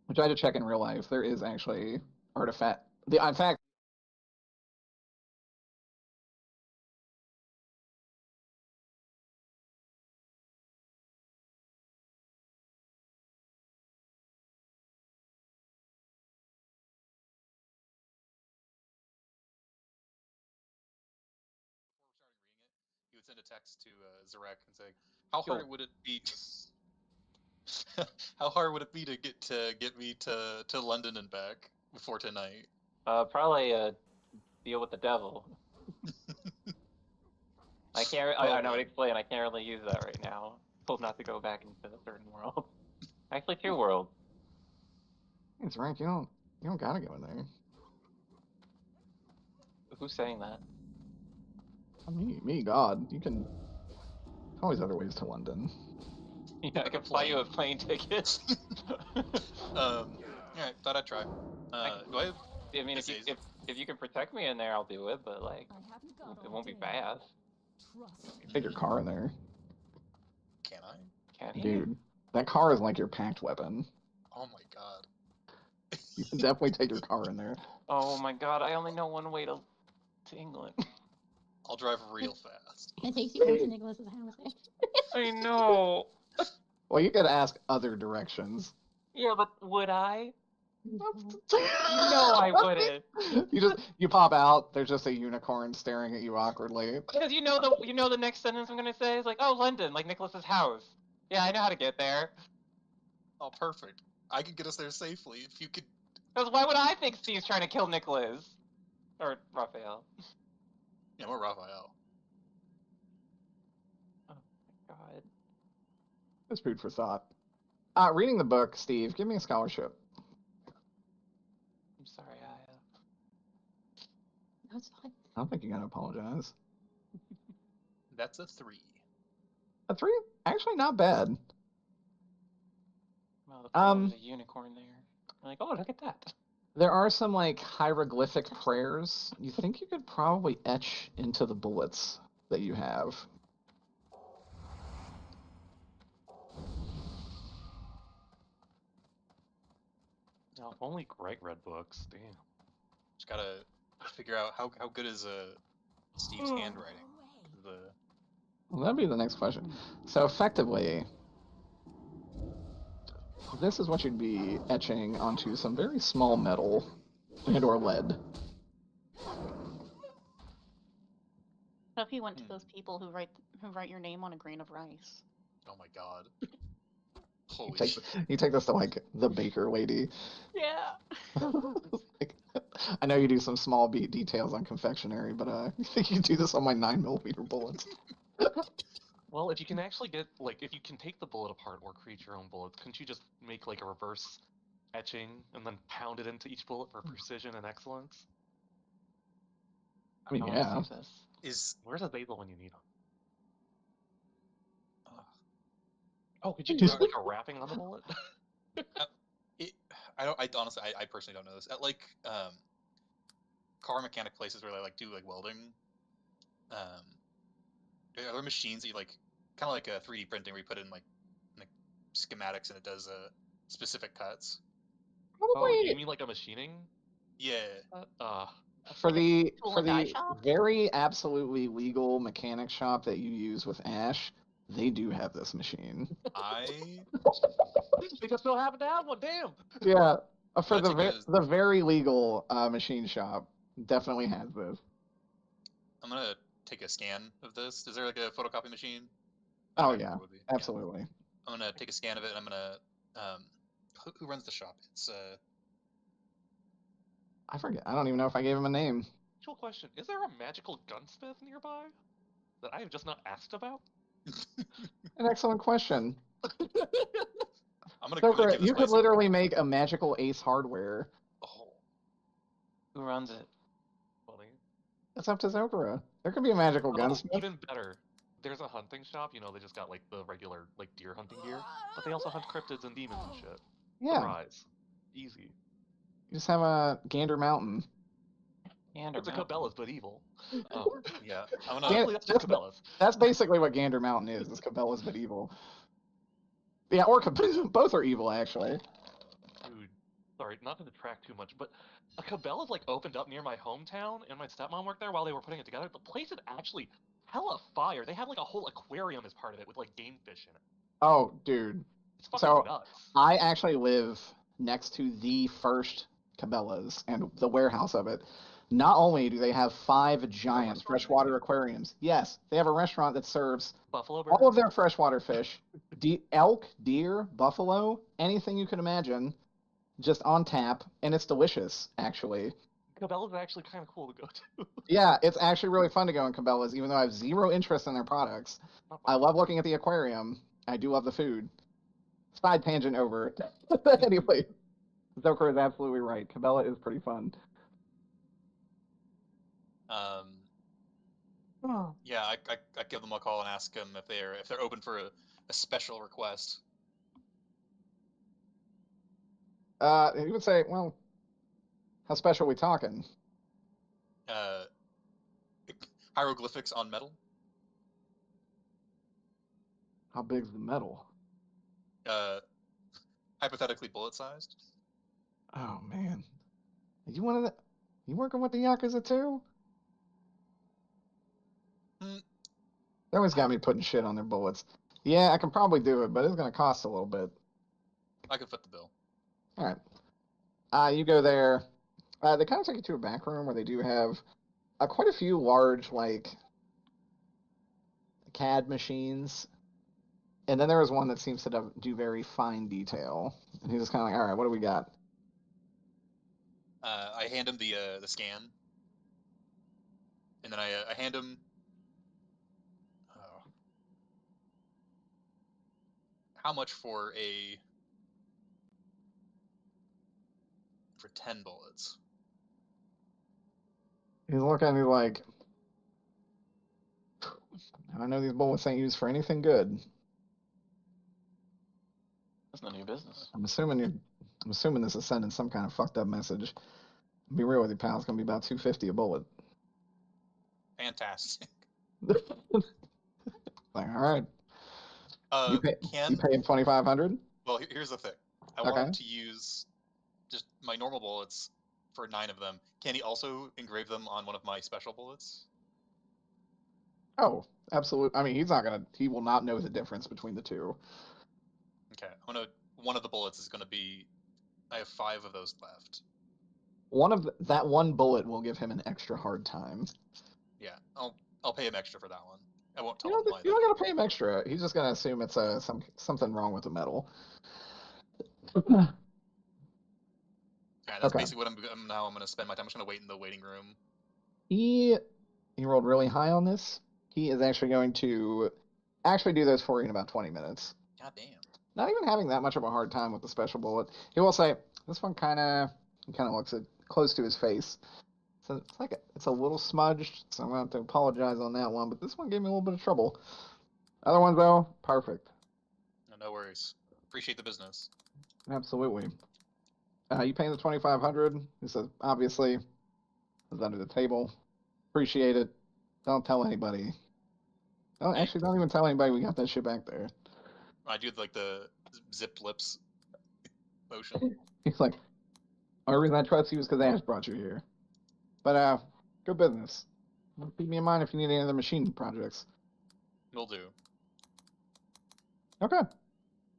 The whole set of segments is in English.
I tried to check in real life. There is actually artifact. In fact, He would send a text to Zarek and say, "How hard would it be? How hard would it be to get me to London and back before tonight?" Probably deal with the devil. I can't. I know what to explain. I can't really use that right now. Told not to go back into a certain world. Actually, two worlds. it's right. You don't gotta go in there. Who's saying that? Me, God. You can. Always other ways to London. Yeah, I can fly you a plane ticket. Yeah, thought I'd try. Do I have? I mean, if you can protect me in there, I'll do it. But like, it won't be fast. Take your car in there. Can I? Can he? Dude, that car is like your packed weapon. Oh my god. You can definitely take your car in there. Oh my god, I only know one way to England. I'll drive real fast. It takes you to Nicholas's house. I know. Well, you could ask other directions. Yeah, but would I? No, I wouldn't. You pop out. There's just a unicorn staring at you awkwardly. Because you know the next sentence I'm gonna say is like, oh, London, like Nicholas's house. Yeah, I know how to get there. Oh, perfect. I could get us there safely if you could. Because why would I think Steve's trying to kill Nicholas? Or Raphael. Yeah, we're Raphael. Oh my god. It's food for thought. Reading the book, Steve, give me a scholarship. I'm sorry, Aya. That's fine. I don't think you gotta apologize. That's a 3. A 3? Actually, not bad. Well, there's a unicorn there. I'm like, oh, look at that. There are some like hieroglyphic prayers. You think you could probably etch into the bullets that you have. No, only great red books. Damn. Just gotta figure out how good is Steve's handwriting. Well, that'd be the next question. So effectively, this is what you'd be etching onto some very small metal and/or lead. What if he went to those people who write your name on a grain of rice? Oh my god. Holy You take this to like the baker lady. Yeah. I know you do some small beat details on confectionery, but you think you can do this on my 9mm bullets? Well, if you can actually get, like, if you can take the bullet apart or create your own bullets, couldn't you just make, like, a reverse etching and then pound it into each bullet for precision and excellence? I mean, yeah. Where's the basil when you need them? Oh, could you do like a wrapping on the bullet? I honestly, I personally don't know this. At like car mechanic places where they like do like welding, are there machines that you like, kind of like a 3D printing where you put in like schematics and it does specific cuts? Probably. Oh, you mean like a machining? Yeah. For the very absolutely legal mechanic shop that you use with Ash, they do have this machine. They just don't happen to have one. Damn. Yeah, for the very legal machine shop, definitely has this. I'm gonna take a scan of this. Is there like a photocopy machine? Oh yeah, absolutely. Yeah. I'm gonna take a scan of it, and I'm gonna who runs the shop? It's I forget. I don't even know if I gave him a name. Actual question: is there a magical gunsmith nearby that I have just not asked about? An excellent question. I'm gonna. Stoker, you could literally make a magical Ace Hardware. Oh. Who runs it? Funny. It's up to Zokara. There could be a magical gunsmith. Even better. There's a hunting shop. You know, they just got like the regular like deer hunting gear, but they also hunt cryptids and demons and shit. Yeah. Surprise. Easy. You just have a Gander Mountain. It's a Cabela's, but evil. Oh, yeah. I'm gonna. That's basically what Gander Mountain is. It's Cabela's, but evil. Yeah, or both are evil, actually. Dude, sorry, not to detract too much, but a Cabela's like opened up near my hometown, and my stepmom worked there while they were putting it together. The place is actually hella fire. They have like a whole aquarium as part of it with like game fish in it. Oh, dude. It's fucking So nuts. I actually live next to the first Cabela's and the warehouse of it. Not only do they have 5 giant restaurant freshwater aquariums, yes, they have a restaurant that serves Buffalo all burgers. of their freshwater fish, elk, deer, buffalo, anything you could imagine, just on tap, and it's delicious, actually. Cabela's is actually kind of cool to go to. Yeah, it's actually really fun to go in Cabela's, even though I have zero interest in their products. Not I fun. love looking at the aquarium. I do love the food. Side tangent over. Anyway, Zoker is absolutely right. Cabela is pretty fun. Yeah, I give them a call and ask them if they're open for a special request. He would say, well, how special are we talking? Hieroglyphics on metal. How big's the metal? Hypothetically bullet-sized. Oh man, you working with the Yakuza too? Hmm. They always got me putting shit on their bullets. Yeah, I can probably do it, but it's gonna cost a little bit. I can foot the bill. All right. You go there. They kind of take you to a back room where they do have quite a few large like CAD machines, and then there is one that seems to do very fine detail. And he's just kind of like, all right, what do we got? I hand him the scan, and then I hand him. How much for 10 bullets? He's looking at me like, I know these bullets ain't used for anything good. That's none of your business. I'm assuming this is sending some kind of fucked up message. Be real with you, pal. It's gonna be about $250 a bullet. Fantastic. Like, all right. You pay him 2,500. Well, here's the thing. I Okay. want him to use just my normal bullets for 9 of them. Can he also engrave them on one of my special bullets? Oh, absolutely. I mean, he will not know the difference between the two. Okay. One of the bullets is gonna be. I have 5 of those left. That one bullet will give him an extra hard time. Yeah, I'll pay him extra for that one. I won't tell You him why. don't gotta pay him extra. He's just gonna assume it's something wrong with the metal. Yeah, that's Okay. basically what I'm gonna spend my time. I'm just gonna wait in the waiting room. He rolled really high on this. He is actually going to do those for you in about 20 minutes. God damn. Not even having that much of a hard time with the special bullet. He will say, this one kind of looks close to his face. So it's a little smudged, so I'm going to have to apologize on that one, but this one gave me a little bit of trouble. Other ones, though, perfect. No worries. Appreciate the business. Absolutely. You paying the 2,500? He says, obviously, it's under the table. Appreciate it. Don't tell anybody. Don't even tell anybody we got that shit back there. I do like the zipped lips motion. He's like, only reason I trust you is because Ash brought you here. But good business. Keep me in mind if you need any other machine projects. Will do. Okay.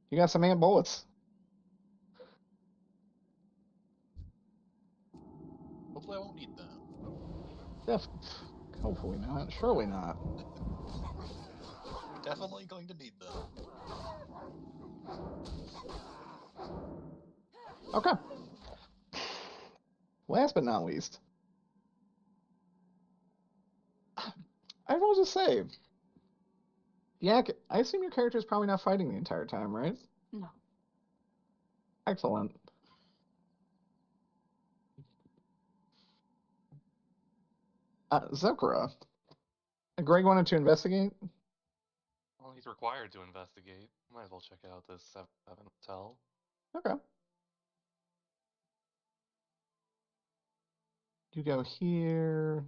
You got some ant bullets. Hopefully I won't need them. Hopefully not. Surely not. Definitely going to need them. Okay. Last but not least, I will just say, Yak, I assume your character is probably not fighting the entire time, right? No. Excellent. Zokra. Greg wanted to investigate? Well, he's required to investigate. Might as well check out this 7 hotel. Okay. You go here.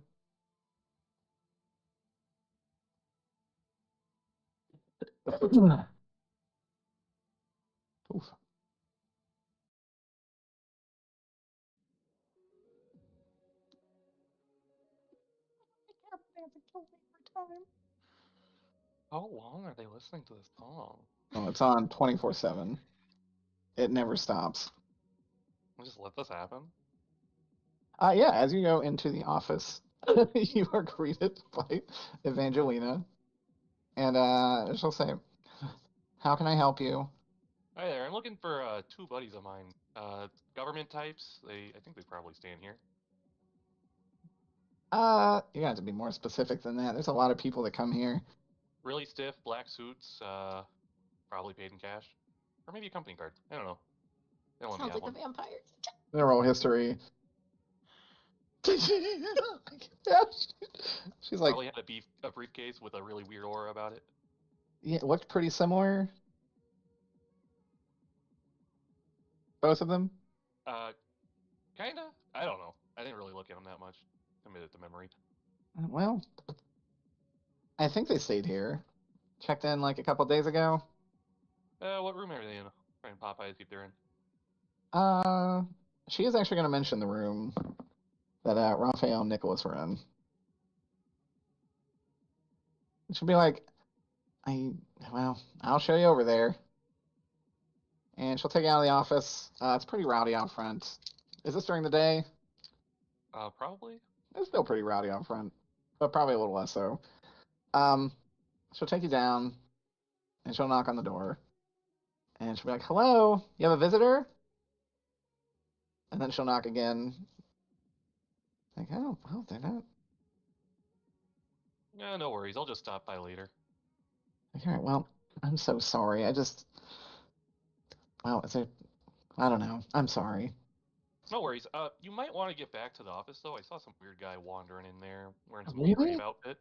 Oof. to kill me every time. How long are they listening to this song? Oh, it's on 24/7. It never stops. We'll just let this happen. Yeah, as you go into the office, you are greeted by Evangelina, and she'll say, "How can I help you?" Hi there. I'm looking for two buddies of mine. Government types. I think they probably stay in here. You have to be more specific than that. There's a lot of people that come here. Really stiff black suits. Probably paid in cash, or maybe a company card. I don't know. They don't let me Sounds have like the one. vampires. Their whole history. Yeah, she's like, Probably had a briefcase with a really weird aura about it. yeah, looked pretty similar. Both of them. Kinda. I don't know. I didn't really look at them that much. Committed to memory. Well, I think they stayed here. Checked in like a couple days ago. What room are they in? Try and pop eyes see if they're in. Uh, she is actually going to mention the room that Raphael and Nicholas were in. She'll be like, I'll show you over there. And she'll take you out of the office. It's pretty rowdy out front. Is this during the day? Probably. It's still pretty rowdy out front, but probably a little less so. Um, she'll take you down, and she'll knock on the door. And she'll be like, "Hello, you have a visitor?" And then she'll knock again. Like, oh, well, they're not. Yeah, no worries. I'll just stop by later. Like, all right, well, I'm so sorry. I don't know. I'm sorry. No worries. You might want to get back to the office though. I saw some weird guy wandering in there wearing some Really? grave outfit.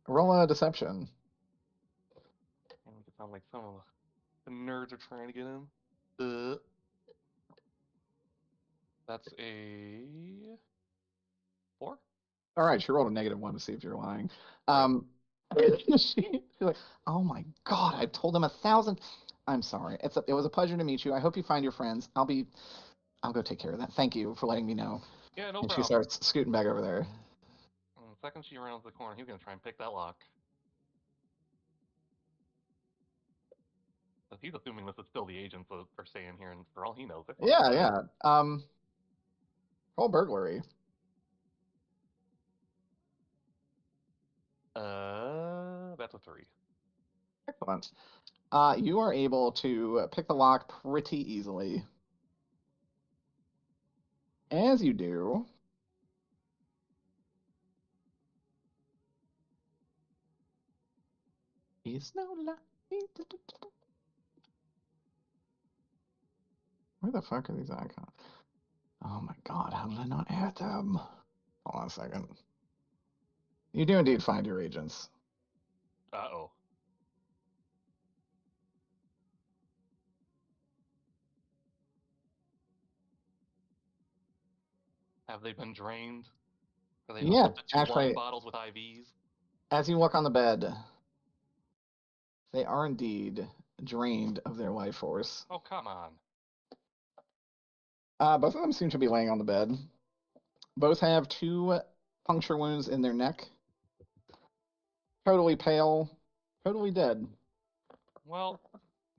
Roll a deception. And it sounds like some of the nerds are trying to get in. That's a 4. All right, she rolled a -1 to see if you're lying. Right. She's like, "Oh my God, I've told them 1,000. I'm sorry. It was a pleasure to meet you. I hope you find your friends. I'll go take care of that. Thank you for letting me know." Yeah, no And she problem. starts scooting back over there. The second she rounds the corner, he's gonna try and pick that lock. But he's assuming this is still the agents that are staying here, and for all he knows, they're fucking Yeah, dead. yeah. Roll burglary. That's a 3. Excellent. You are able to pick the lock pretty easily. As you do, is no light. Where the fuck are these icons? Oh my God, how did I not add them? Hold on a second. You do indeed find your agents. Uh-oh. Have they been drained? Are they Yeah, hooked up to 2 actually, wine bottles with IVs? as you look on the bed, they are indeed drained of their life force. Oh, come on. Both of them seem to be laying on the bed. Both have 2 puncture wounds in their neck. Totally pale, totally dead. Well,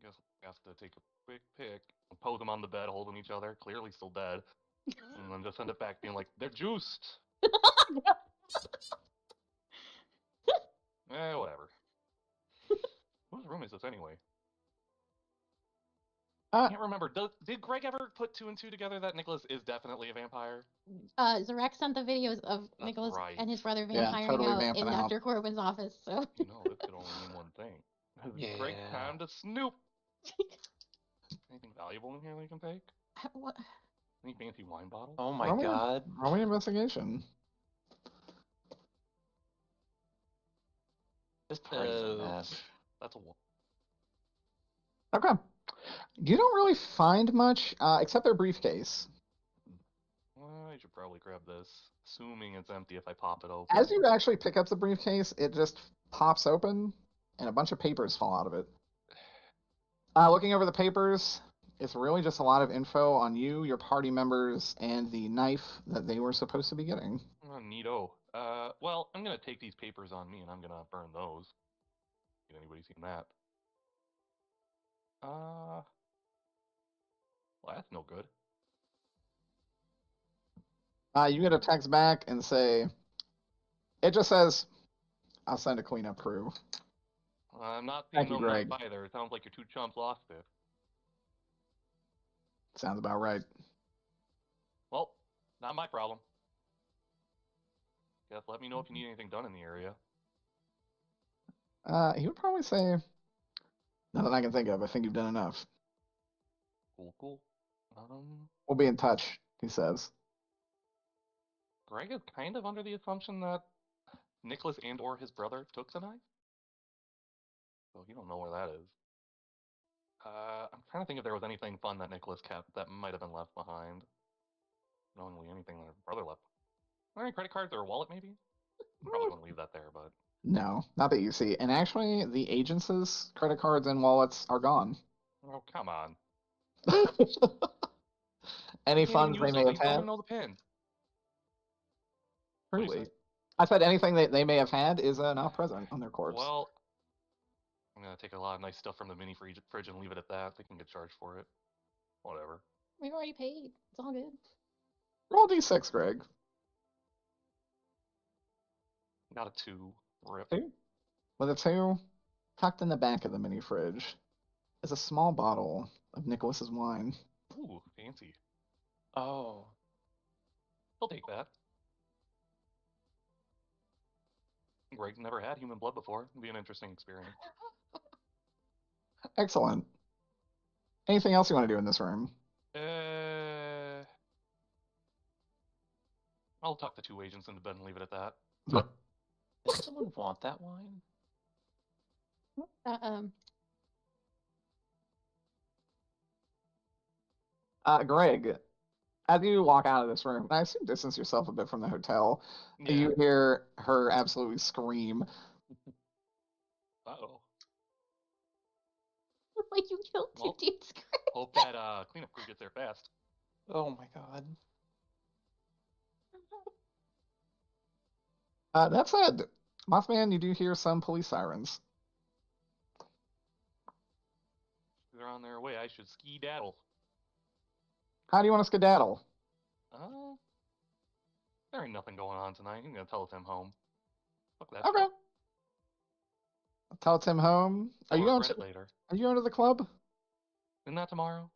guess we have to take a quick pick and pose them on the bed, holding each other, clearly still dead, and then just send it back being like, they're juiced! Whatever. Whose room is this anyway? I can't remember. Did Greg ever put 2 and 2 together that Nicholas is definitely a vampire? Zarek sent the videos of That's Nicholas right. and his brother Yeah, vampiring totally out vamping in out. Dr. Corbin's office, so. You know, this could only mean one thing. It's Greg time to snoop! Anything valuable in here that you can take? What? Any fancy wine bottles? Oh my Roll me- god. Roll me investigation. This party's a mess. That's a 1. Okay. You don't really find much, except their briefcase. Well, I should probably grab this, assuming it's empty if I pop it open. As you actually pick up the briefcase, it just pops open, and a bunch of papers fall out of it. Looking over the papers, it's really just a lot of info on you, your party members, and the knife that they were supposed to be getting. Oh, neato. Well, I'm gonna take these papers on me and I'm gonna burn those. Ain't anybody seen that? Well, that's no good. You get a text back and say, it just says, I'll send a cleanup crew. I'm not Thank seeing you, no map Greg. either. It sounds like your two chumps lost it. Sounds about right. Well, not my problem. Guess let me know if you need anything done in the area. He would probably say, nothing I can think of. I think you've done enough. Cool. We'll be in touch, he says. Greg is kind of under the assumption that Nicholas and or his brother took the knife. So you don't know where that is. I'm trying to think if there was anything fun that Nicholas kept that might have been left behind. Knowingly anything that his brother left. Are there any credit cards or a wallet maybe? Probably wouldn't leave that there, but No, not that you see. And actually, the agents' credit cards and wallets are gone. oh come on. Any Can't even funds they use may those. have You don't had. even know the pin. What'd you Truly. say? I said anything that they may have had is not present on their corpse. Well, I'm gonna take a lot of nice stuff from the mini fridge and leave it at that. They can get charged for it. Whatever. We've already paid. It's all good. Roll d6, Greg. Got a 2. Rip. 2. With a 2, tucked in the back of the mini fridge is a small bottle of Nicholas's wine. Ooh, fancy. Oh. I'll take that. Greg's never had human blood before. It'll be an interesting experience. Excellent. Anything else you want to do in this room? I'll tuck the 2 agents into bed and leave it at that. Does someone want that wine? Greg, as you walk out of this room, I assume distance yourself a bit from the hotel, Yeah. you hear her absolutely scream. Uh-oh. Like you killed two Well, dudes. hope that cleanup crew gets there fast. Oh my god. That said, Mothman, you do hear some police sirens. They're on their way. I should ski-daddle. How do you want to skedaddle? There ain't nothing going on tonight. I'm gonna telephone him home. Fuck that Okay. shit. Tell Tim home. Are I'll you going regret to? it later. Are you going to the club? Isn't that tomorrow?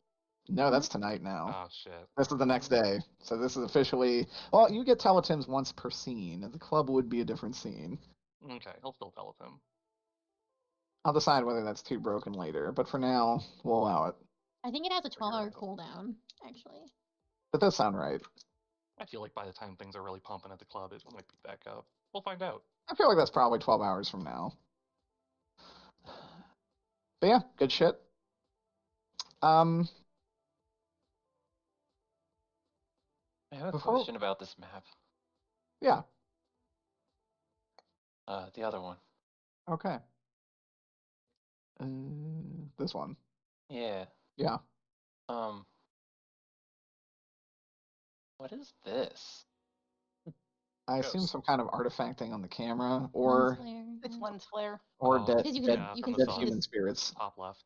No, that's tonight now. Oh shit. This is the next day. So this is officially. Well, you get teletims once per scene. The club would be a different scene. Okay, I'll still telephone. I'll decide whether that's too broken later, but for now, we'll allow it. I think it has a Figure it 12-hour out. cooldown, actually. That does sound right. I feel like by the time things are really pumping at the club, it might be back up. We'll find out. I feel like that's probably 12 hours from now. But yeah, good shit. I have a Before- question about this map. Yeah, The other one. okay. This one. Yeah. Yeah. What is this? I assume Ghost. some kind of artifacting on the camera, Lens or flare. It's yeah. lens flare. Oh, dead, Because you dead, can, you from can the dead see human this spirits. Top left.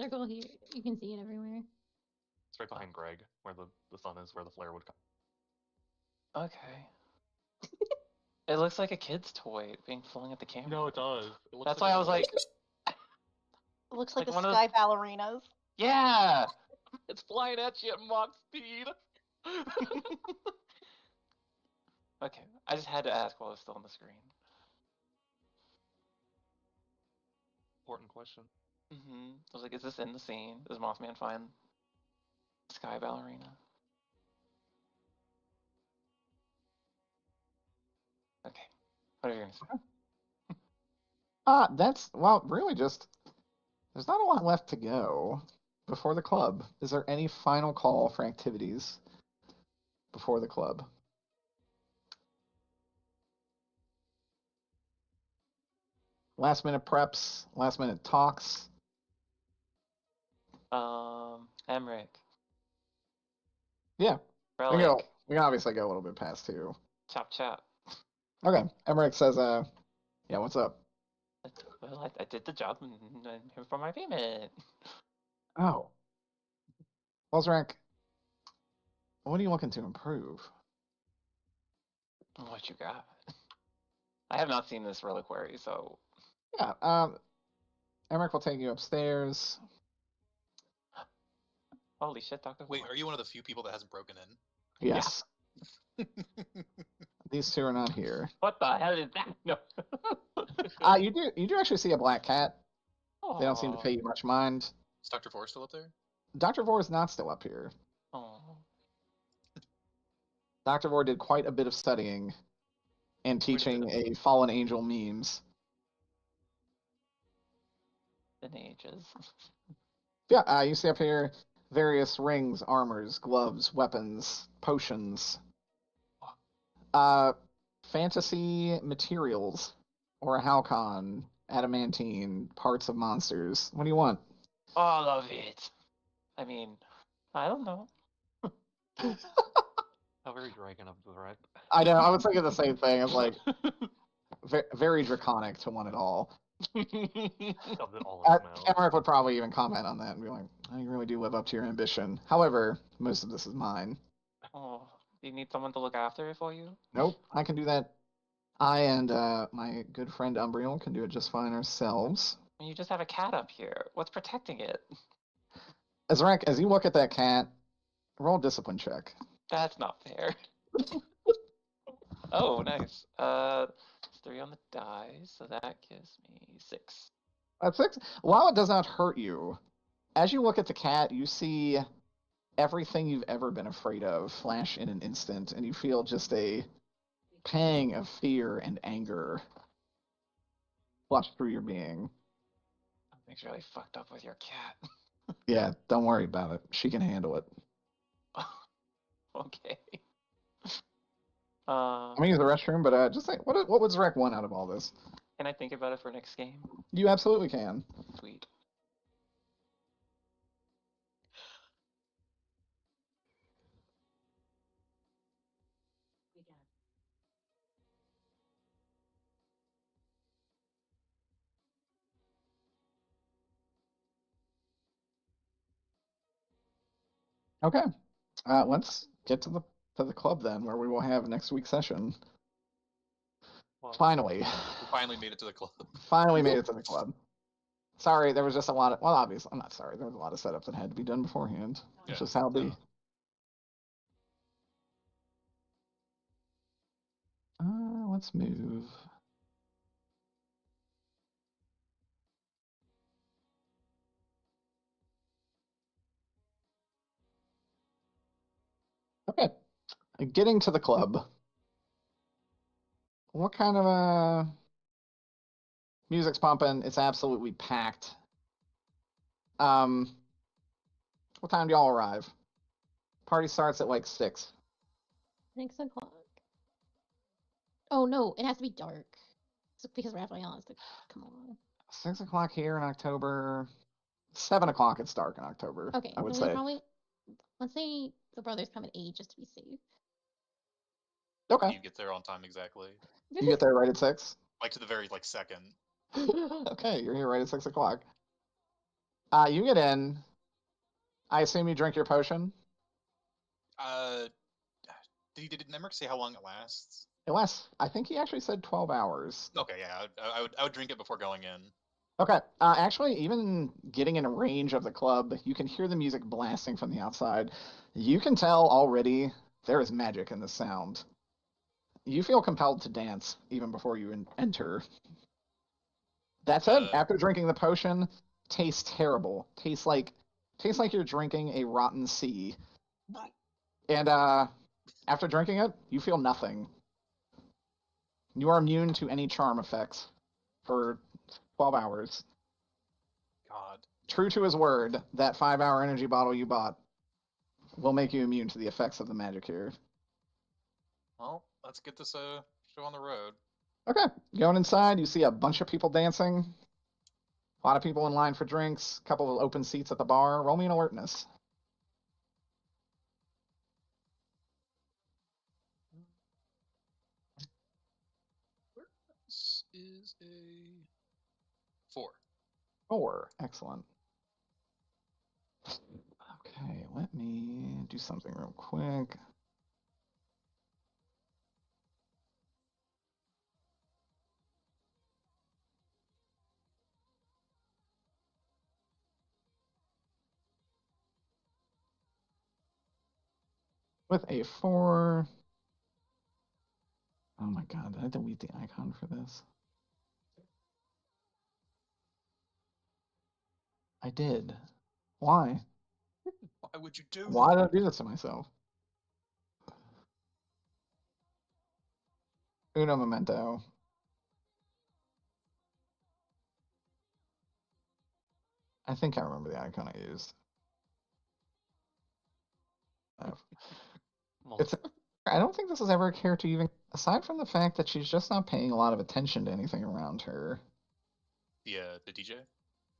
circle here. You can see it everywhere. It's right behind Greg, where the sun is, where the flare would come. Okay. It looks like a kid's toy being flung at the camera. No, it does. It looks That's like why a I was like, It looks like, Like the one of sky ballerinas. yeah! it's flying at you at Mach speed. Okay, I just had to ask while it was still on the screen. Important question. I was like, is this in the scene? Does Mothman find sky ballerina? Okay, what are you gonna say? That's, well, really just, there's not a lot left to go before the club. Is there any final call for activities before the club? Last minute preps, last minute talks. Emmerich. Yeah, Relic. we can obviously go a little bit past 2. Chop chop. Okay. Emmerich says, yeah, what's up? Well, I did the job and here for my payment. Oh. Welzrank, what are you looking to improve? What you got? I have not seen this reliquary, so Yeah, Emmerich will take you upstairs. holy shit, Doctor. Wait, are you one of the few people that hasn't broken in? Yes. These two are not here. What the hell is that? No. You do actually see a black cat. They don't seem to Aw. pay you much mind. Is Dr. Vor still up there? Dr. Vor is not still up here. Aw. Dr. Vor did quite a bit of studying and teaching a fallen angel memes. The ages. Yeah, you see up here various rings, armors, gloves, weapons, potions, fantasy materials, or a Halcon, adamantine, parts of monsters. What do you want? All of it. I mean, I don't know. How very dragon of the right. I know, I was thinking the same thing. It's like very draconic to want it all. Shoved it all in his mouth. Emmerich would probably even comment on that and be like, "Oh, you really do live up to your ambition." However, most of this is mine. Oh, do you need someone to look after it for you? Nope, I can do that. I and my good friend Umbriel can do it just fine ourselves. You just have a cat up here. What's protecting it? Azrak, as you look at that cat, roll a discipline check. That's not fair. Oh, nice. It's 3 on the die, so that gives me 6. That's 6. While it does not hurt you, as you look at the cat, you see everything you've ever been afraid of flash in an instant, and you feel just a pang of fear and anger flush through your being. Something's really fucked up with your cat. Yeah, don't worry about it. She can handle it. Okay. I'm gonna use the restroom, but just say, what would Zarek want out of all this? Can I think about it for next game? You absolutely can. Sweet. Okay. Let's get to the club then, where we will have next week's session. Well, Finally. We finally made it to the club. Finally made it to the club. Sorry, there was just a lot of, well, obviously, I'm not sorry. There was a lot of setup that had to be done beforehand. It's just how it be. Let's move. Okay. Getting to the club. What kind of music's pumping? It's absolutely packed. What time do y'all arrive? Party starts at like 6. 6 o'clock. Oh no, it has to be dark. Because Raphael has to come on. 6 o'clock here in October. 7 o'clock it's dark in October. Okay, I would so say. we probably, let's say the brothers come at 8 just to be safe. Okay. You get there on time exactly. You get there right at 6? Like to the very second. Okay, you're here right at 6 o'clock. You get in. I assume you drink your potion? Did Nemric say how long it lasts? It lasts, I think he actually said 12 hours. Okay, yeah, I would drink it before going in. Okay, actually, even getting in range of the club, you can hear the music blasting from the outside. You can tell already there is magic in the sound. You feel compelled to dance even before you enter. That said, after drinking the potion, tastes terrible. Tastes like you're drinking a rotten sea. And after drinking it, you feel nothing. You are immune to any charm effects for 12 hours. God. True to his word, that 5-hour energy bottle you bought will make you immune to the effects of the magic here. Well, let's get this show on the road. Okay, going inside, you see a bunch of people dancing. A lot of people in line for drinks. A couple of open seats at the bar. Roll me an alertness. is a 4. 4. Excellent. Okay, let me do something real quick. With a 4. Oh my god, did I delete the icon for this? I did. Why? Why would you do Why that? did I do this to myself? Uno momento. I think I remember the icon I used. It's. I don't think this is ever a character even. Aside from the fact that she's just not paying a lot of attention to anything around her. The DJ?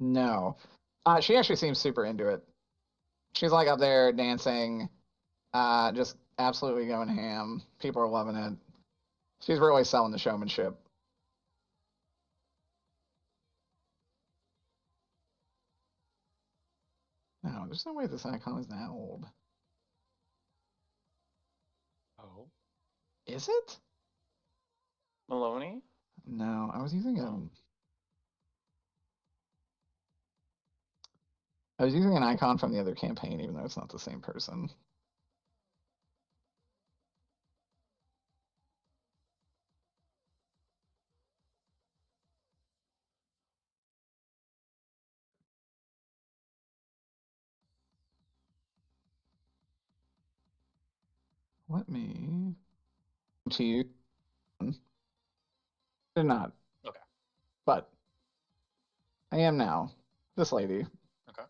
No. She actually seems super into it. She's like up there dancing, just absolutely going ham. People are loving it. She's really selling the showmanship. No, there's no way this icon is that old. Oh. Is it? Maloney? No, I was using Oh. I was using an icon from the other campaign, even though it's not the same person. Let me to you. Did not. Okay. But I am now. This lady. Okay.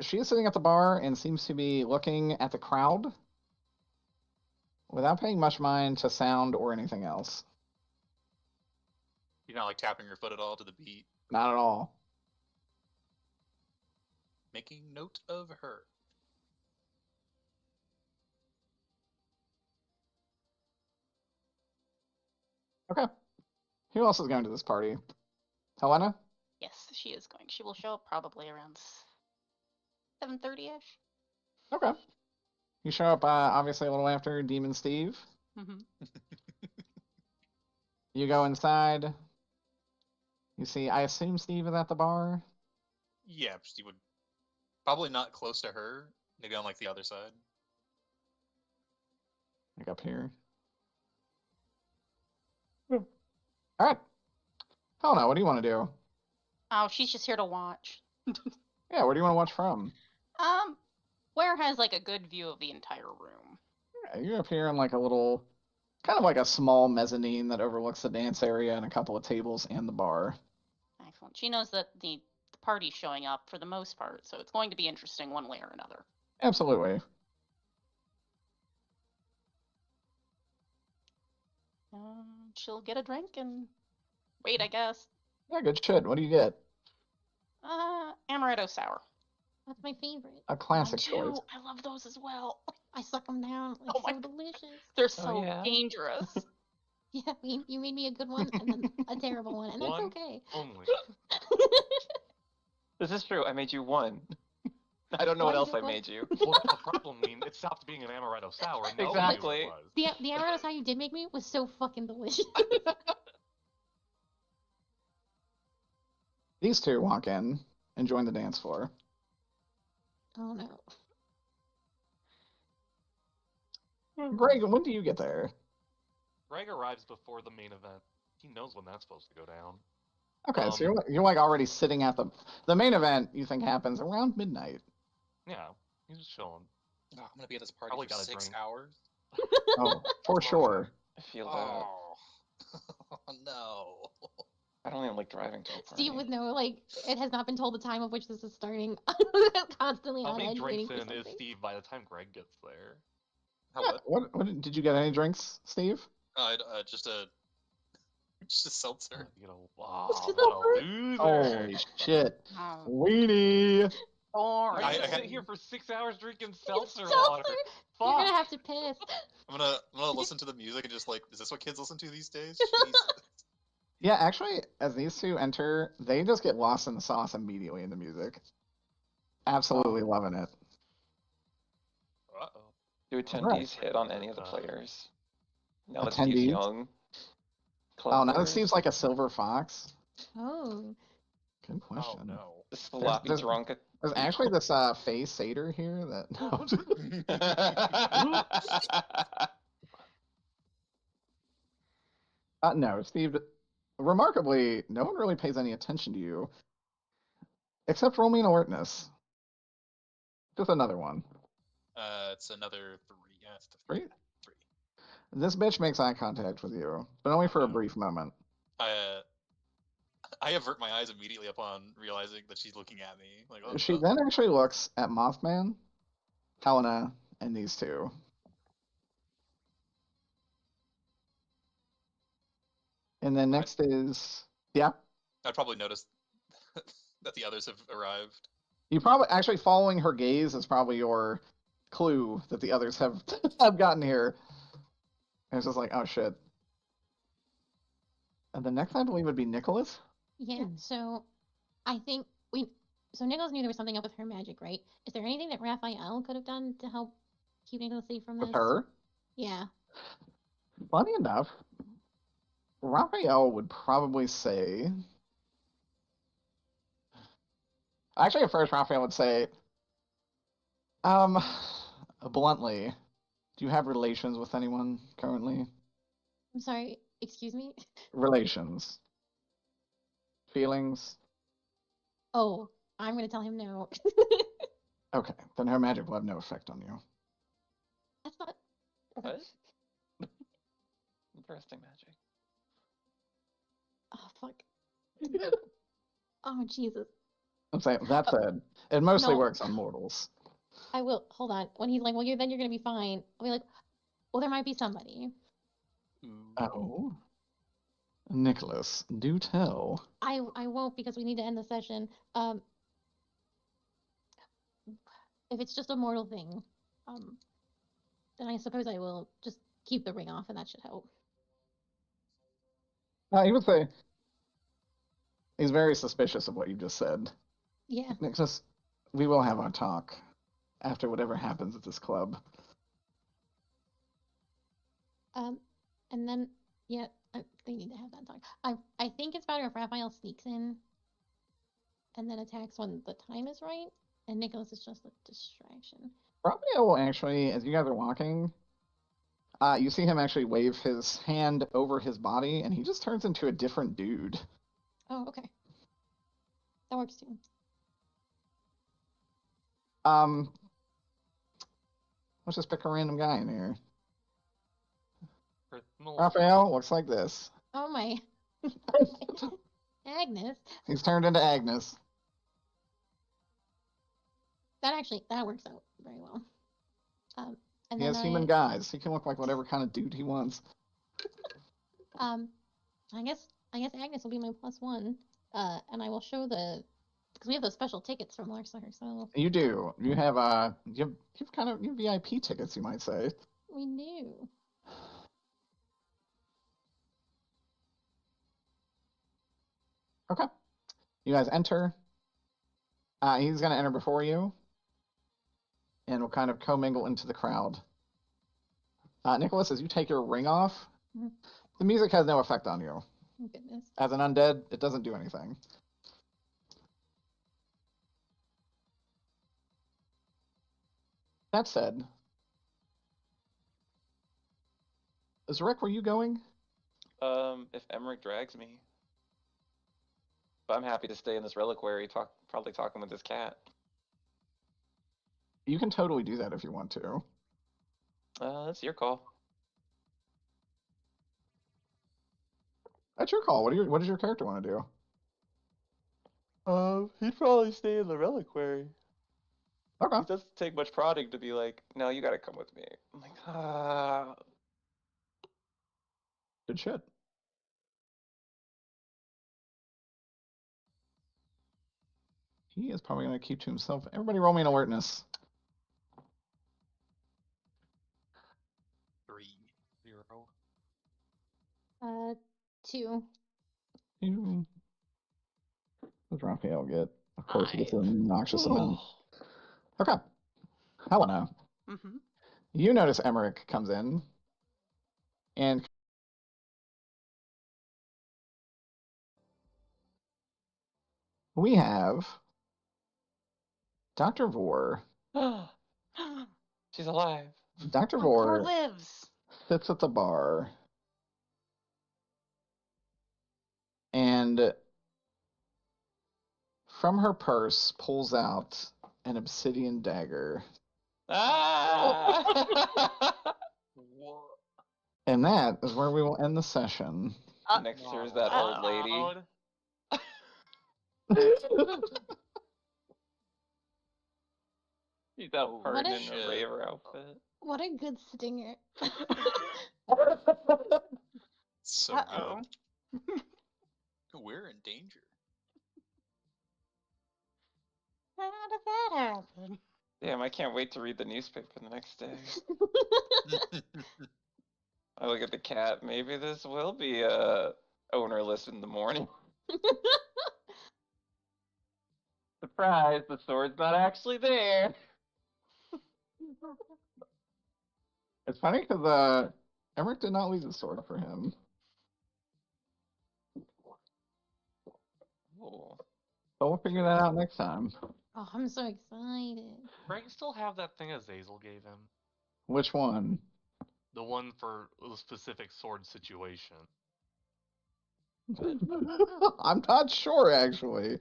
She is sitting at the bar and seems to be looking at the crowd without paying much mind to sound or anything else. You're not like tapping your foot at all to the beat. Not at all. Making note of her. Okay. Who else is going to this party? Helena? Yes, she is going. She will show up probably around 7:30ish. Okay. You show up obviously a little after Demon Steve. Mm-hmm. You go inside. You see, I assume Steve is at the bar. Yeah, she would probably not close to her. Maybe on like the other side. Like up here. All right. Helena, what do you want to do? Oh, she's just here to watch. Yeah, where do you want to watch from? Where has like a good view of the entire room? Yeah, you're up here in like a little, kind of like a small mezzanine that overlooks the dance area and a couple of tables and the bar. Excellent. She knows that the party's showing up for the most part, so it's going to be interesting one way or another. Absolutely. She'll get a drink and wait, I guess. Yeah, good shit. What do you get? Amaretto sour. That's my favorite. A classic Mine choice. too. I love those as well. I suck them down. It's Oh my so God. delicious. They're so yeah? dangerous. Yeah, you made me a good one and then a terrible one, and that's One okay. only. This is true. I made you one. I don't know Why what else did I you- made you. Well, the problem means it stopped being an amaretto sour. And nobody knew Exactly. It was. The amaretto sour you did make me was so fucking delicious. These two walk in and join the dance floor. Oh no. Greg, when do you get there? Greg arrives before the main event. He knows when that's supposed to go down. Okay, so you're like already sitting at the main event. You think happens around midnight. Yeah, he's just chilling. Oh, I'm gonna be at this party Probably for got a 6 drink. hours. Oh, for sure. I feel that. Oh. Oh no. I don't even like driving to a party. Steve would know, like, it has not been told the time of which this is starting. Constantly How on many edge waiting drinks for in is something. Steve by the time Greg gets there? How Yeah, what did you get? Any drinks, Steve? Just a seltzer. You know, wow, what a loser! Holy shit, Oh. weenie! I I gotta had- sit here for 6 hours drinking seltzer Seltzer? water. You're gonna Fuck. have to piss. I'm gonna listen to the music and just like, is this what kids listen to these days? Jesus. Yeah, actually, as these two enter, they just get lost in the sauce immediately in the music. Absolutely loving it. Uh-oh. Do attendees hit on any of the players? Now that Steve's Attendees? young. Oh, now it Clubbers? seems like a silver fox. Oh. Good question. Oh no. The sloppy there's- drunk. There's actually this Faye Satyr here that. No, Steve. Remarkably, no one really pays any attention to you, except roll me an alertness. Just another one. It's another 3. Yeah, it's Three? 3. This bitch makes eye contact with you, but only for a no. brief moment. I avert my eyes immediately upon realizing that she's looking at me. Like, oh, She then actually looks at Mothman, Helena, and these two. And then next is yeah. I'd probably notice that the others have arrived. You probably actually following her gaze is probably your clue that the others have have gotten here. And it's just like, oh shit. And the next I believe would be Nicholas. Yeah, so I think so Nicholas knew there was something up with her magic, right? Is there anything that Raphael could have done to help keep Nicholas safe from this? With her. Yeah. Funny enough, Raphael would probably say. Actually, at first, Raphael would say, bluntly, do you have relations with anyone currently? I'm sorry, excuse me? Relations. Feelings? Oh, I'm gonna tell him no. Okay, then her magic will have no effect on you. That's not. What? Interesting magic. Oh, fuck. Oh, Jesus. I'm saying, that said, it mostly No. works on mortals. I will. Hold on. When he's like, well, then you're gonna be fine. I'll be like, well, there might be somebody. Oh. Nicholas, do tell. I won't because we need to end the session. If it's just a mortal thing, then I suppose I will just keep the ring off, and that should help. He would say he's very suspicious of what you just said. Yeah. Nicholas, we will have our talk after whatever happens at this club. And then yeah, they need to have that talk. I think it's better if Raphael sneaks in, and then attacks when the time is right, and Nicholas is just a distraction. Raphael will actually, as you guys are walking, you see him actually wave his hand over his body, and he just turns into a different dude. Oh, okay. That works too. Let's just pick a random guy in here. Personal. Raphael looks like this. Oh my. Agnes. He's turned into Agnes. That works out very well. And He then has human guys. He can look like whatever kind of dude he wants. I guess Agnes will be my +1. And I will show because we have those special tickets from Larkster, so You do. You have you've kind of VIP tickets, you might say. we do. Okay. You guys enter. He's gonna enter before you, and will kind of commingle into the crowd. Nicholas, as you take your ring off, Mhm. the music has no effect on you. Oh, goodness. As an undead, it doesn't do anything. That said, Zarek, were you going? If Emmerich drags me. But I'm happy to stay in this reliquary, probably talking with this cat. You can totally do that if you want to. That's your call. That's your call. What does your character want to do? He'd probably stay in the reliquary. Okay. It doesn't take much prodding to be like, no, you gotta come with me. I'm like, Good shit. He is probably going to keep to himself. Everybody roll me an alertness. 3. 0. 2. What does Raphael get? Of course, he gets an 5. obnoxious amount. Okay. Helena, Mm-hmm. you notice Emmerich comes in, and we have Dr. Vor. She's alive. Dr. Vor Vor lives. sits at the bar, and from her purse pulls out an obsidian dagger. Ah! What? And that is where we will end the session. Next to her is that old lady. Loud. She's out Oh, partying in shit. a raver outfit. What a good stinger. So Uh-oh. good. We're in danger. How did that happen? Damn, I can't wait to read the newspaper the next day. I look at the cat. Maybe this will be ownerless in the morning. Surprise! The sword's not actually there. It's funny because Emmerich did not leave the sword for him. Oh. But we'll figure that out next time. Oh, I'm so excited. Greg still have that thing Azazel gave him. Which one? The one for the specific sword situation. I'm not sure, actually.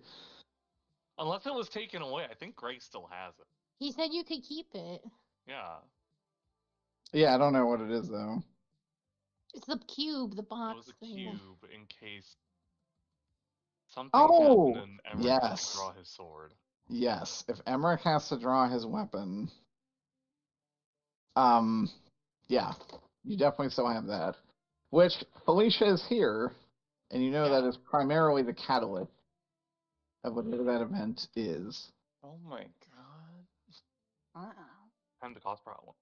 Unless it was taken away, I think Greg still has it. He said you could keep it. Yeah. Yeah, I don't know what it is, though. It's the cube, the It box was a thing. cube in case something Oh, happened and Emmerich had yes. to draw his sword. Yes, if Emmerich has to draw his weapon, yeah, you definitely still have that. Which Felicia is here, and you know that Yeah. is primarily the catalyst of whatever that event is. Oh my god. Uh-oh. Time to cause problem.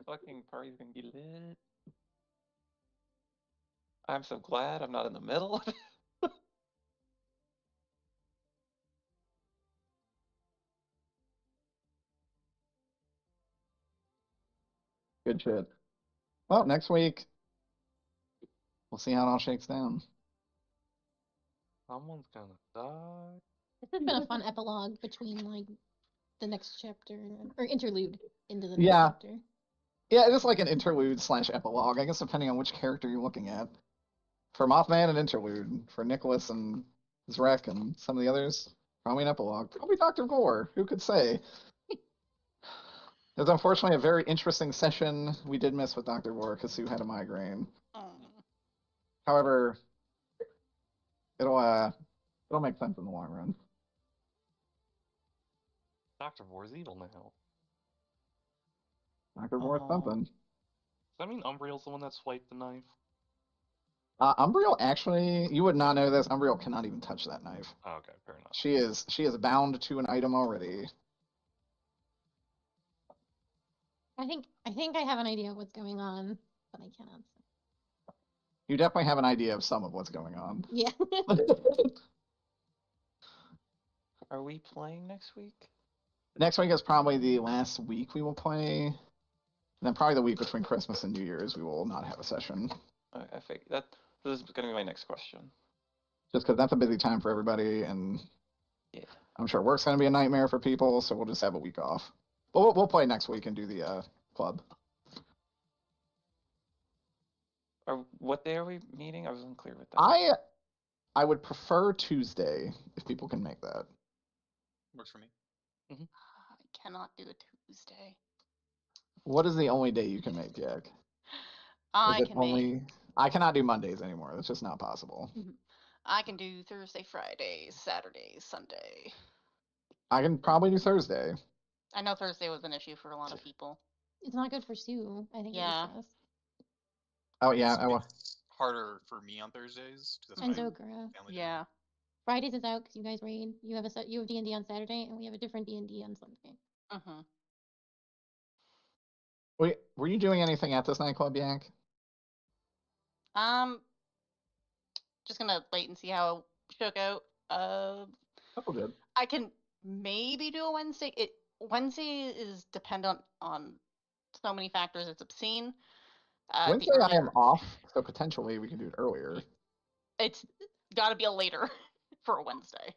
Fucking party's gonna be lit. I'm so glad I'm not in the middle. Good shit. Well, next week, we'll see how it all shakes down. Someone's gonna die. This has been a fun epilogue between like the next chapter or interlude into the next Yeah. chapter. Yeah, it is like an interlude / epilogue, I guess, depending on which character you're looking at. For Mothman, an interlude. For Nicholas and Zrek and some of the others, probably an epilogue. Probably Dr. Vor. Who could say? It was unfortunately a very interesting session. We did miss with Dr. Vor because Sue had a migraine. Oh. However, it'll make sense in the long run. Dr. Vor's evil now. Dr. Vor is Oh. something. Does that mean Umbriel's the one that swiped the knife? Umbriel actually, you would not know this. Umbriel cannot even touch that knife. Oh, okay, fair enough. She is bound to an item already. I think I have an idea of what's going on, but I cannot say. You definitely have an idea of some of what's going on. Yeah. Are we playing next week? Next week is probably the last week we will play. And then probably the week between Christmas and New Year's we will not have a session. I think that this is gonna be my next question. Just because that's a busy time for everybody, and Yeah. I'm sure work's going to be a nightmare for people, so we'll just have a week off. But we'll play next week and do the club. What day are we meeting? I was unclear with that. I would prefer Tuesday if people can make that. Works for me. I cannot do a Tuesday. What is the only day you can make, Jack? I Is it can make. I cannot do Mondays anymore. That's just not possible. I can do Thursday, Friday, Saturday, Sunday. I can probably do Thursday. I know Thursday was an issue for a lot of people. It's not good for Sue, I think Yeah. it discussed. Oh yeah, It's harder for me on Thursdays. 'cause that's And my Dokura. family dinner. Yeah. Fridays is out because you guys raid. You have you have D&D on Saturday, and we have a different D&D on Sunday. Mm-hmm. Wait, were you doing anything at this nightclub, Yak? Just gonna wait and see how it shook out. Oh, good. I can maybe do a Wednesday. Wednesday is dependent on so many factors. It's obscene. Wednesday I am off, so potentially we can do it earlier. It's got to be a later for a Wednesday.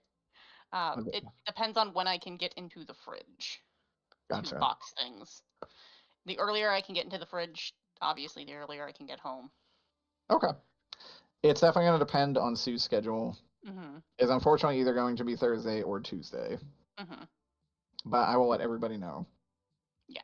Okay. It depends on when I can get into the fridge Gotcha. to box things. The earlier I can get into the fridge, obviously, the earlier I can get home. Okay. It's definitely going to depend on Sue's schedule. Mm-hmm. It's unfortunately either going to be Thursday or Tuesday. Mm-hmm. But I will let everybody know. Yeah.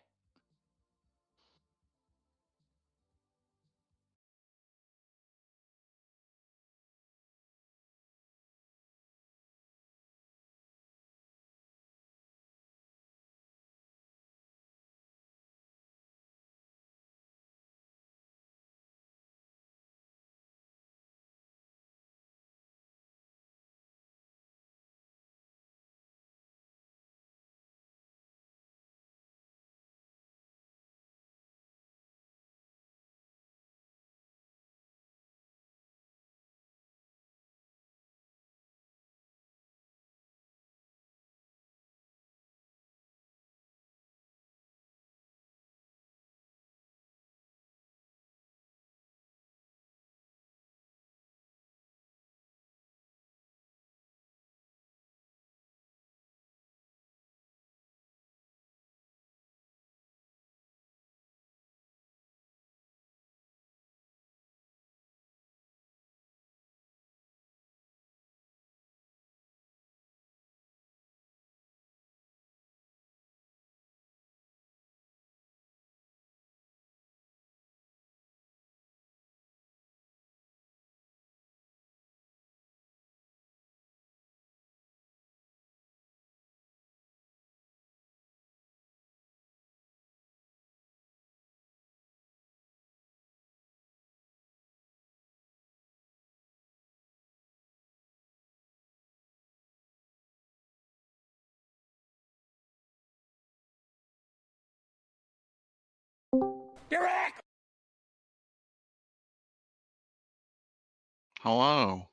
Hello.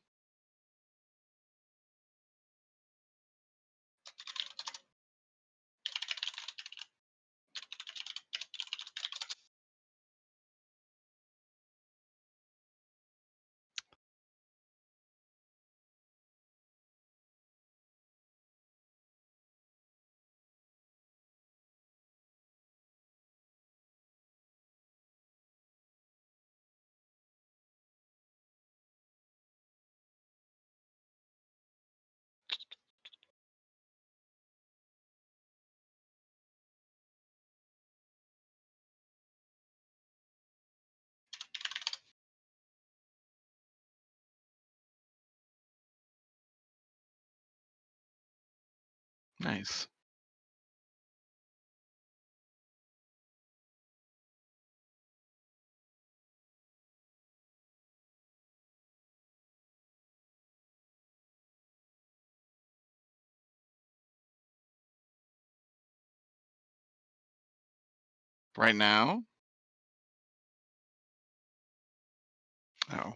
Nice. Right now? Oh.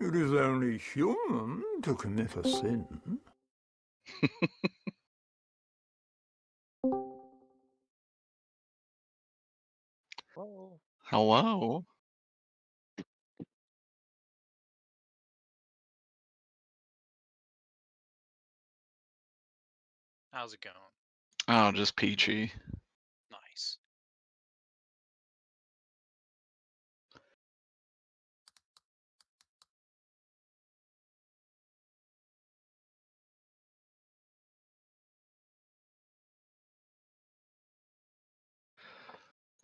It is only human to commit a sin. Whoa. Hello. How's it going? Oh, just peachy. Nice.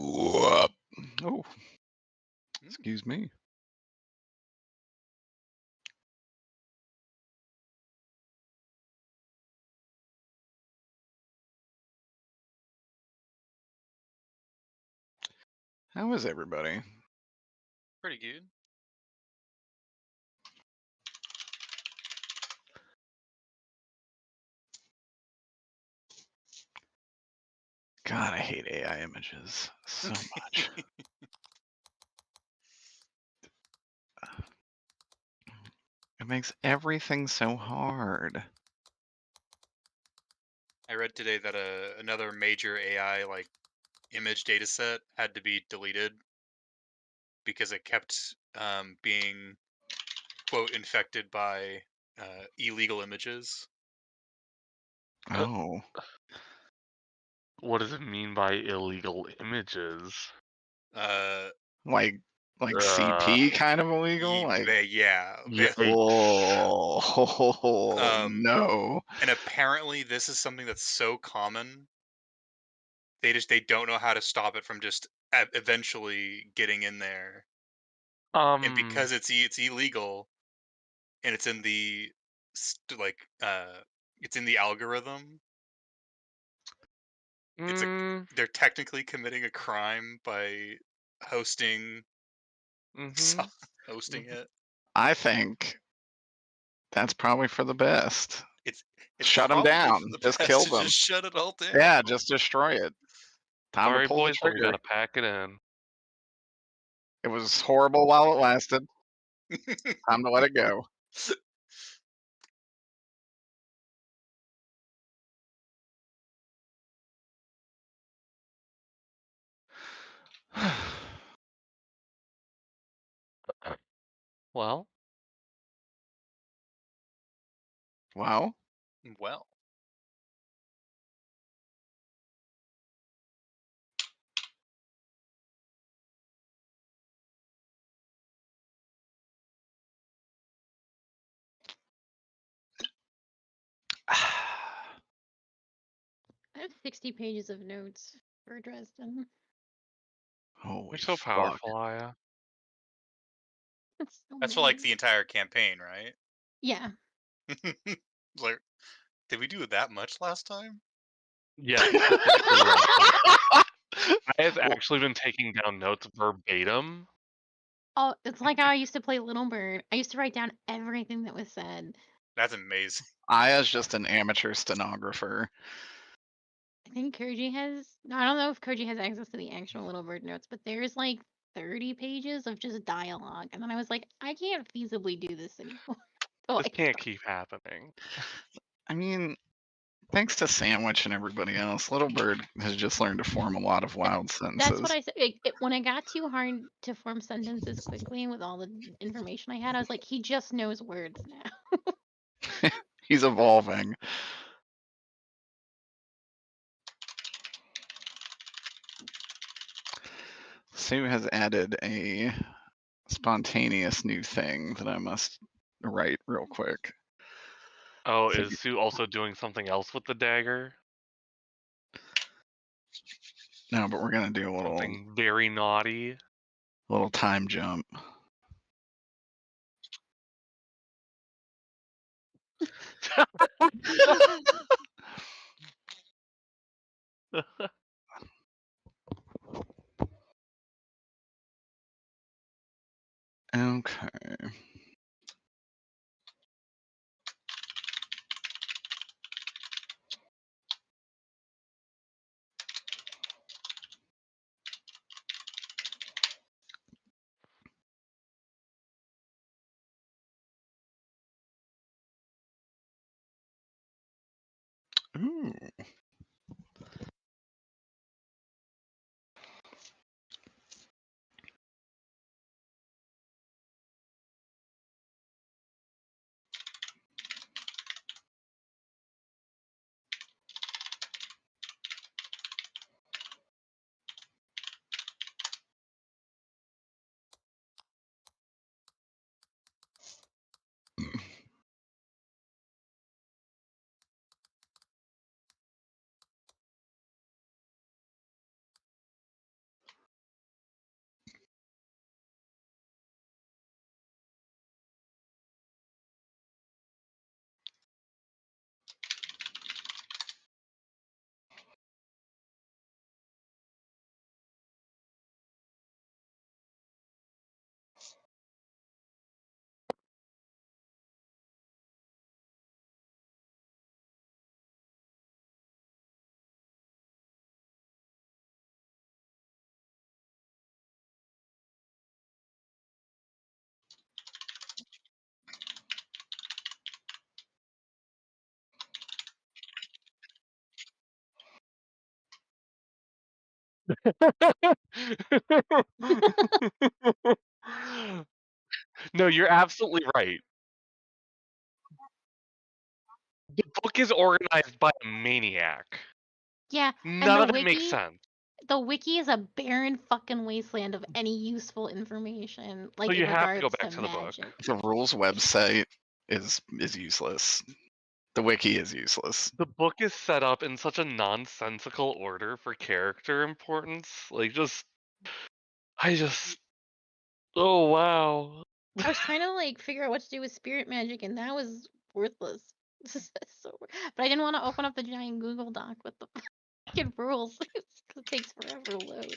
Whoop. Oh, excuse me. How is everybody? Pretty good. God, I hate AI images so much. It makes everything so hard. I read today that another major AI like image data set had to be deleted because it kept being quote infected by illegal images. Oh, What does it mean by illegal images? Uh, like CP kind of illegal? Like, yeah. Yikes. oh no. And apparently, this is something that's so common. They don't know how to stop it from just eventually getting in there. And because it's illegal and it's in the it's in the algorithm. It's they're technically committing a crime by hosting hosting it. I think that's probably for the best. It's Shut them probably down. for the Just best kill to them. just shut it all down. Yeah, just destroy it. Time Sorry, to pull boys, the but we trigger. gotta pack it in. It was horrible while it lasted. Time to let it go. Well, Well, Well, I have 60 pages of notes for Dresden. holy you're so fuck. powerful, Aya. That's so that's for like many. the entire campaign, right? Yeah. Like, did we do that much last time? Yes, specifically last time. I have actually been taking down notes verbatim. Oh, it's like how I used to play Little Bird. I used to write down everything that was said. That's amazing. Aya's just an amateur stenographer. I think Koji has. No, I don't know if Koji has access to the actual Little Bird notes, but there's like 30 pages of just dialogue. And then I was like, I can't feasibly do this anymore. So This can't keep happening. I mean, thanks to Sandwich and everybody else, Little Bird has just learned to form a lot of wild sentences. That's what I said. When it got too hard to form sentences quickly with all the information I had, I was like, he just knows words now. He's evolving. Sue has added a spontaneous new thing that I must write real quick. Oh, So is Sue also doing something else with the dagger? No, but we're gonna do a Something very naughty. little time jump. Okay. Ooh. No, you're absolutely right. The book is organized by a maniac. Yeah, and None the of it wiki, makes sense. the wiki is a barren fucking wasteland of any useful information, like So you in have to go regards back to to the book. magic. The rules website is useless. The wiki is useless. The book is set up in such a nonsensical order for character importance. Like, oh wow. I was trying to like figure out what to do with spirit magic, and that was worthless. This is so weird. But I didn't want to open up the giant Google Doc with the fucking rules. It takes forever to load.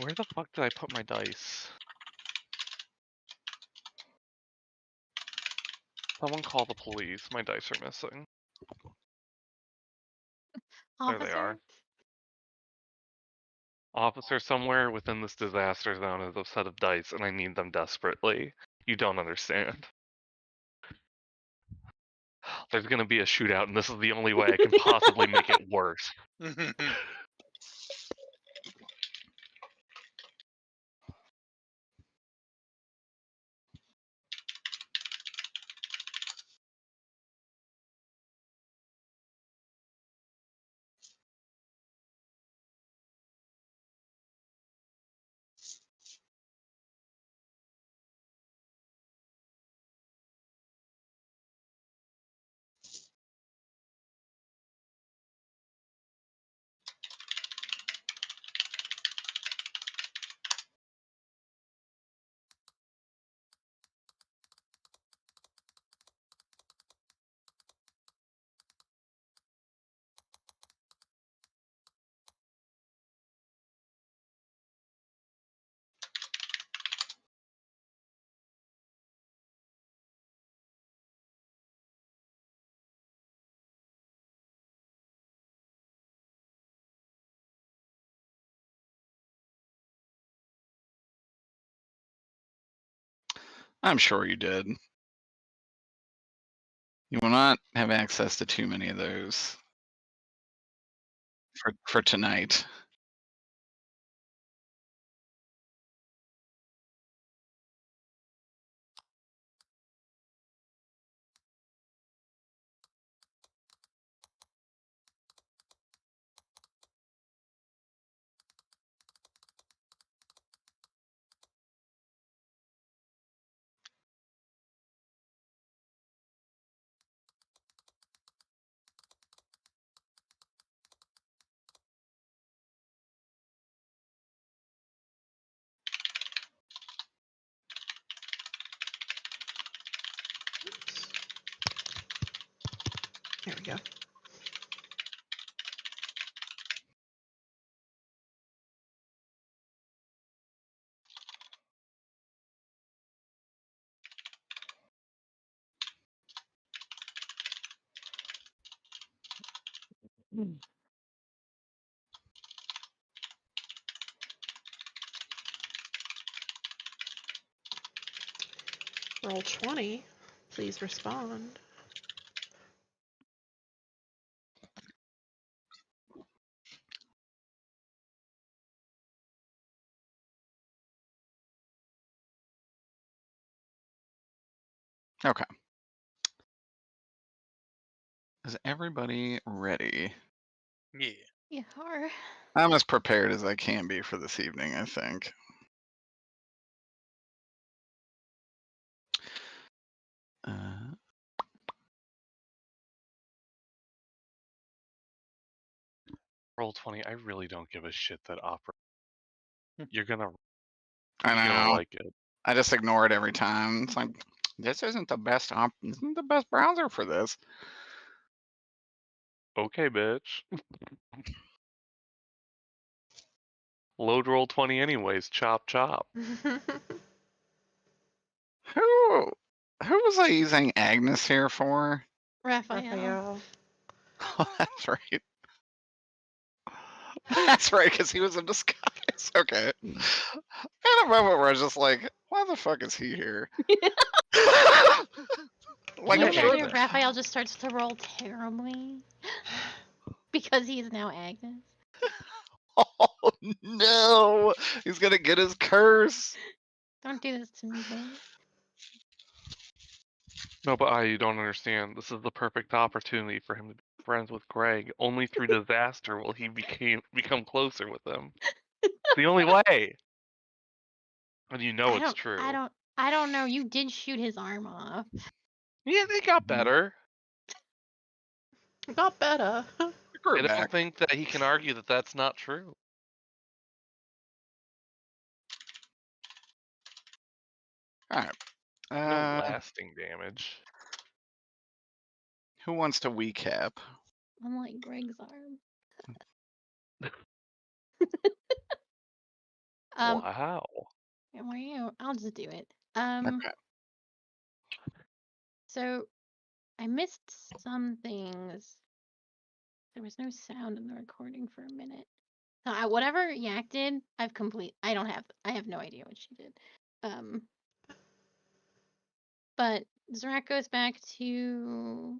Where the fuck did I put my dice? Someone call the police. My dice are missing. There they are. Officer somewhere within this disaster zone is a set of dice, and I need them desperately. You don't understand. There's gonna be a shootout, and this is the only way I can possibly make it worse. I'm sure you did. You will not have access to too many of those for tonight. There we go. Roll 20. Please respond. Okay. Is everybody ready? Yeah. You are. I'm as prepared as I can be for this evening, I think. Roll 20. I really don't give a shit that opera. You're gonna I know. like it. I just ignore it every time. It's like, this isn't the best browser for this. Okay, bitch. Load roll 20 anyways. Chop chop. Who was I using Agnes here for? Raphael. Oh, that's right. That's right, because he was in disguise. Okay. In a moment where I was just like, why the fuck is he here? Like, You I'm sure wonder if Raphael just starts to roll terribly. Because he's now Agnes. Oh no! He's gonna get his curse. Don't do this to me, babe. No, but you don't understand. This is the perfect opportunity for him to be friends with Greg. Only through disaster will he become closer with him. It's the only way. And you know it's true. I don't know. You did shoot his arm off. Yeah, they got better. Got better. Grew I don't back. think that he can argue that that's not true. All right. No lasting damage. Who wants to recap? Unlike Greg's arm. Wow. Wow. I'll just do it. Okay. So I missed some things. There was no sound in the recording for a minute. So whatever Yak did, I have no idea what she did. But Zarak goes back to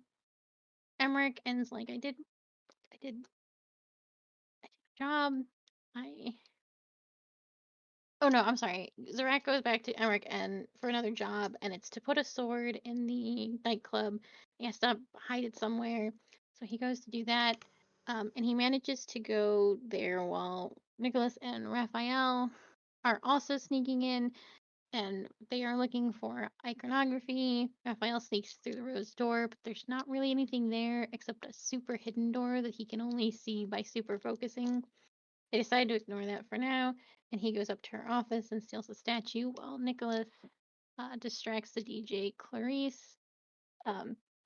Emmerich and's like, I did a job. Oh no, I'm sorry. Zarak goes back to Emmerich and for another job, and it's to put a sword in the nightclub. He has to hide it somewhere, so he goes to do that. And he manages to go there while Nicholas and Raphael are also sneaking in, and they are looking for iconography. Raphael sneaks through the rose door, but there's not really anything there except a super hidden door that he can only see by super focusing. They decide to ignore that for now, and he goes up to her office and steals a statue while Nicholas distracts the DJ Clarice,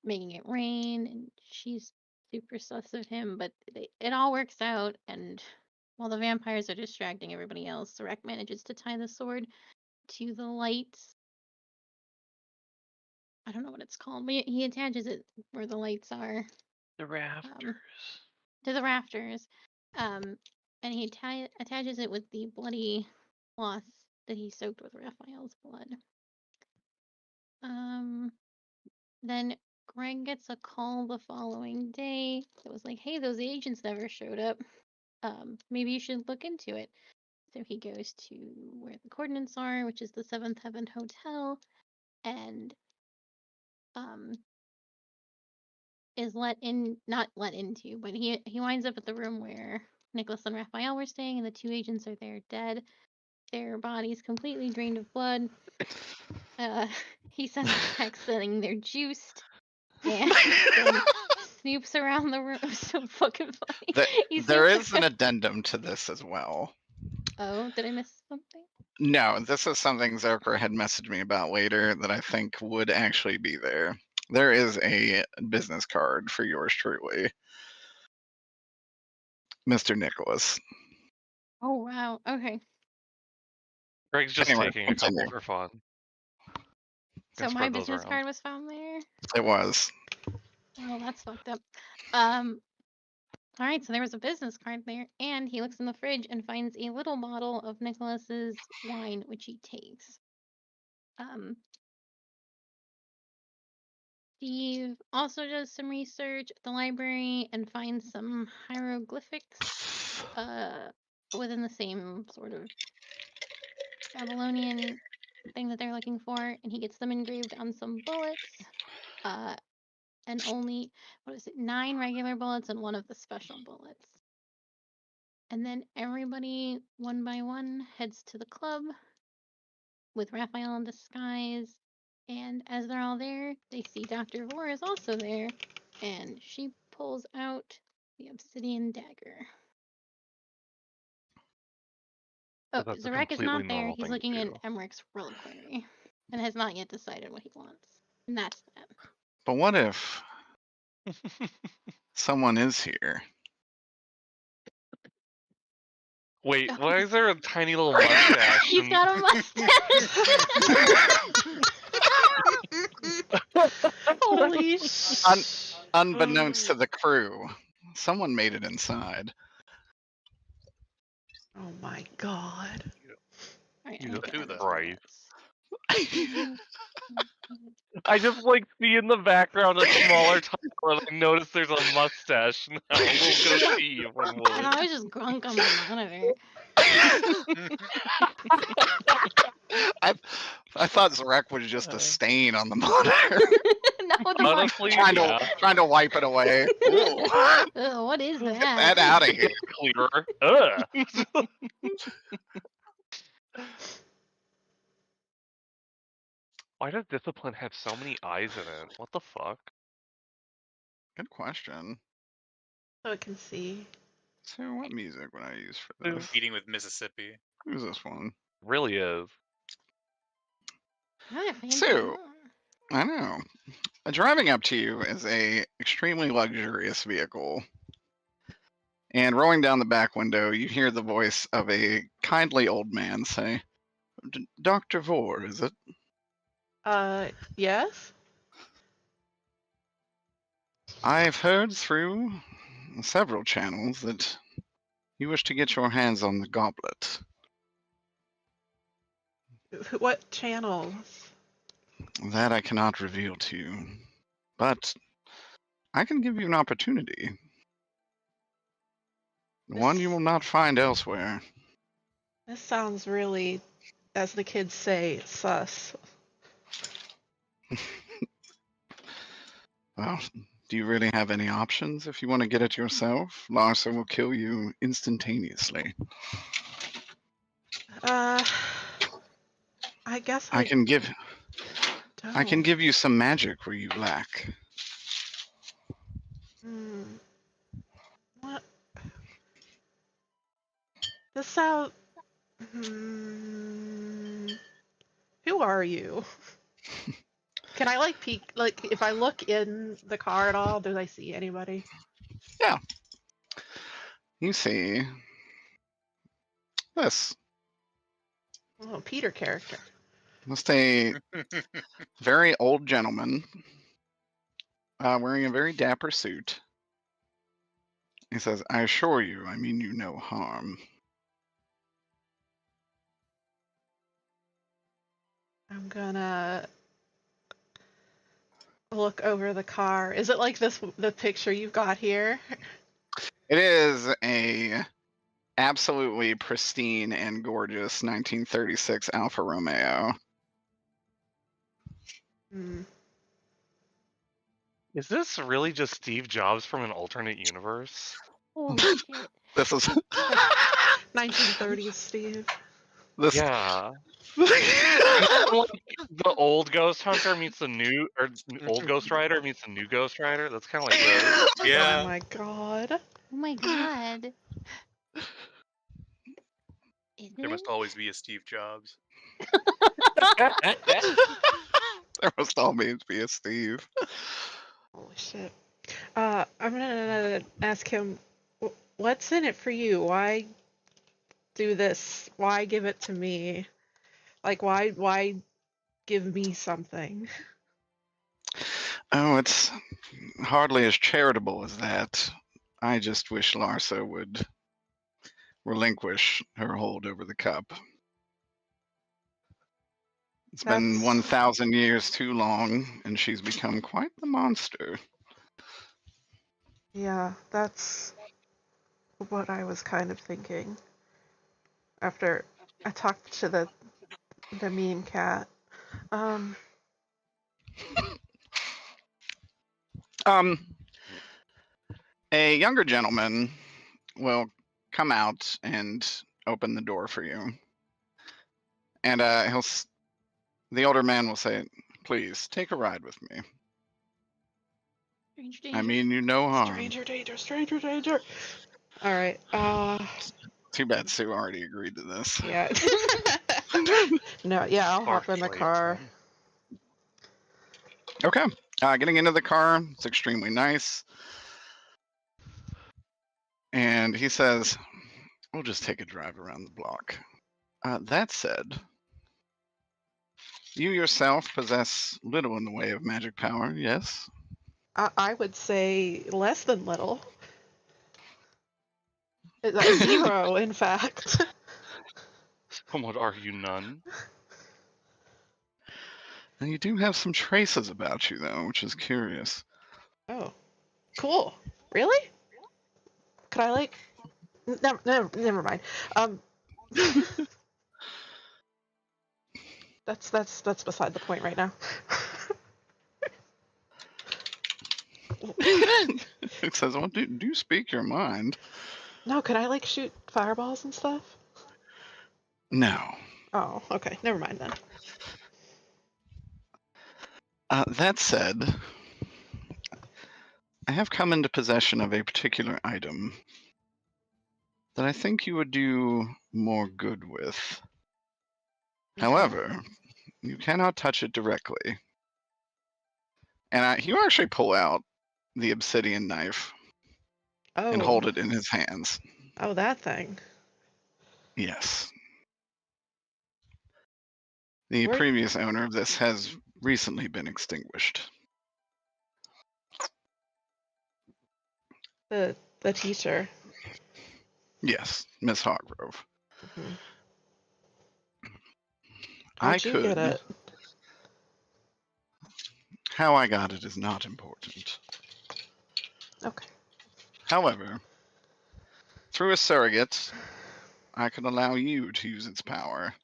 making it rain, and she's super sus of him, but it all works out, and while the vampires are distracting everybody else, Zarek manages to tie the sword to the lights. I don't know what it's called, but he attaches it where the lights are. The rafters. To the rafters. And he attaches it with the bloody cloth that he soaked with Raphael's blood. Then Greg gets a call the following day that was like, hey, those agents never showed up. Maybe you should look into it. So he goes to where the coordinates are, which is the Seventh Heaven Hotel, and is not let into, but he winds up at the room where Nicholas and Raphael were staying, and the two agents are there dead. Their bodies completely drained of blood. He sends a text saying they're juiced, and then snoops around the room. So fucking funny. There is an addendum to this as well. Oh, did I miss something? No, this is something Zerker had messaged me about later that I think would actually be there. There is a business card for yours truly, Mr. Nicholas. Oh, wow. Okay. Greg's just Anyway, taking a couple continue. for fun. So my business card was found there? It was. Oh, that's fucked up. All right, so there was a business card there, and he looks in the fridge and finds a little bottle of Nicholas's wine, which he takes. Steve also does some research at the library and finds some hieroglyphics within the same sort of Babylonian thing that they're looking for, and he gets them engraved on some bullets. And only, 9 regular bullets and 1 of the special bullets. And then everybody, one by one, heads to the club with Raphael in disguise. And as they're all there, they see Dr. Vore is also there, and she pulls out the obsidian dagger. Oh, Zarek is not there. He's looking in Emmerich's reliquary and has not yet decided what he wants. And that's that. But what if someone is here? Wait, why is there a tiny little mustache? He's got a mustache. Holy Unbeknownst to the crew, someone made it inside. Oh my god. Right, Jesus okay. Christ. I just like see in the background a smaller title, and I notice there's a mustache now, a little goatee, if one And would. I was just grunk on my monitor. I thought Zarek was just a stain on the monitor. No, they weren't. Honestly, trying yeah. to wipe it away. Ooh. Ugh, what is Get that? that out of here. Clearer. Ugh. Why does discipline have so many eyes in it? What the fuck? Good question. So it can see. So what music would I use for Ooh. this? Meeting with Mississippi. Who's this one? Really is. What a fancy So- car. I know. Driving up to you is a extremely luxurious vehicle. And rolling down the back window, you hear the voice of a kindly old man say, Dr. Vore, is it? Yes? I've heard through several channels that you wish to get your hands on the goblet. What channels? That I cannot reveal to you. But I can give you an opportunity. One you will not find elsewhere. This sounds really, as the kids say, sus. Well, do you really have any options if you want to get it yourself? Larsa will kill you instantaneously. I guess I can give don't. you some magic where you lack. What? This sounds. Who are you? Can I like peek? Like, if I look in the car at all, do I see anybody? You see this. Oh, Peter character. Just a very old gentleman wearing a very dapper suit. He says, I assure you, I mean you no harm. I'm gonna look over the car. Is it like this, the picture you've got here? It is a absolutely pristine and gorgeous 1936 Alfa Romeo. Hmm. Is this really just Steve Jobs from an alternate universe? Holy shit. This is 1930s, Steve. this. Yeah. The old Ghost Hunter meets the new, or old Ghost Rider meets the new Ghost Rider. That's kind of like this. Oh Yeah. my god. Oh my god. Isn't There must it? always be a Steve Jobs. There must always be a Steve. Holy shit. I'm gonna ask him, what's in it for you? Why do this? Why give it to me? Like, why give me something? Oh, it's hardly as charitable as that. I just wish Larsa would relinquish her hold over the cup. It's been That's- 1,000 years too long, and she's become quite the monster. Yeah, that's what I was kind of thinking. After I talked to the meme cat. A younger gentleman will come out and open the door for you. And the older man will say, please, take a ride with me. Stranger I danger. mean you no harm. Stranger danger, stranger danger. Alright, Too bad Sue already agreed to this. yeah. No, yeah, I'll hop in the car. Okay. Getting into the car, it's extremely nice. And he says, we'll just take a drive around the block. That said, you yourself possess little in the way of magic power, yes? I would say less than little. Zero, in fact. Someone would argue none. Now, you do have some traces about you, though, which is curious. Oh, cool. Really? Could I like? Never mind. That's beside the point right now. It says, well, do speak your mind. No, could I like shoot fireballs and stuff? No. Oh, okay. Never mind then. That said, I have come into possession of a particular item that I think you would do more good with. Okay. However, you cannot touch it directly. And you actually pull out the obsidian knife and Oh. hold it in his hands. Oh, that thing. Yes. The Where- previous owner of this has recently been extinguished. The teacher. Yes, Miss Hargrove. Mm-hmm. I How'd you get could. it? How I got it is not important. Okay. However, through a surrogate, I could allow you to use its power.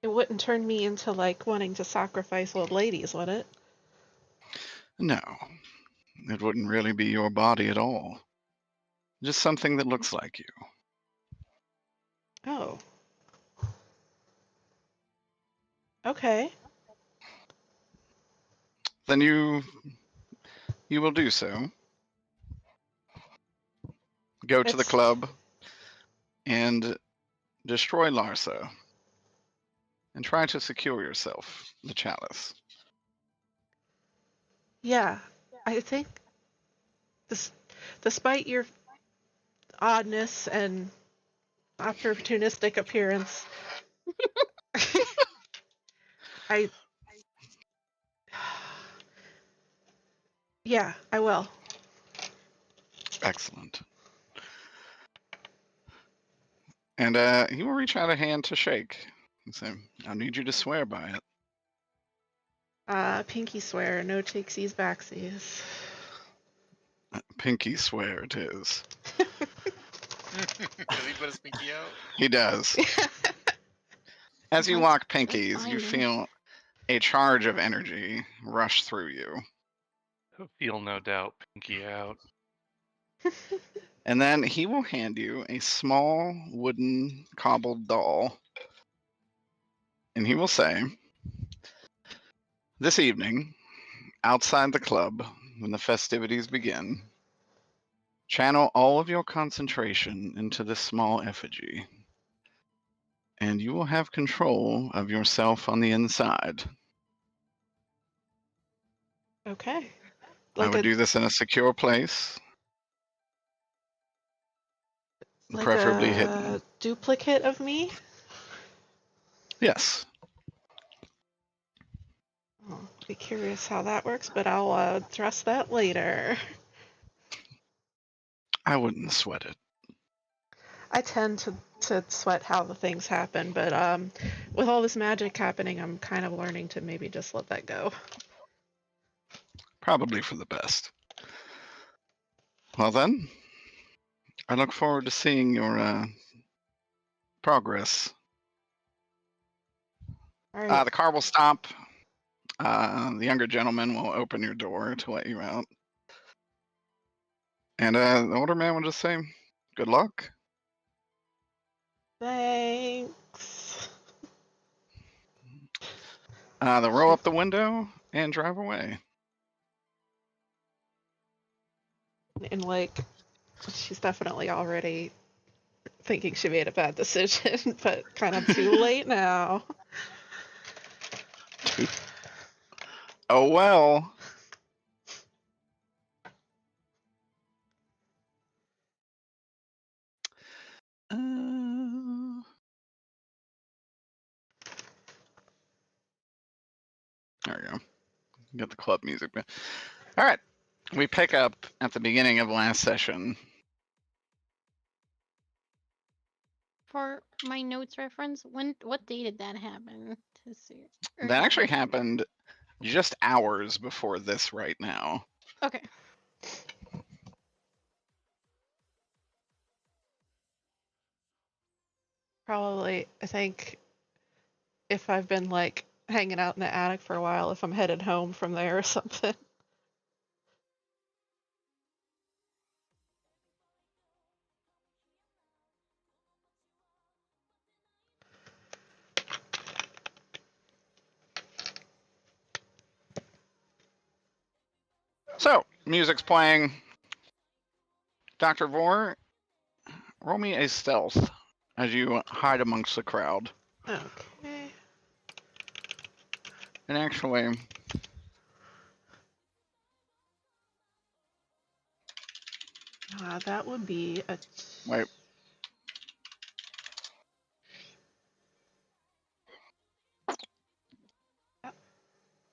It wouldn't turn me into like wanting to sacrifice old ladies, would it? No, it wouldn't really be your body at all. Just something that looks like you. Oh. Okay. Then you will do so. Go to the It's- club and destroy Larsa and try to secure yourself the chalice. Yeah, I think despite your oddness and opportunistic appearance, yeah, I will. Excellent. And he will reach out a hand to shake and say, I need you to swear by it. Pinky swear, no takesies backsies. Pinky swear it is. Does he put his pinky out? He does. As you That's- lock that's pinkies, you binding. feel a charge of energy rush through you. Feel no doubt, pinky out. And then he will hand you a small wooden cobbled doll. And he will say, this evening, outside the club, when the festivities begin, channel all of your concentration into this small effigy. And you will have control of yourself on the inside. Okay. I would do this in a secure place. Like Preferably a hidden. duplicate of me? Yes. Oh, be curious how that works, but I'll address that later. I wouldn't sweat it. I tend to sweat how the things happen, but with all this magic happening, I'm kind of learning to maybe just let that go. Probably for the best. Well then, I look forward to seeing your progress. All right. The car will stop. The younger gentleman will open your door to let you out. And the older man will just say, good luck. Thanks. They'll roll up the window and drive away. And like, she's definitely already thinking she made a bad decision, but kind of too late now. Oh well. There we go. Got the club music. All right. We pick up at the beginning of last session. for my notes reference, what day did that happen? To see. Or That not actually yesterday. happened just hours before this right now. Okay. Probably, I think if I've been like hanging out in the attic for a while, if I'm headed home from there or something. So, music's playing. Dr. Vor, roll me a stealth as you hide amongst the crowd. Okay. And actually, That would be a. wait.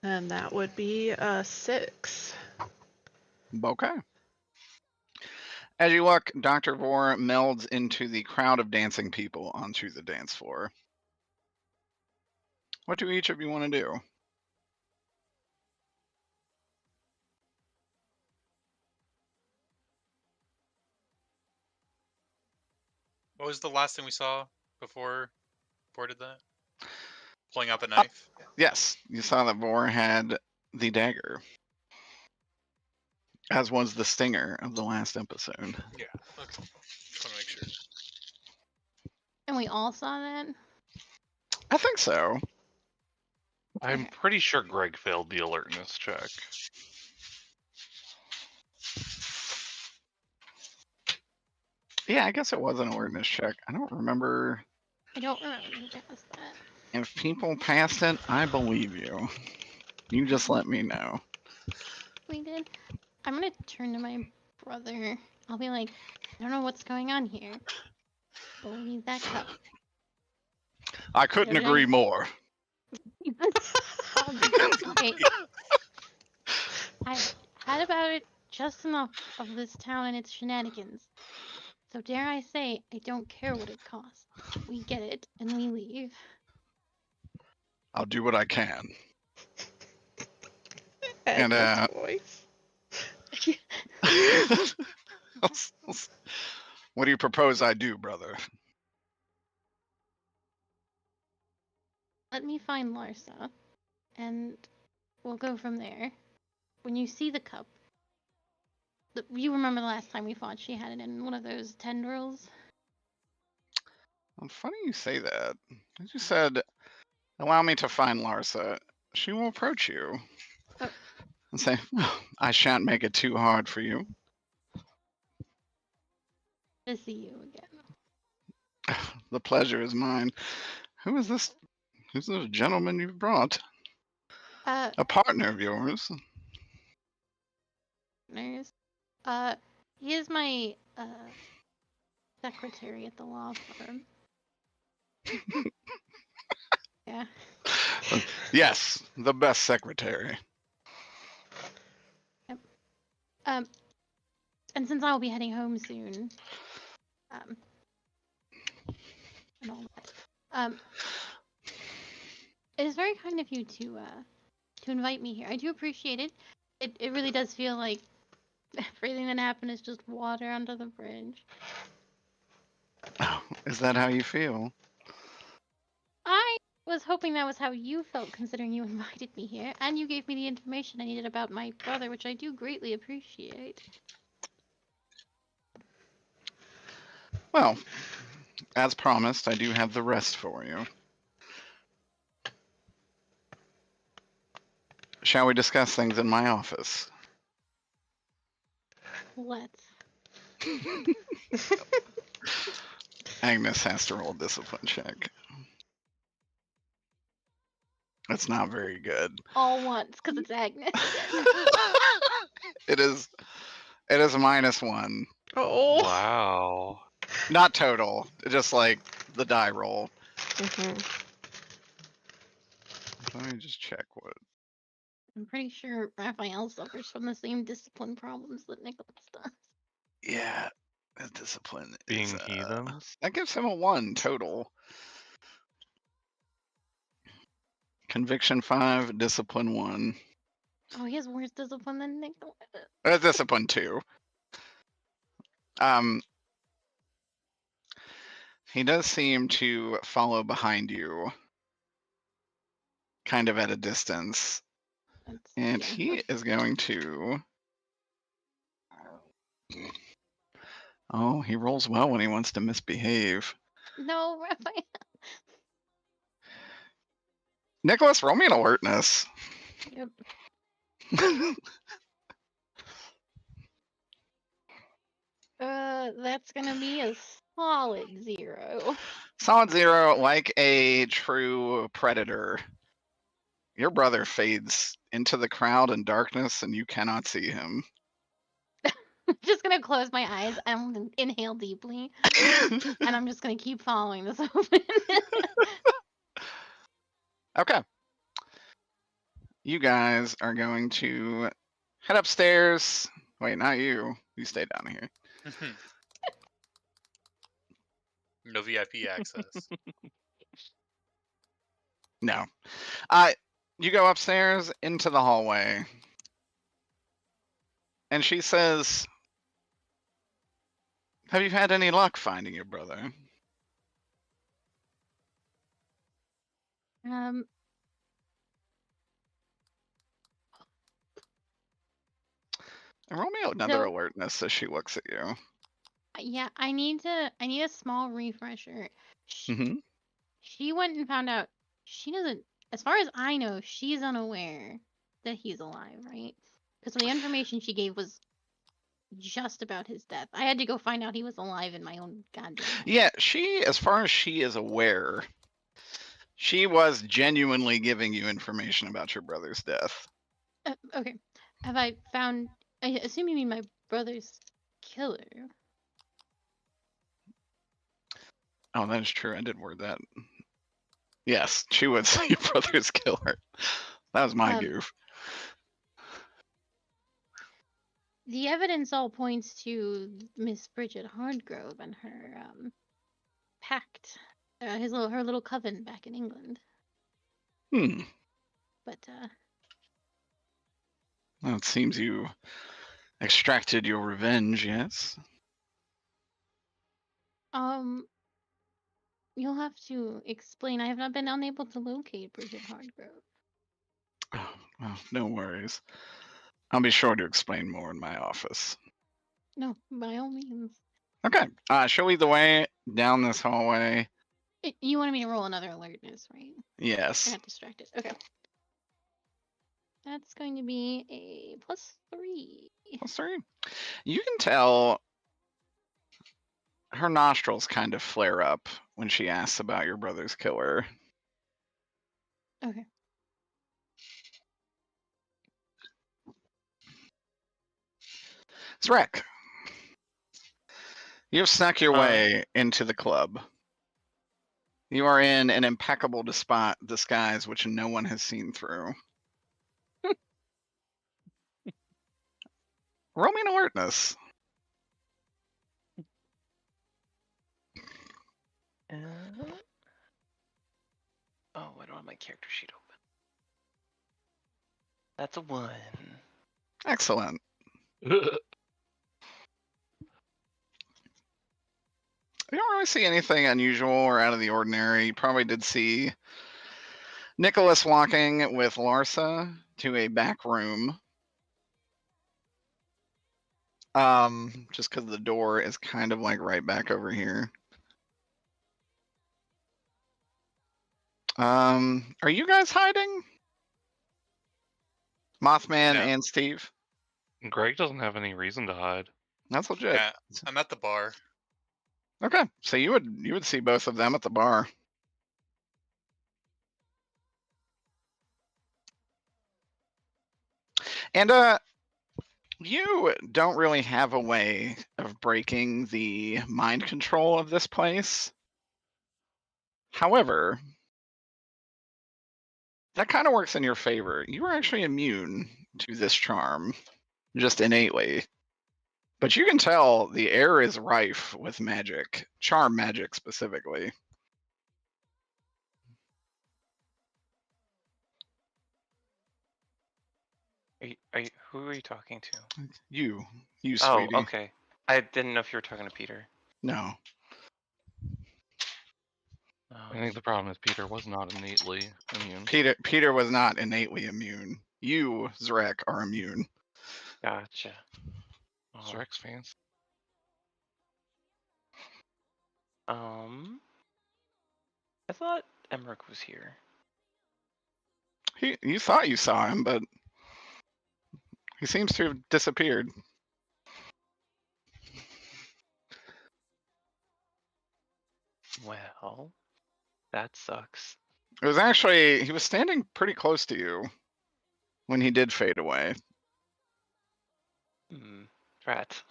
And that would be a 6. Okay. As you look, Dr. Vor melds into the crowd of dancing people onto the dance floor. What do each of you want to do? What was the last thing we saw before did that? Pulling out the knife. Yes, you saw that Vor had the dagger, as was the stinger of the last episode. Yeah. Okay. Just want to make sure. And we all saw that? I think so. I'm Okay. pretty sure Greg failed the alertness check. Yeah, I guess it was an awareness check. I don't remember. I don't remember who passed that. If people passed it, I believe you. You just let me know. We did. I'm gonna turn to my brother. I'll be like, I don't know what's going on here. But we need that cup. I couldn't Did I- agree more. Okay. I've had about it just enough of this town and its shenanigans. So dare I say, I don't care what it costs. We get it, and we leave. I'll do what I can. And Agnes voice. what do you propose I do, brother? Let me find Larsa, and we'll go from there. When you see the cup, you remember the last time we fought, she had it in one of those tendrils? Well, funny you say that. As you said, allow me to find Larsa. She will approach you Oh. and say, I shan't make it too hard for you. To see you again. The pleasure is mine. Who is this? Who's this gentleman you've brought? A partner of yours. Nurse. He is my secretary at the law firm. Yeah. Yes, the best secretary. Yep. And since I will be heading home soon, and all that, it is very kind of you to invite me here. I do appreciate it. It really does feel like everything that happened is just water under the bridge. Oh, is that how you feel? I was hoping that was how you felt, considering you invited me here, and you gave me the information I needed about my brother, which I do greatly appreciate. Well, as promised, I do have the rest for you. Shall we discuss things in my office? Let's. Agnes has to roll a discipline check. That's not very good. All once, because it's Agnes. It is -1. Oh. Wow. Not total, just like the die roll. Let me just check what. I'm pretty sure Raphael suffers from the same discipline problems that Nicholas does. Yeah, His discipline Being is heathens. that gives him a 1 total. Conviction 5, discipline 1. Oh, he has worse discipline than Nick. Discipline 2. He does seem to follow behind you, kind of at a distance, and Yeah. he is going to. Oh, he rolls well when he wants to misbehave. No, Raphael. Nicholas, roll me an alertness. Yep. That's gonna be a solid 0. Solid 0, like a true predator. Your brother fades into the crowd and darkness, and you cannot see him. I'm just gonna close my eyes. I'm gonna inhale deeply, and I'm just gonna keep following this open. Okay. You guys are going to head upstairs. Wait, not you. You stay down here. No VIP access. No. You go upstairs into the hallway. And she says, have you had any luck finding your brother? And roll me another So- alertness as she looks at you. Yeah, I need a small refresher. Mm-hmm. She went and found out she doesn't, as far as I know, she's unaware that he's alive, right? Because the information she gave was just about his death. I had to go find out he was alive in my own goddamn home. Yeah, she, as far as she is aware, she was genuinely giving you information about your brother's death. Okay. Have I found, I assume you mean my brother's killer. Oh, that is true. I did word that. Yes, she was your brother's killer. That was my goof. The evidence all points to Miss Bridget Hardgrove and her pact, her little coven back in England. But Well, it seems you extracted your revenge, yes? you'll have to explain. I have not been unable to locate Bridget Hardgrove. Oh, well, no worries. I'll be sure to explain more in my office. No, by all means. Okay, she'll lead the way down this hallway. You wanted me to roll another alertness, right? I Yes. got distracted. Okay. That's going to be a +3. +3. You can tell her nostrils kind of flare up when she asks about your brother's killer. Okay. Zrek, you've snuck your way into the club. You are in an impeccable disguise which no one has seen through. Roll me an alertness. Oh, I don't have my character sheet open. That's a 1. Excellent. You don't really see anything unusual or out of the ordinary. You probably did see Nicholas walking with Larsa to a back room. Just because the door is kind of like right back over here. Are you guys hiding? Mothman No. and Steve? Greg doesn't have any reason to hide. That's legit. Yeah, I'm at the bar. Okay, so you would see both of them at the bar. And you don't really have a way of breaking the mind control of this place. However, that kind of works in your favor. You are actually immune to this charm, just innately. But you can tell the air is rife with magic, charm magic specifically. Who are you talking to? You Oh, sweetie. okay. I didn't know if you were talking to Peter. No. I think the problem is Peter was not innately immune. Peter was not innately immune. You, Zrek, are immune. Gotcha. Oh. Zrek's fans. I thought Emmerich was here. You thought you saw him, but he seems to have disappeared. Well, that sucks. It was actually, he was standing pretty close to you when he did fade away. Rat.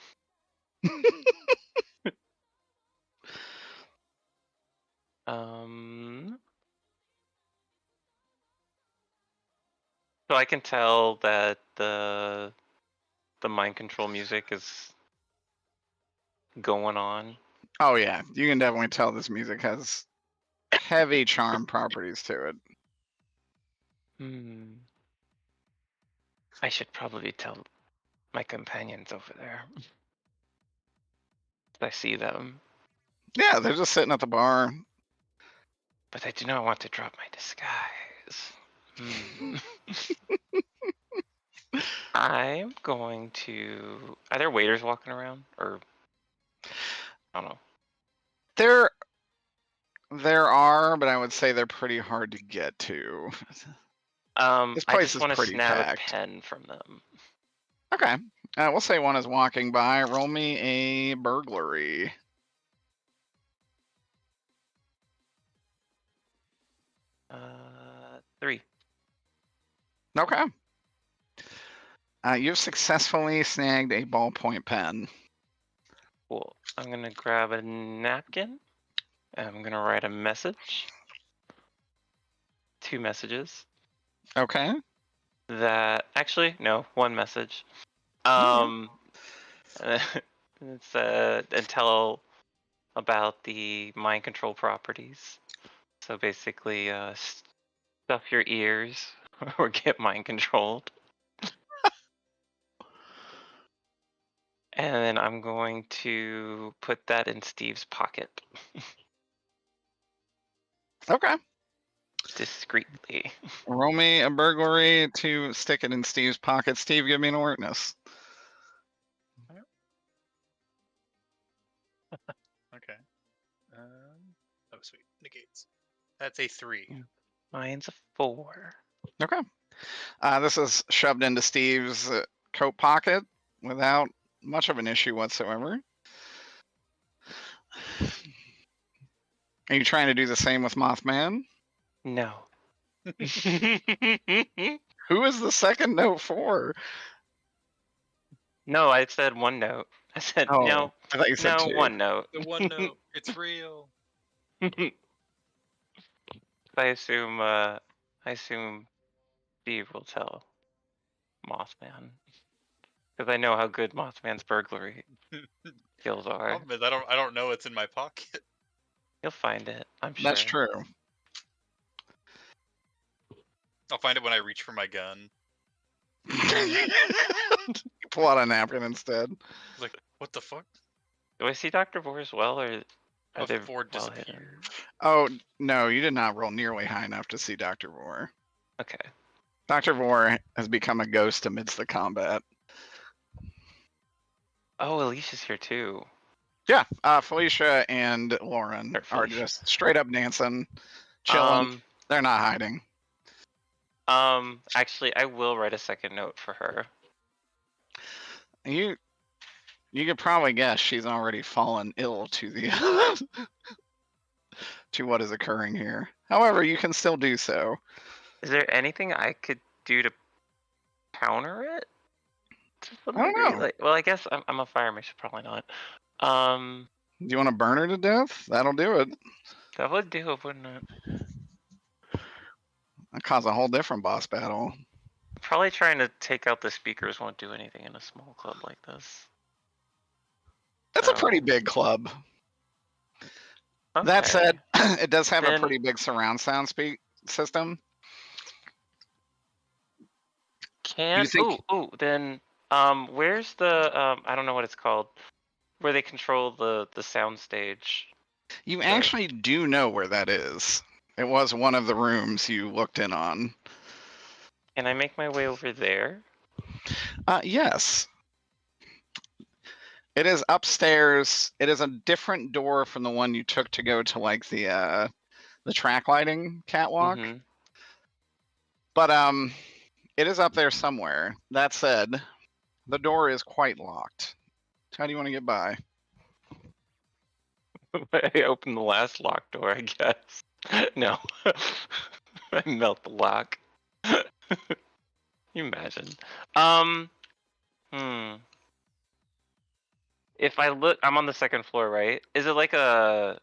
So I can tell that the mind control music is going on. Oh yeah, you can definitely tell this music has heavy charm properties to it. I should probably tell my companions over there. I see them. Yeah, they're just sitting at the bar. But I do not want to drop my disguise. I'm going to... Are there waiters walking around? Or... I don't know. There are, but I would say they're pretty hard to get to. This I place just is want to pretty snap packed. a pen from them. Okay. We'll say one is walking by. Roll me a burglary. Uh, 3. Okay. You've successfully snagged a ballpoint pen. Cool. I'm gonna grab a napkin. And I'm gonna write a message. 2 messages. Okay. That actually no, 1 message. It's and tell about the mind control properties. So basically, stuff your ears or get mind controlled. And then I'm going to put that in Steve's pocket. Okay. Discreetly. Roll me a burglary to stick it in Steve's pocket. Steve, give me an alertness. Okay. Oh, sweet. Negates. That's a 3. Mine's a 4. Okay. This is shoved into Steve's coat pocket without much of an issue whatsoever. Are you trying to do the same with Mothman? No. Who is the second note for? No, I said 1 note. I said no. I thought you said no, 2. 1 note. The 1 note. It's real. I assume Steve will tell Mothman. Because I know how good Mothman's burglary skills are. Problem is, I don't know what's in my pocket. You'll find it, I'm sure. That's true. I'll find it when I reach for my gun. Pull out a napkin instead. Like, what the fuck? Do I see Dr. Vor as well, or are they Vor well hidden? disappeared. Oh, no, you did not roll nearly high enough to see Dr. Vor. Okay. Dr. Vor has become a ghost amidst the combat. Oh, Alicia's here too. Yeah, Felicia and Lauren are just straight up dancing, chilling. They're not hiding. Actually, I will write a second note for her. You could probably guess she's already fallen ill to the to what is occurring here. However, you can still do so. Is there anything I could do to counter it? I don't know. Like, well, I guess I'm a fireman, so probably not. Do you want to burn her to death? That'll do it. That would do it, wouldn't it? That cause a whole different boss battle. Probably trying to take out the speakers won't do anything in a small club like this. It's a pretty So, big club. That said, okay. it does have a Then- pretty big surround sound system. Can think- then where's the I don't know what it's called, where they control the sound stage? You actually do know where that is. It was one of the rooms you looked in on. Can I make my way over there? Yes. It is upstairs. It is a different door from the one you took to go to like the track lighting catwalk. Mm-hmm. But it is up there somewhere. That said, the door is quite locked. How do you want to get by? I opened the last lock door, I guess. No. I melt the lock. You imagine. If I look, I'm on the second floor, right? Is it like a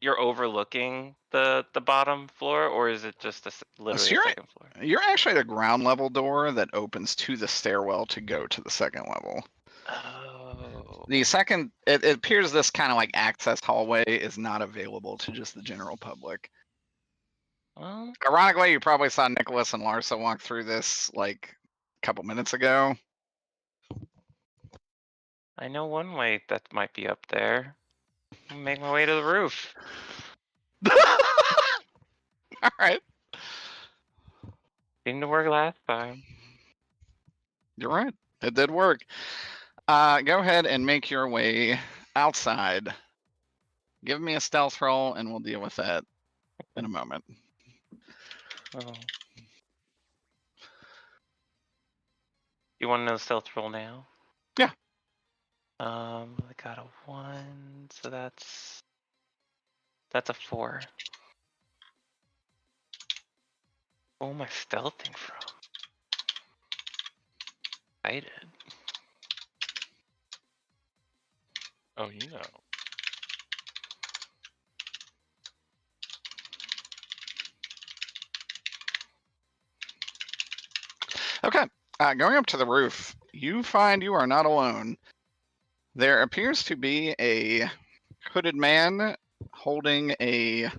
you're overlooking the bottom floor, or is it just literally a second floor? You're actually at a ground level door that opens to the stairwell to go to the second level. Oh. The second, it appears this kind of like access hallway is not available to just the general public. Well, Ironically, you probably saw Nicholas and Larsa walk through this like a couple minutes ago. I know one way that might be up there. I'll make my way to the roof. All right. Seemed to work last time. You're right. It did work. Go ahead and make your way outside. Give me a stealth roll and we'll deal with that in a moment. Oh. You want to know the stealth roll now? Yeah. I got a 1, so that's a 4. Oh, my stealthing from? Excited. Oh, you know. Okay. Going up to the roof, you find you are not alone. There appears to be a hooded man holding Of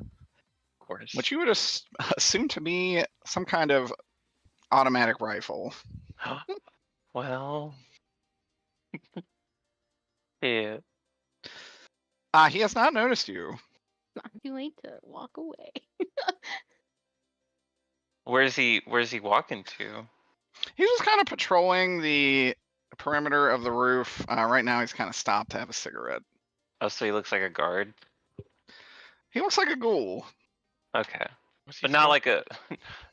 course. what you would assume to be some kind of automatic rifle. Well. Yeah. He has not noticed you. Not too late to walk away. Where's he walking to? He's just kind of patrolling the perimeter of the roof. Right now, he's kind of stopped to have a cigarette. Oh, so he looks like a guard? He looks like a ghoul. Okay. What's he But not stealth- like a,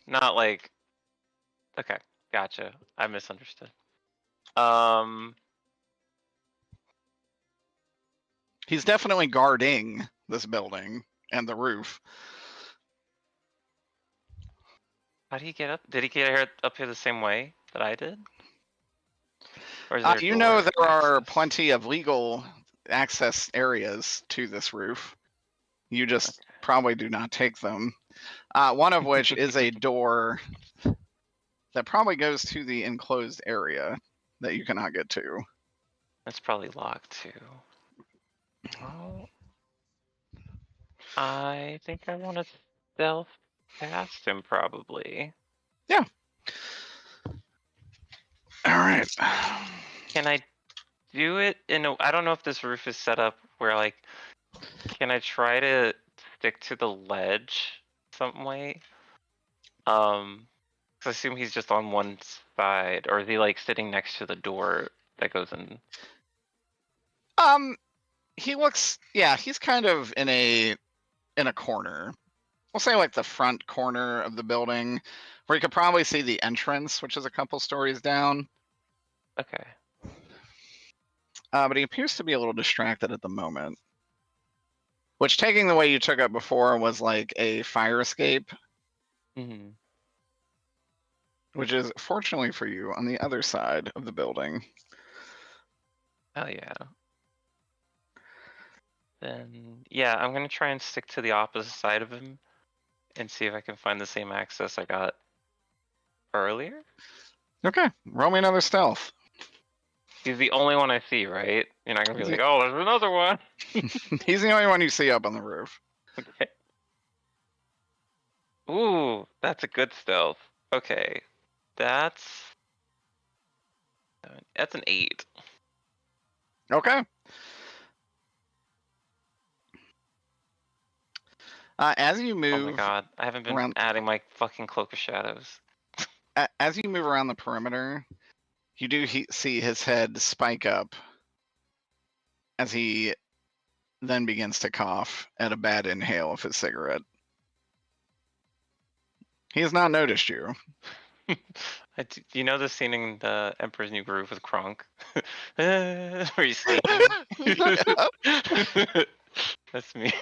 not like, okay, gotcha. I misunderstood. He's definitely guarding this building and the roof. How did he get up? Did he get here up here the same way that I did? Or is there a You know door there are access? plenty of legal access areas to this roof. You just probably do not take them. One of which is a door that probably goes to the enclosed area that you cannot get to. That's probably locked too. Well, I think I want to stealth past him probably. All right. Can I do it in a, I don't know if this roof is set up where like, can I try to stick to the ledge some way? 'Cause I assume he's just on one side, or is he like sitting next to the door that goes in? He looks, yeah, he's kind of in a corner. We'll say like the front corner of the building where you could probably see the entrance, which is a couple stories down. Okay. But he appears to be a little distracted at the moment. Which, taking the way you took it before, was like a fire escape, Mm-hmm. which is fortunately for you on the other side of the building. Hell yeah. Then yeah, I'm gonna try and stick to the opposite side of him and see if I can find the same access I got earlier. Okay, roll me another stealth. He's the only one I see, right? You're not gonna be like, oh, there's another one. He's the only one you see up on the roof. Okay. Ooh, that's a good stealth. Okay, that's an 8. Okay. As you Oh move, my god, I haven't been around- adding my fucking Cloak of Shadows. as you move around the perimeter, you do see his head spike up as he then begins to cough at a bad inhale of his cigarette. He has not noticed you. Do you know the scene in the Emperor's New Groove with Kronk? Where he's sneaking? That's me.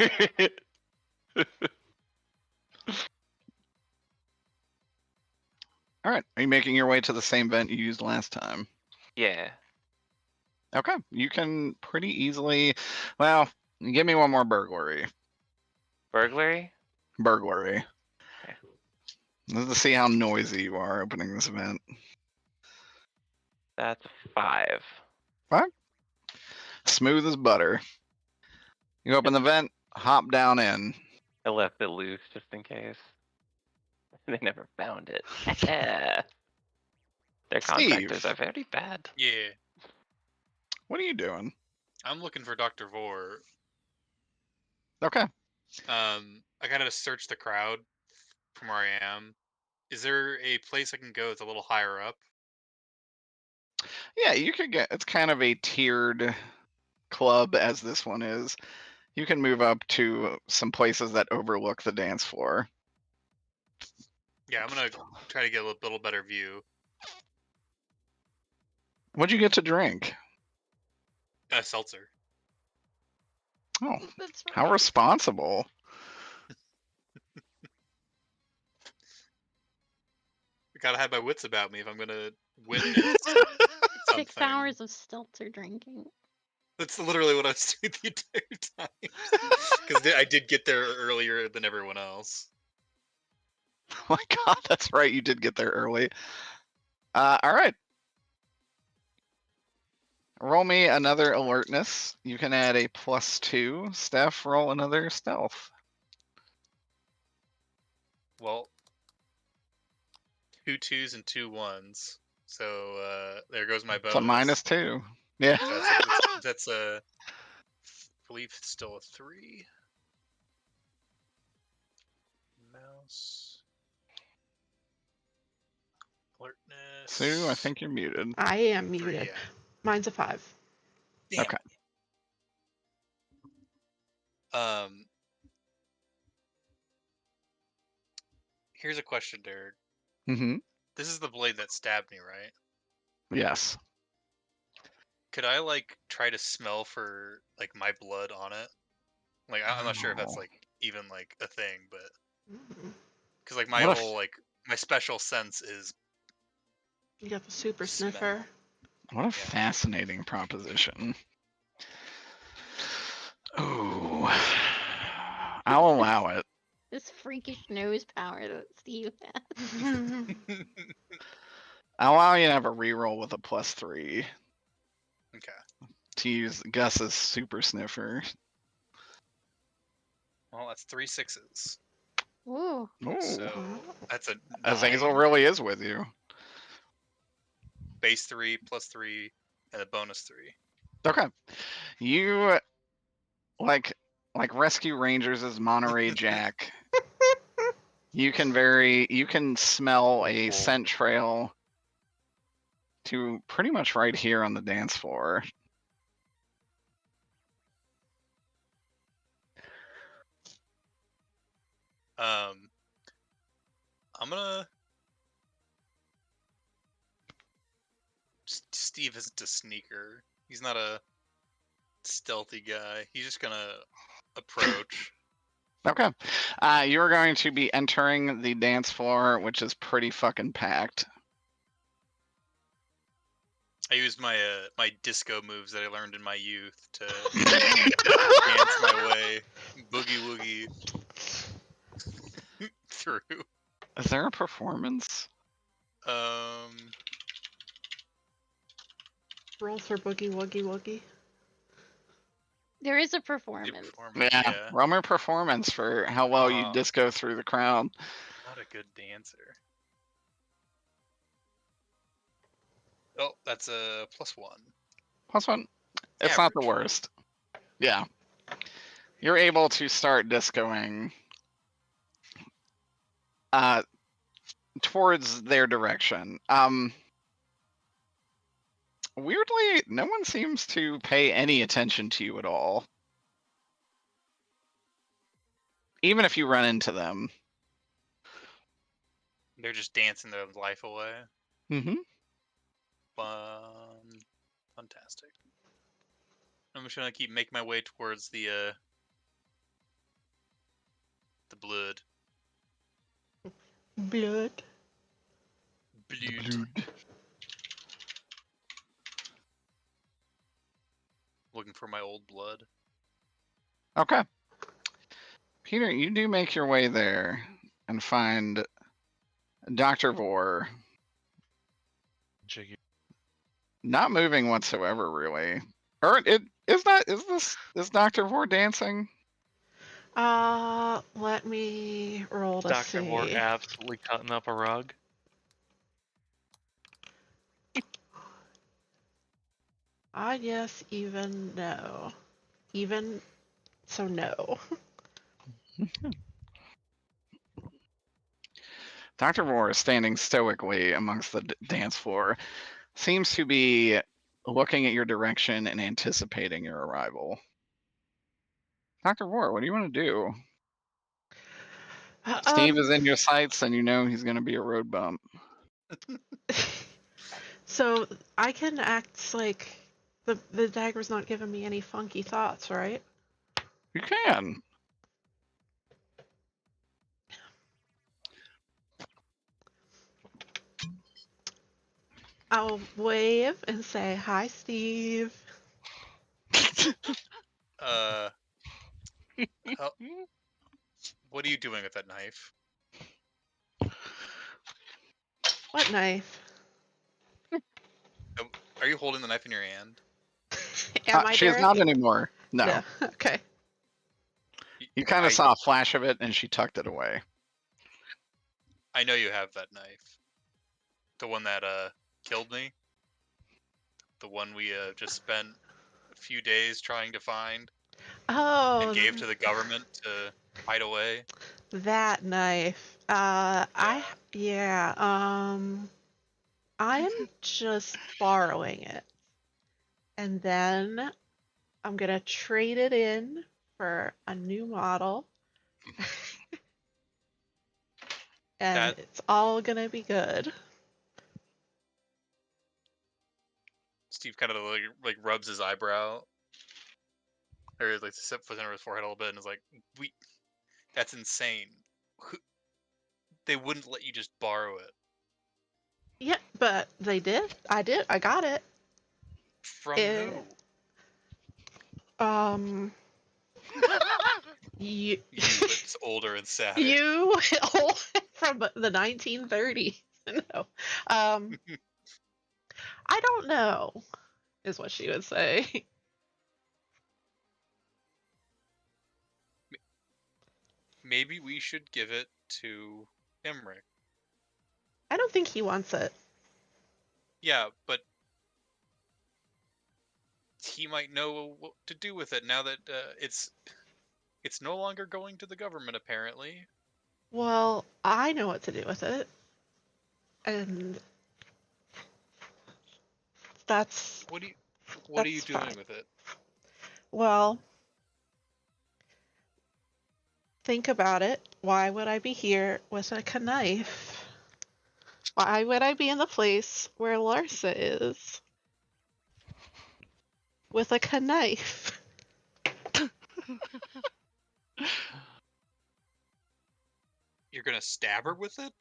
All right. Are you making your way to the same vent you used last time? Yeah. Okay. You can pretty easily. Well, give me one more burglary. Burglary? Burglary. Okay. This is to see how noisy you are opening this vent. That's a 5. Smooth as butter. You open the vent, hop down in. I left it loose just in case. They never found it. Their contractors Steve. are very bad. Yeah, What are you doing? I'm looking for Dr. Vor. Okay. I gotta search the crowd from where I am. Is there a place I can go that's a little higher up? Yeah, you could get. It's kind of a tiered club as this one is. You can move up to some places that overlook the dance floor. Yeah, I'm gonna try to get a little better view. What'd you get to drink? Seltzer. Oh, That's how right. responsible. I gotta have my wits about me if I'm gonna win this. 6 hours of seltzer drinking. That's literally what I was doing the entire time. Because I did get there earlier than everyone else. Oh my god, that's right. You did get there early. All right. Roll me another alertness. You can add a +2. Steph, roll another stealth. Well, 2 2s and 2 1s. So there goes my bonus. It's a -2. Yeah. That's a, I believe it's still a 3. Mouse. Alertness. Sue, I think you're muted. I am 3, muted. yeah. Mine's a 5. Damn. Okay. Here's a question, Derek. Mm-hmm. This is the blade that stabbed me, right? Yes. Could I like try to smell for like my blood on it? Like I'm not sure if that's Oh. like even like a thing, but Mm. because like my What a whole like my special sense is You got the super Smell. sniffer. What a fascinating proposition. Ooh. I'll allow it. This freakish nose power that Steve has. I'll allow you to have a reroll with a +3 okay. to use Gus's super sniffer. Well, that's 3 6s. Ooh. Ooh. So that's a 9. Azazel really is with you. Base 3 +3 and a bonus 3. Okay. You like Rescue Rangers as Monterey Jack. You can smell a scent trail to pretty much right here on the dance floor. I'm gonna. Steve isn't a sneaker. He's not a stealthy guy. He's just gonna approach. Okay. You're going to be entering the dance floor, which is pretty fucking packed. I used my my disco moves that I learned in my youth to dance my way boogie woogie through. Is there a performance? Roll for boogie woogie woogie. There is a Good performance. performance, Yeah, Romer performance for how well you disco through the crowd. Not a good dancer. Oh, that's a +1. +1. It's not the Average. worst. Yeah. You're able to start discoing towards their direction. Weirdly, no one seems to pay any attention to you at all. Even if you run into them. They're just dancing their life away. Mm-hmm. Fantastic. I'm just gonna keep making my way towards the blood. Blood. Blood. Looking for my old blood. Okay. Peter, you do make your way there and find Dr. Vor. Jiggy. Not moving whatsoever, really. Or is Dr. Vor dancing? Let me roll to Dr. Vor see. absolutely cutting up a rug. Yes, even no. Even so, no. Dr. Vor is standing stoically amongst the dance floor. Seems to be looking at your direction and anticipating your arrival. Dr. Vor, what do you want to do? Steve is in your sights and you know he's going to be a road bump. So I can act like the dagger's not giving me any funky thoughts, right? You can. I'll wave and say, "Hi, Steve." What are you doing with that knife? What knife? Are you holding the knife in your hand? Am I, she is Derek? not anymore. No. Yeah. Okay. You kind of saw a flash of it and she tucked it away. I know you have that knife. The one that killed me. The one we just spent a few days trying to find. Oh. And gave to the government to hide away. That knife. I'm just borrowing it. And then I'm gonna trade it in for a new model. And it's all gonna be good. Steve kind of like rubs his eyebrow. Or like puts it under his forehead a little bit and is like, that's insane. They wouldn't let you just borrow it. Yeah, but they did. I did. I got it. From who? You that's older and sadder. You from the 1930s. No. I don't know, is what she would say. Maybe we should give it to Emmerich. I don't think he wants it. Yeah, but he might know what to do with it now that it's no longer going to the government, apparently. Well, I know what to do with it. And that's... What are you doing with it? Well, think about it. Why would I be here with a knife? Why would I be in the place where Larsa is with a knife? You're gonna stab her with it?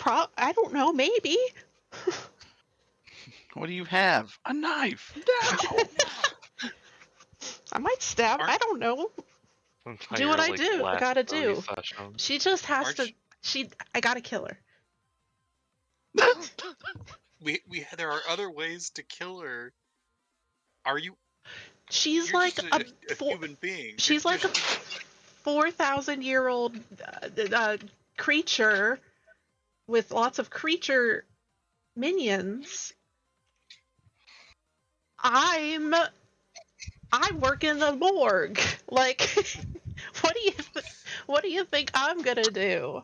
I don't know, maybe. What do you have? A knife. No. I might stab. I don't know. Do what I do. I gotta do. She just has to. I gotta kill her. there are other ways to kill her. Are you? She's You're like just a a four, human being. she's like a 4,000-year-old creature with lots of creature minions. I work in the morgue. Like, what do you think I'm gonna do?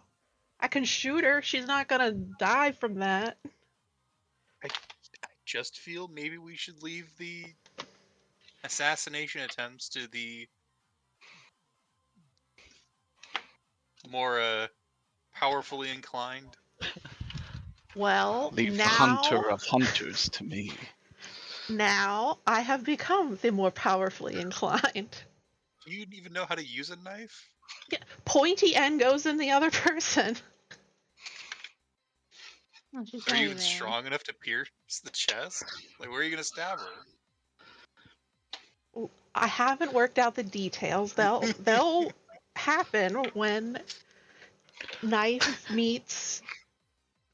I can shoot her. She's not gonna die from that. I just feel maybe we should leave the assassination attempts to the more powerfully inclined. Well, Leave the now hunter of hunters to me. I have become the more powerfully inclined. Do you even know how to use a knife? Yeah, pointy end goes in the other person. Oh, she's Are you already even there. strong enough to pierce the chest? Like, where are you gonna stab her? I haven't worked out the details. They'll happen when knife meets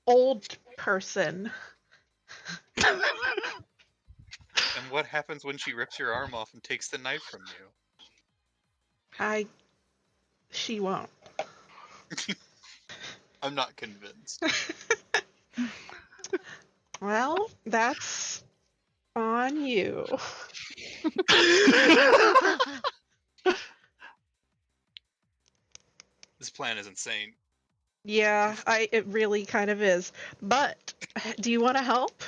old person. And what happens when she rips your arm off and takes the knife from you? She won't. I'm not convinced. Well, that's on you. This plan is insane. Yeah, it really kind of is. But do you want to help?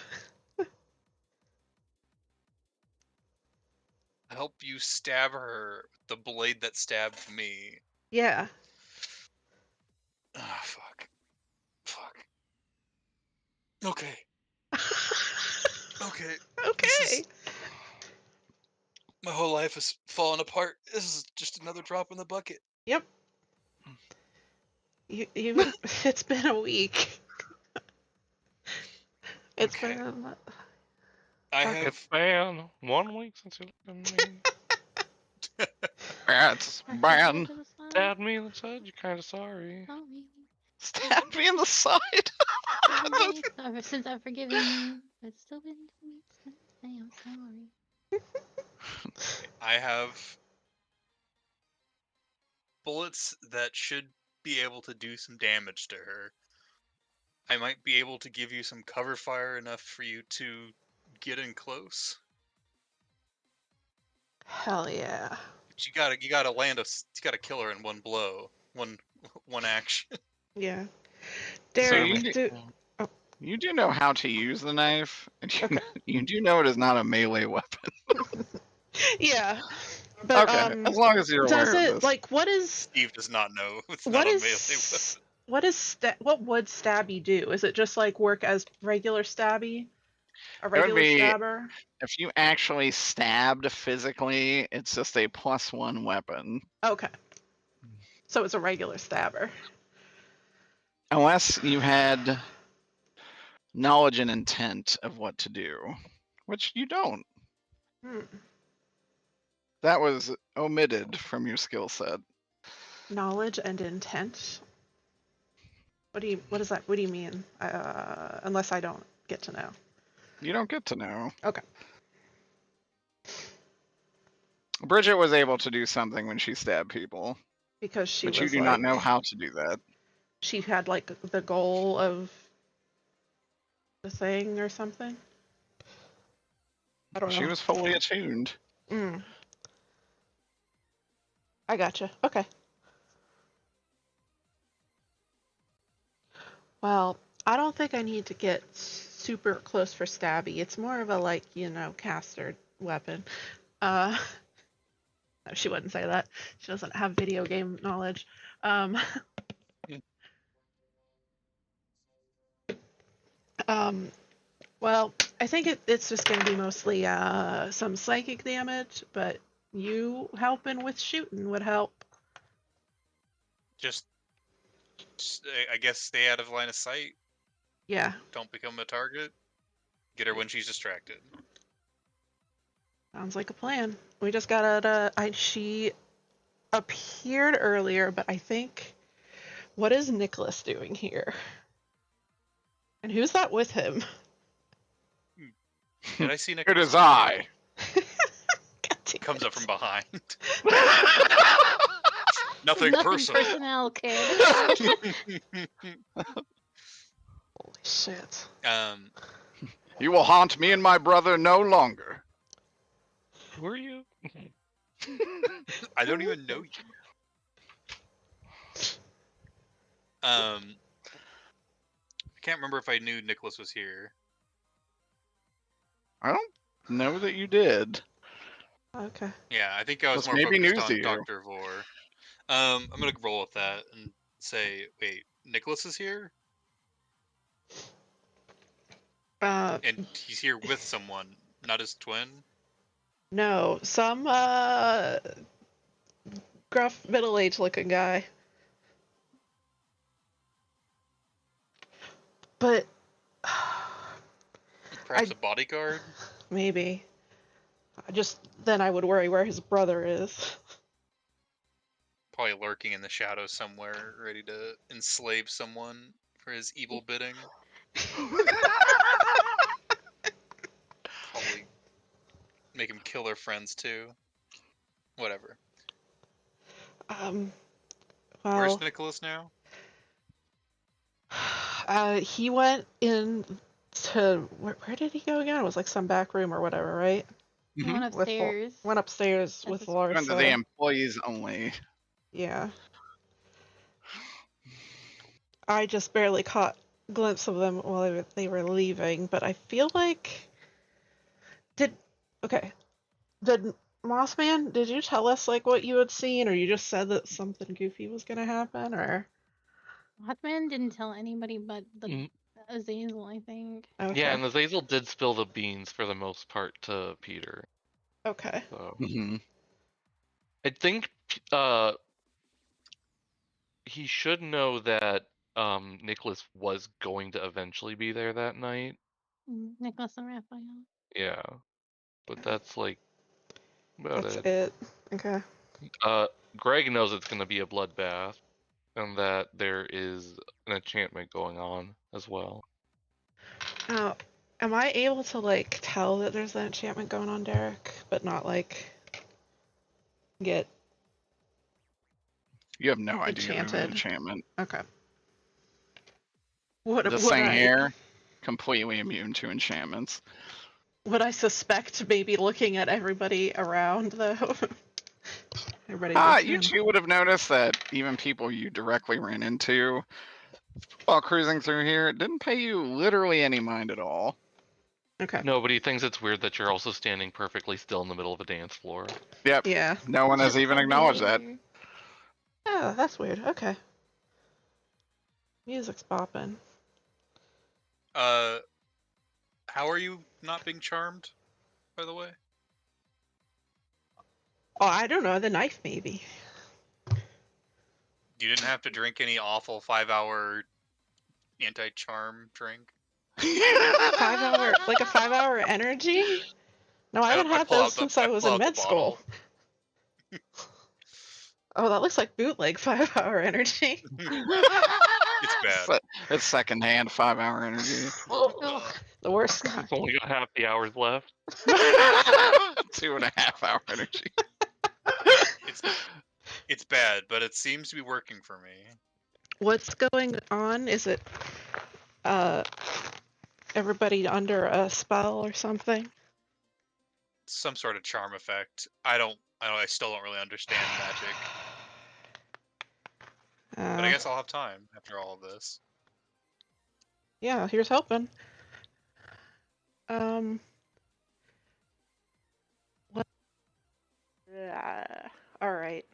I help you stab her with the blade that stabbed me. Yeah. Ah, fuck. Okay. Okay. Okay. My whole life is falling apart. This is just another drop in the bucket. Yep. It's been a week. It's Okay. been. I Okay. have. It's been 1 week since you looked at me. That's I man. fell to the side. Stabbed me in the side. You're kind of sorry. Sorry. Stab me in the side. Sorry. Ever since I've forgiven you, it's still been 2 weeks since I say I'm sorry. I have bullets that should be able to do some damage to her. I might be able to give you some cover fire enough for you to get in close. Hell yeah. But you gotta kill her in one blow, one action. Yeah. So Derek, you do know how to use the knife, and Okay. you do know it is not a melee weapon. Yeah. But Okay, as long as you're does aware of it this. like what is Steve does not know. It's what not a is melee weapon. what would stabby do? Is it just like work as regular stabby? A would regular be- stabber? If you actually stabbed physically, it's just a +1 weapon. Okay. So it's a regular stabber. Unless you had knowledge and intent of what to do, which you don't. Hmm. That was omitted from your skill set. Knowledge and intent. What do you mean? Unless I don't get to know. You don't get to know. Okay. Bridget was able to do something when she stabbed people, Because she but was you do like, not know how to do that. she had like the goal of the thing or something. I don't know. She was fully attuned. I gotcha. Okay. Well, I don't think I need to get super close for stabby. It's more of a like, caster weapon. No, she wouldn't say that. She doesn't have video game knowledge. Well, I think it's just going to be mostly some psychic damage, but you helping with shooting would help. Just, I guess, stay out of line of sight. Yeah. Don't become a target. Get her when she's distracted. Sounds like a plan. We just gotta. She appeared earlier, but I think. What is Nicholas doing here? And who's that with him? Did I see It Nicholas? is I. God damn Comes up it. from behind. Nothing Nothing personal. personnel, kid. Holy shit. You will haunt me and my brother no longer. Who are you? I don't even know you. I can't remember if I knew Nicholas was here. I don't know that you did. Okay. Yeah, I think I was That's more maybe focused news to on you. Dr. Vor. I'm gonna roll with that and say, wait, Nicholas is here? And he's here with someone, not his twin? No, some gruff middle-aged looking guy. But Perhaps a bodyguard? maybe. Then I would worry where his brother is. Probably lurking in the shadows somewhere, ready to enslave someone for his evil bidding. Probably make him kill their friends too. Whatever. Well, Where's Nicholas now? he went in to where did he go again? It was like some back room or whatever, right? He went upstairs. Went upstairs with That's Going to the Larsa. employees only. Yeah. I just barely caught a glimpse of them while they were leaving, but I feel like did Mossman, did you tell us like what you had seen, or you just said that something goofy was gonna happen, or? Hotman didn't tell anybody but the Mm. Azazel, I think. Okay. Yeah, and Azazel did spill the beans for the most part to Peter. Okay. So Mhm. I think he should know that Nicholas was going to eventually be there that night. Nicholas and Raphael. Yeah. But that's like about That's it. it. Okay. Greg knows it's gonna be a bloodbath and that there is an enchantment going on as well. Now, am I able to like tell that there's an enchantment going on, Derek, but not like get You have no idea of an enchanted? enchantment. Okay. What This would thing I here, completely immune to enchantments. would I suspect maybe looking at everybody around though? Everybody You listening. too would have noticed that even people you directly ran into while cruising through here didn't pay you literally any mind at all. Okay. Nobody thinks it's weird that you're also standing perfectly still in the middle of a dance floor. Yep. Yeah. No one has Just even so acknowledged that. weird. Oh, that's weird. Okay. Music's bopping. How are you not being charmed, by the way? Oh, I don't know. The knife, maybe. You didn't have to drink any awful 5-hour anti-charm drink? 5 hour, like a 5 hour energy? No, I haven't had those since I was in med school. Oh, that looks like bootleg 5 hour energy. It's bad. It's secondhand 5-hour energy. The worst kind. It's only got half the hours left. 2.5 hour energy. It's bad, but it seems to be working for me. What's going on? Is it everybody under a spell or something? Some sort of charm effect. I still don't really understand magic. But I guess I'll have time after all of this. Yeah, here's hoping. What? All right.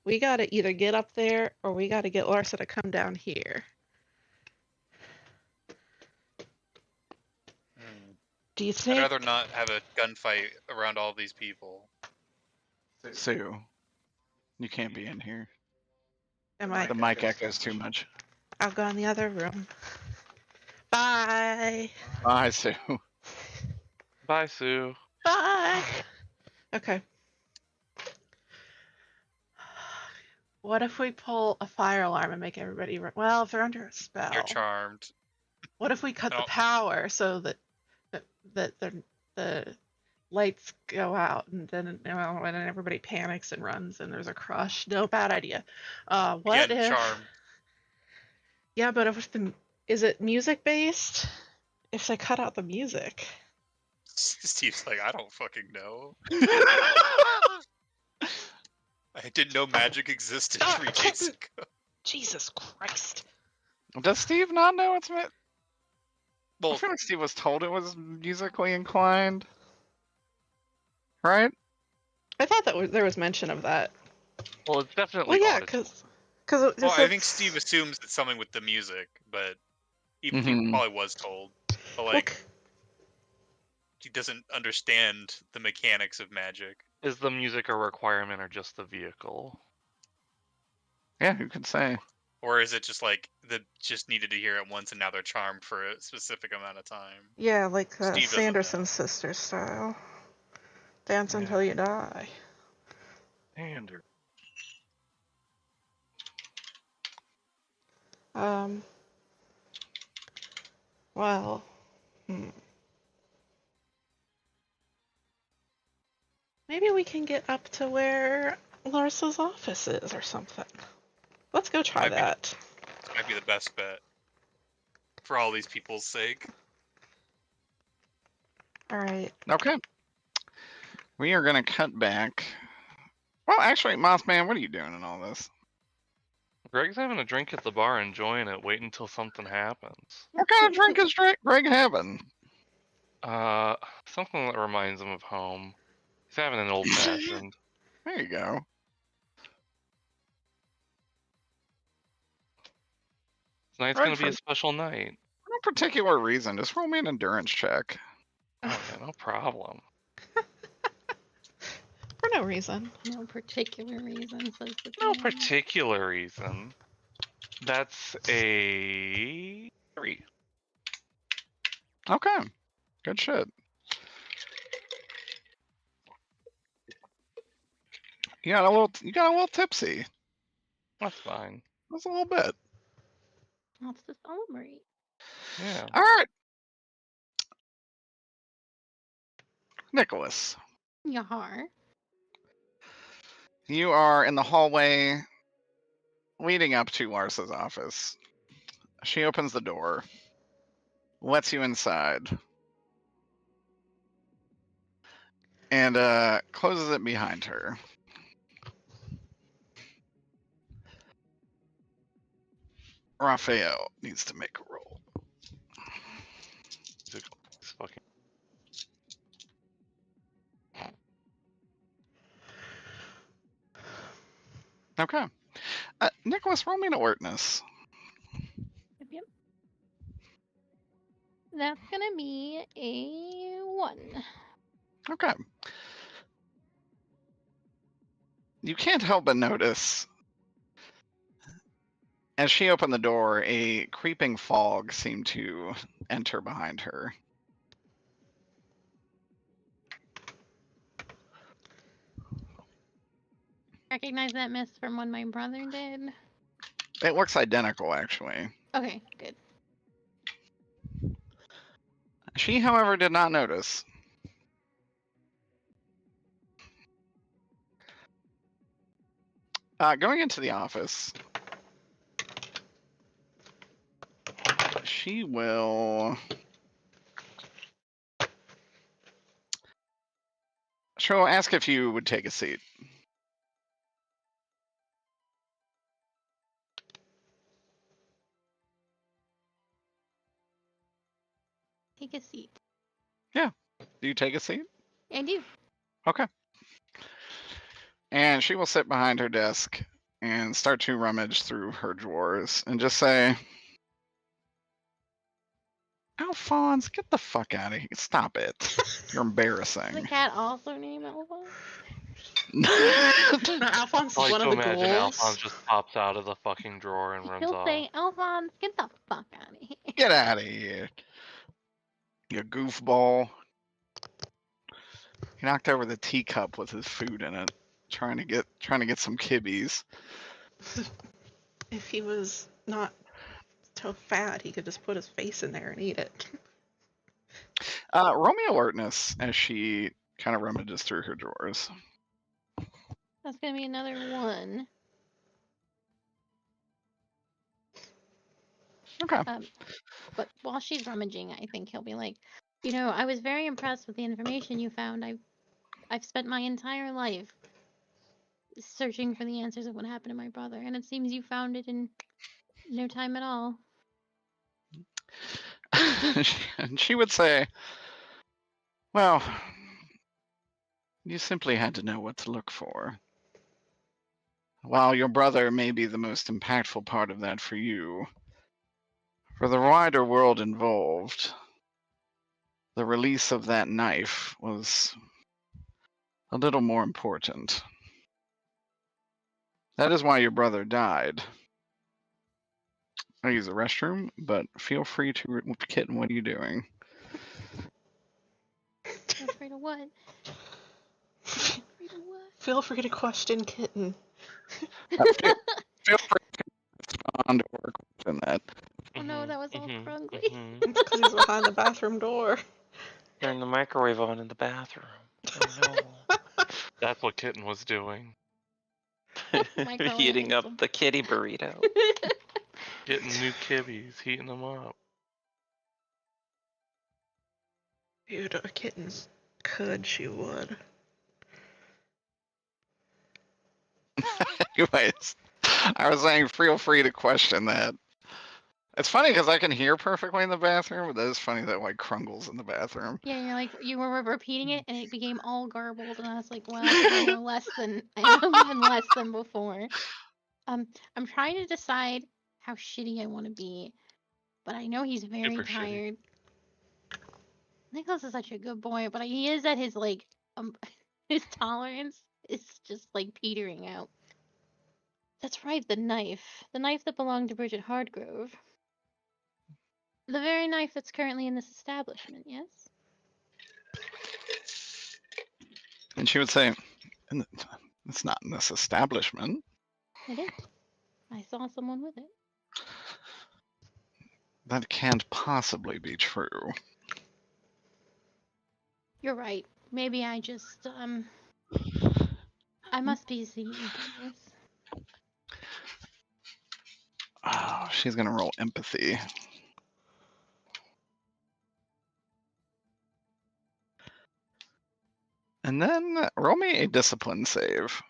We gotta either get up there or we gotta get Larsa to come down here. Do you think? I'd rather not have a gunfight around all these people. Sue, you can't be in here. Am I? The mic echoes too much. I'll go in the other room. Bye. Bye, Sue. Bye, Sue. Bye. Okay. What if we pull a fire alarm and make everybody run? Well, if they're under a spell. You're charmed. What if we cut the power so that they're the lights go out, and then when everybody panics and runs, and there's a crush. No, bad idea. What Again, if? charm. Yeah, but is it music based? If they cut out the music. Steve's like, I don't fucking know. I didn't know magic existed 3 days ago. Jesus Christ. Does Steve not know it's meant? I Well, feel like Steve was told it was musically inclined. Right? I thought that there was mention of that. Well, it's definitely Well, yeah, auditory. because I think Steve assumes it's something with the music, but he probably was told. But like, he doesn't understand the mechanics of magic. Is the music a requirement or just the vehicle? Yeah, who could say? Or is it just like they just needed to hear it once and now they're charmed for a specific amount of time? Yeah, like Steve doesn't Sanderson know. sisters style. Dance until you die. Sander. Well, maybe we can get up to where Larsa's office is or something. Let's go try that. Might be the best bet. For all these people's sake. Alright. Okay. We are going to cut back. Well, actually, Mothman, what are you doing in all this? Greg's having a drink at the bar, enjoying it, waiting until something happens. What kind of drink is Greg having? Something that reminds him of home. He's having an old fashioned. There you go. Tonight's Right gonna be a for- special night. No particular reason. Just roll me an endurance check. Oh, yeah, no problem. For no reason. No particular reason. Says the No DM. particular reason. That's a 3. Okay. Good shit. You got a little tipsy. That's fine. Just a little bit. Wants to celebrate. Yeah. All right. Nicholas, Yahar. you are in the hallway leading up to Larsa's office. She opens the door, lets you inside, and closes it behind her. Raphael needs to make a roll. It's fucking... Okay. Nicholas, roll me an alertness. Yep. That's gonna be a 1. Okay. You can't help but notice, as she opened the door, a creeping fog seemed to enter behind her. Recognize that mist from when my brother did. It looks identical, actually. Okay, good. She, however, did not notice. Going into the office, she will... She'll ask if you would take a seat. Take a seat. Yeah. Do you take a seat? I do. Okay. And she will sit behind her desk and start to rummage through her drawers and just say, Alphonse, get the fuck out of here. Stop it. You're Does embarrassing. the cat also name Alphonse? No, Alphonse I is like one to of the imagine ghouls. Alphonse just pops out of the fucking drawer and runs He'll off. say, Alphonse, get the fuck out of here. Get out of here. You goofball. He knocked over the teacup with his food in it, trying to get some kibbies. If he was not so fat, he could just put his face in there and eat it. Roll me alertness as she kind of rummages through her drawers. That's gonna be another 1. Okay. But while she's rummaging, I think he'll be like, I was very impressed with the information you found. I've spent my entire life searching for the answers of what happened to my brother, and it seems you found it in no time at all. And she would say, well, you simply had to know what to look for. While your brother may be the most impactful part of that for you, for the wider world involved, the release of that knife was a little more important. That is why your brother died. I use the restroom, but feel free to... Kitten, what are you doing? I'm afraid of what? Afraid of what? Feel free to question Kitten. Feel free to respond or question that. Oh no, that was all Krungly. It's because he's behind the bathroom door. Turn the microwave on in the bathroom. Oh no. That's what Kitten was doing. Heating up the kitty burrito. Getting new kibbies, heating them up. Dude, a kitten could, she would. Anyways, I was saying feel free to question that. It's funny because I can hear perfectly in the bathroom, but that is funny that like Krungle's in the bathroom. Yeah, you're like, you were repeating it and it became all garbled, and I was like, well, I know even less than before. I'm trying to decide how shitty I want to be, but I know he's very Super shitty. tired. Nicholas is such a good boy, but he is at his his tolerance is just like petering out. That's right, the knife that belonged to Bridget Hardgrove. The very knife that's currently in this establishment, yes? And she would say, it's not in this establishment. It is. I saw someone with it. That can't possibly be true. You're right. Maybe I just, I must be seeing things. Oh, she's gonna roll empathy. And then roll me a discipline save.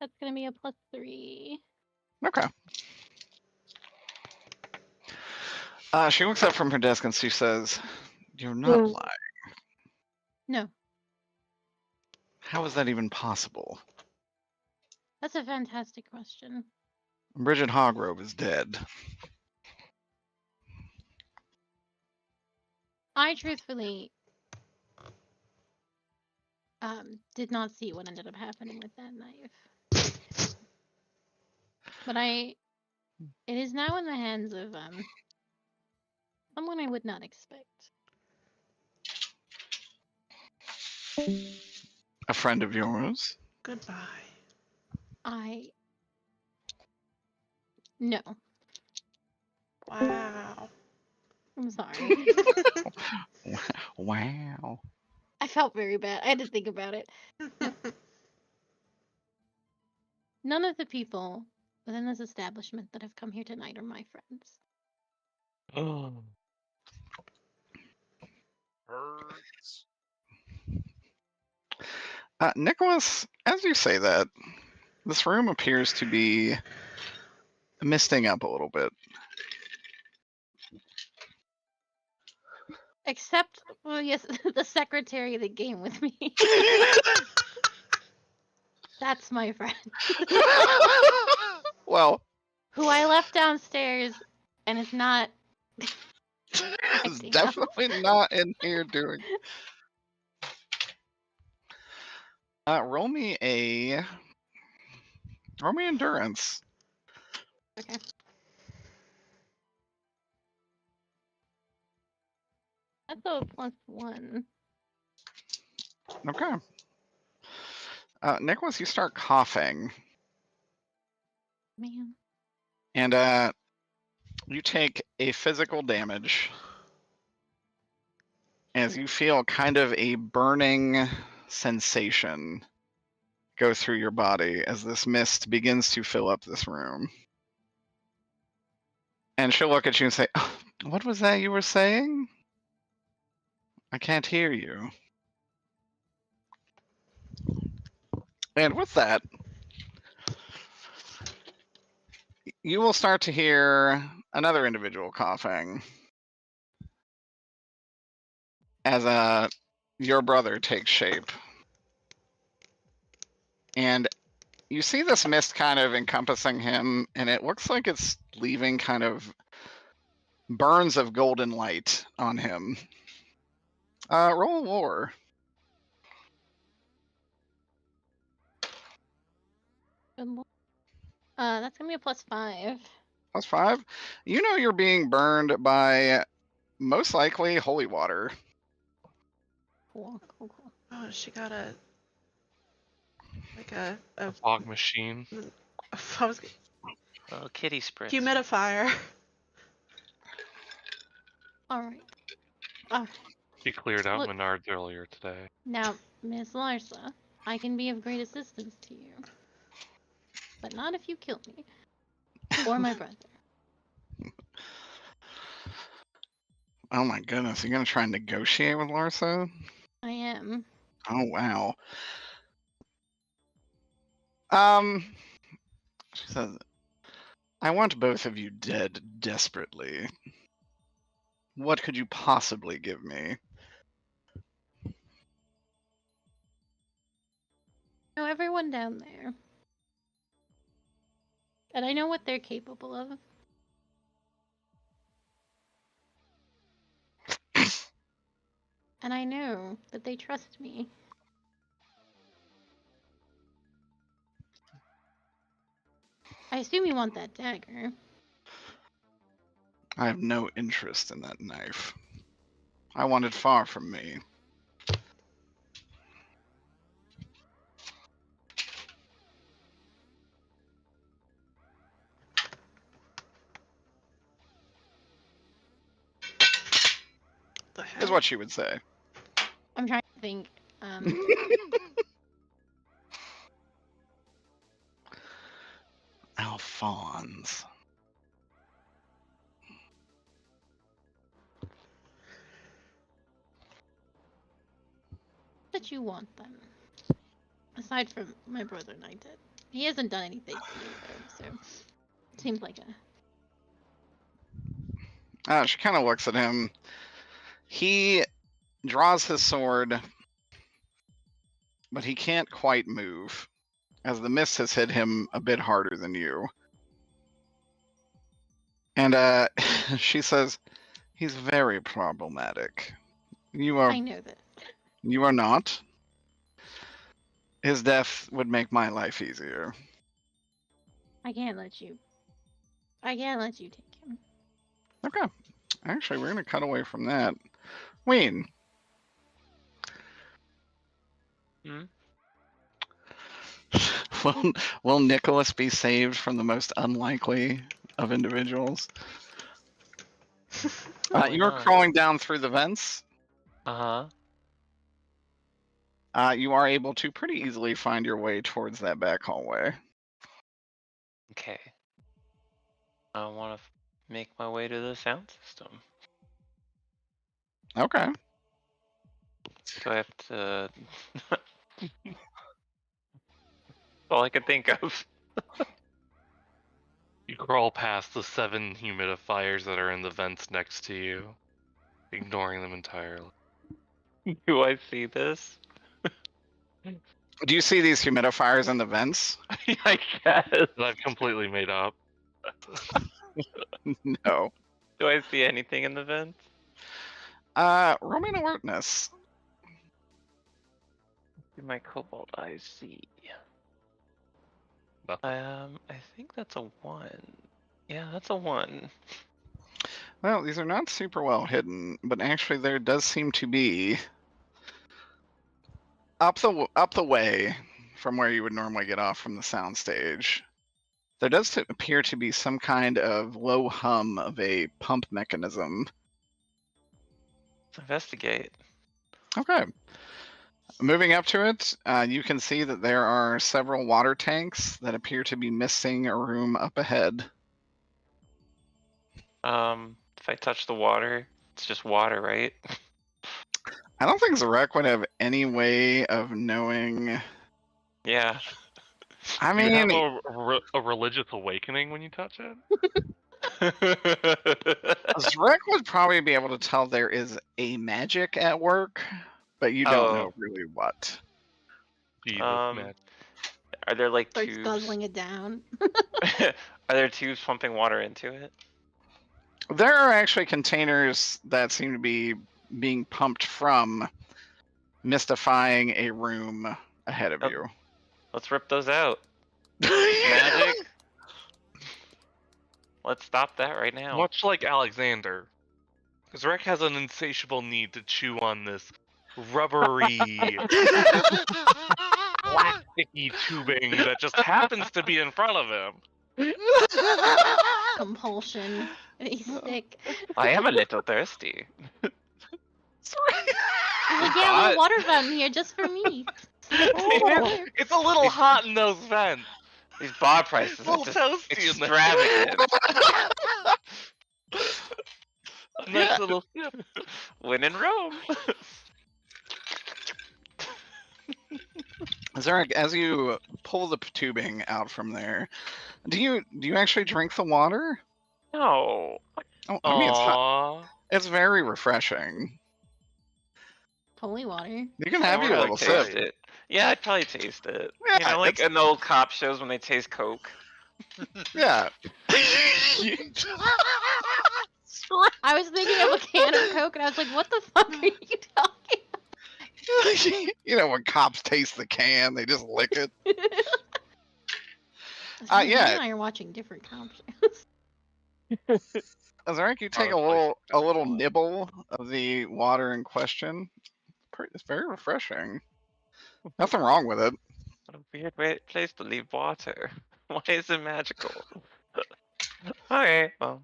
That's gonna be a +3. Okay. She looks up from her desk and she says, you're not lying. No, How is that even possible? that's a fantastic question. Bridget Hoggrove is dead. I truthfully did not see what ended up happening with that knife. But it is now in the hands of someone I would not expect. A friend of yours? Goodbye. No. Wow. I'm sorry. Wow. I felt very bad. I had to think about it. None of the people within this establishment that have come here tonight are my friends. Oh. Hurts. Nicholas, as you say that, this room appears to be misting up a little bit. Except, well, yes, the secretary that came with me. That's my friend. Well, Who I left downstairs and is not. it's acting up. definitely not in here doing. Roll me endurance. Okay. That's a +1. Okay. Nicholas, you start coughing. Man. And you take a physical damage as you feel kind of a burning sensation go through your body as this mist begins to fill up this room. And she'll look at you and say, "Oh, what was that you were saying? I can't hear you." And with that, you will start to hear another individual coughing as your brother takes shape. And you see this mist kind of encompassing him, and it looks like it's leaving kind of burns of golden light on him. Roll a lore. Good lord. That's gonna be a +5. +5. You know you're being burned by most likely holy water. Cool. Oh, she got a Fog machine. I was Oh, kitty spritz. humidifier. Alright. She cleared out Look- Menards earlier today. Now, Miss Larsa, I can be of great assistance to you. But not if you kill me. Or my brother. Oh my goodness, you're gonna try and negotiate with Larsa? I am. Oh wow. She says, "I want both of you dead desperately. What could you possibly give me?" I know everyone down there. And I know what they're capable of. And I know that they trust me. I assume you want that dagger. I have no interest in that knife. I want it far from me. The Is hell? what she would say. I'm trying to think. Alphonse. That you want them. Aside from my brother and I did. He hasn't done anything to you though, so it seems like a She kind of looks at him. He draws his sword, but he can't quite move, as the mist has hit him a bit harder than you. And she says, "He's very problematic. I know this. You are not. His death would make my life easier." I can't let you take him. Okay. Actually, we're going to cut away from that. Wayne. Will Nicholas be saved from the most unlikely of individuals? You're crawling down through the vents. Uh-huh. You are able to pretty easily find your way towards that back hallway. Okay. I want to make my way to the sound system. Okay. Do I have to... all I could think of. You crawl past the 7 humidifiers that are in the vents next to you, ignoring them entirely. Do I see this? Do you see these humidifiers in the vents? I guess. That I've completely made up. No. Do I see anything in the vents? Roll me an alertness. Do my cobalt eyes see? Nothing. I think that's a 1. Yeah, that's a 1. Well, these are not super well hidden, but actually there does seem to be up the way from where you would normally get off from the sound stage. There does appear to be some kind of low hum of a pump mechanism. Let's investigate. Okay. Moving up to it, you can see that there are several water tanks that appear to be missing a room up ahead. If I touch the water, it's just water, right? I don't think Zarek would have any way of knowing. Yeah. I Do you have mean, a religious awakening when you touch it? Zarek would probably be able to tell there is a magic at work, but you don't know really what. Jesus, man. Are there like Starts tubes? guzzling it down. Are there tubes pumping water into it? There are actually containers that seem to be being pumped from, mystifying a room ahead of you. Let's rip those out. Magic? Let's stop that right now. Much like Alexander, Zarek has an insatiable need to chew on this rubbery, plasticky tubing that just happens to be in front of him. Compulsion. He's sick. I am a little thirsty. He's like, yeah, a little water fountain here just for me. It's a little hot in those vents. These bar prices It's a are little just toasty in there. extravagant. A nice little sip. When in Rome. Zarek, as you pull the tubing out from there, do you actually drink the water? No. Oh, I mean, Aww. it's very refreshing. Holy water. You can have I'd your probably little taste sip. it. Yeah, I'd probably taste it. Yeah, You know, like it's- in the old cop shows when they taste Coke. Yeah. I was thinking of a can of Coke and I was like, what the fuck are you talking You know, when cops taste the can, they just lick it. about? Yeah. You and I are watching different comp shows. Zarek, you take Honestly, a little nibble of the water in question. It's very refreshing. Nothing wrong with it. What a weird place to leave water. Why is it magical? Okay, well,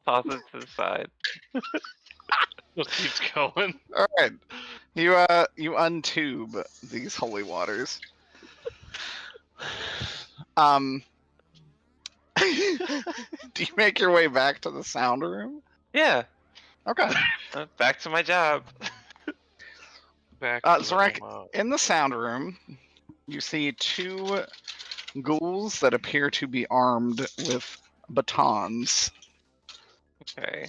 toss it to the side. Just keeps going. All right, you untube these holy waters. Do you make your way back to the sound room? Yeah, Okay. back to my job. Back Zarek, to in the sound room, you see two ghouls that appear to be armed with batons. Okay.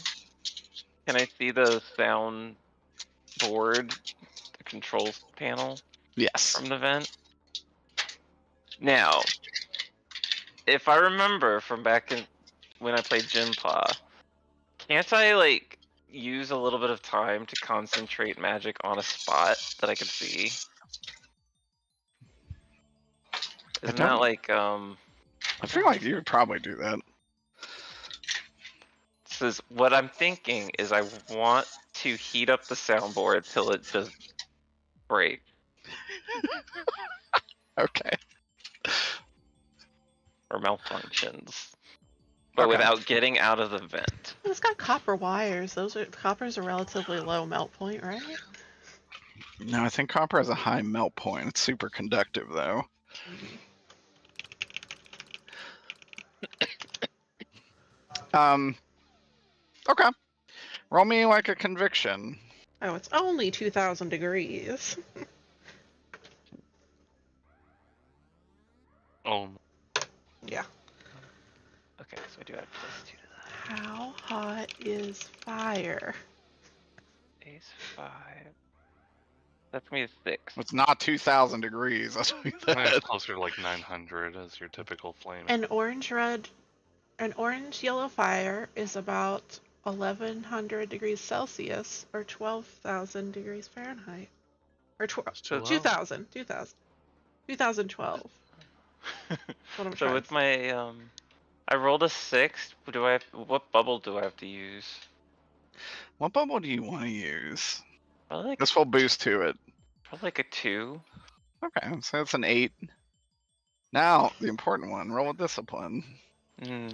Can I see the sound board, the controls panel Yes. from the vent? Now, if I remember from back in when I played Jinpa, can't I like use a little bit of time to concentrate magic on a spot that I could see? Isn't that don't- like I feel like you would probably do that. says what I'm thinking is I want to heat up the soundboard till it does break. Okay. Or malfunctions. But Okay. without getting out of the vent. It's got copper wires. Copper's a relatively low melt point, right? No, I think copper has a high melt point. It's super conductive, though. Okay. Roll me like a conviction. Oh, it's only 2,000 degrees. Oh, Yeah. Okay, so I do have +2 to that. How hot is fire? Base 5. That's me a 6. It's not 2,000 degrees. I'll tell you it's that. closer to like 900 as your typical flame. An orange yellow fire is about 1,100 degrees Celsius or 12,000 degrees Fahrenheit. Or That's too low. 2012. What I'm So trying with to my I rolled a 6. What bubble do I have to use? What bubble do you want to use? Probably like, This will boost to it. probably like a 2. Okay, so it's an 8. Now, the important one. Roll with discipline.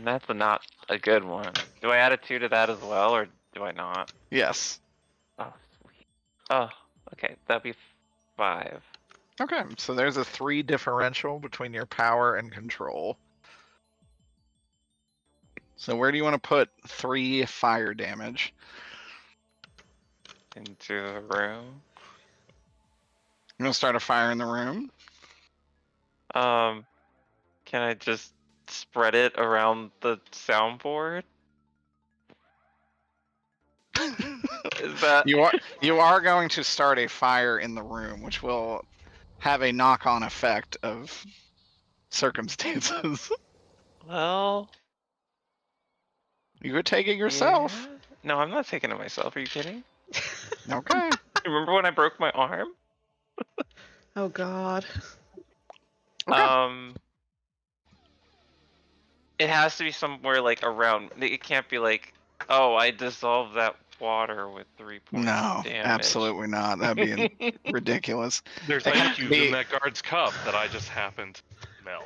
That's not a good one. Do I add a 2 to that as well, or do I not? Yes. Oh, sweet. Oh, okay. That'd be 5. Okay, so there's a 3 differential between your power and control. So where do you want to put 3 fire damage? Into the room. You want to start a fire in the room? Can I just spread it around the soundboard? Is that You are going to start a fire in the room, which will have a knock-on effect of circumstances. well? You could take it yourself. Yeah. No, I'm not taking it myself. Are you kidding? Okay. Remember when I broke my arm? Oh God. Okay. It has to be somewhere like around. It can't be like, oh, I dissolved that water with 3 points No, of damage. absolutely not. That'd be ridiculous. There's It ice can't cubes be- in that guard's cup that I just happened to melt.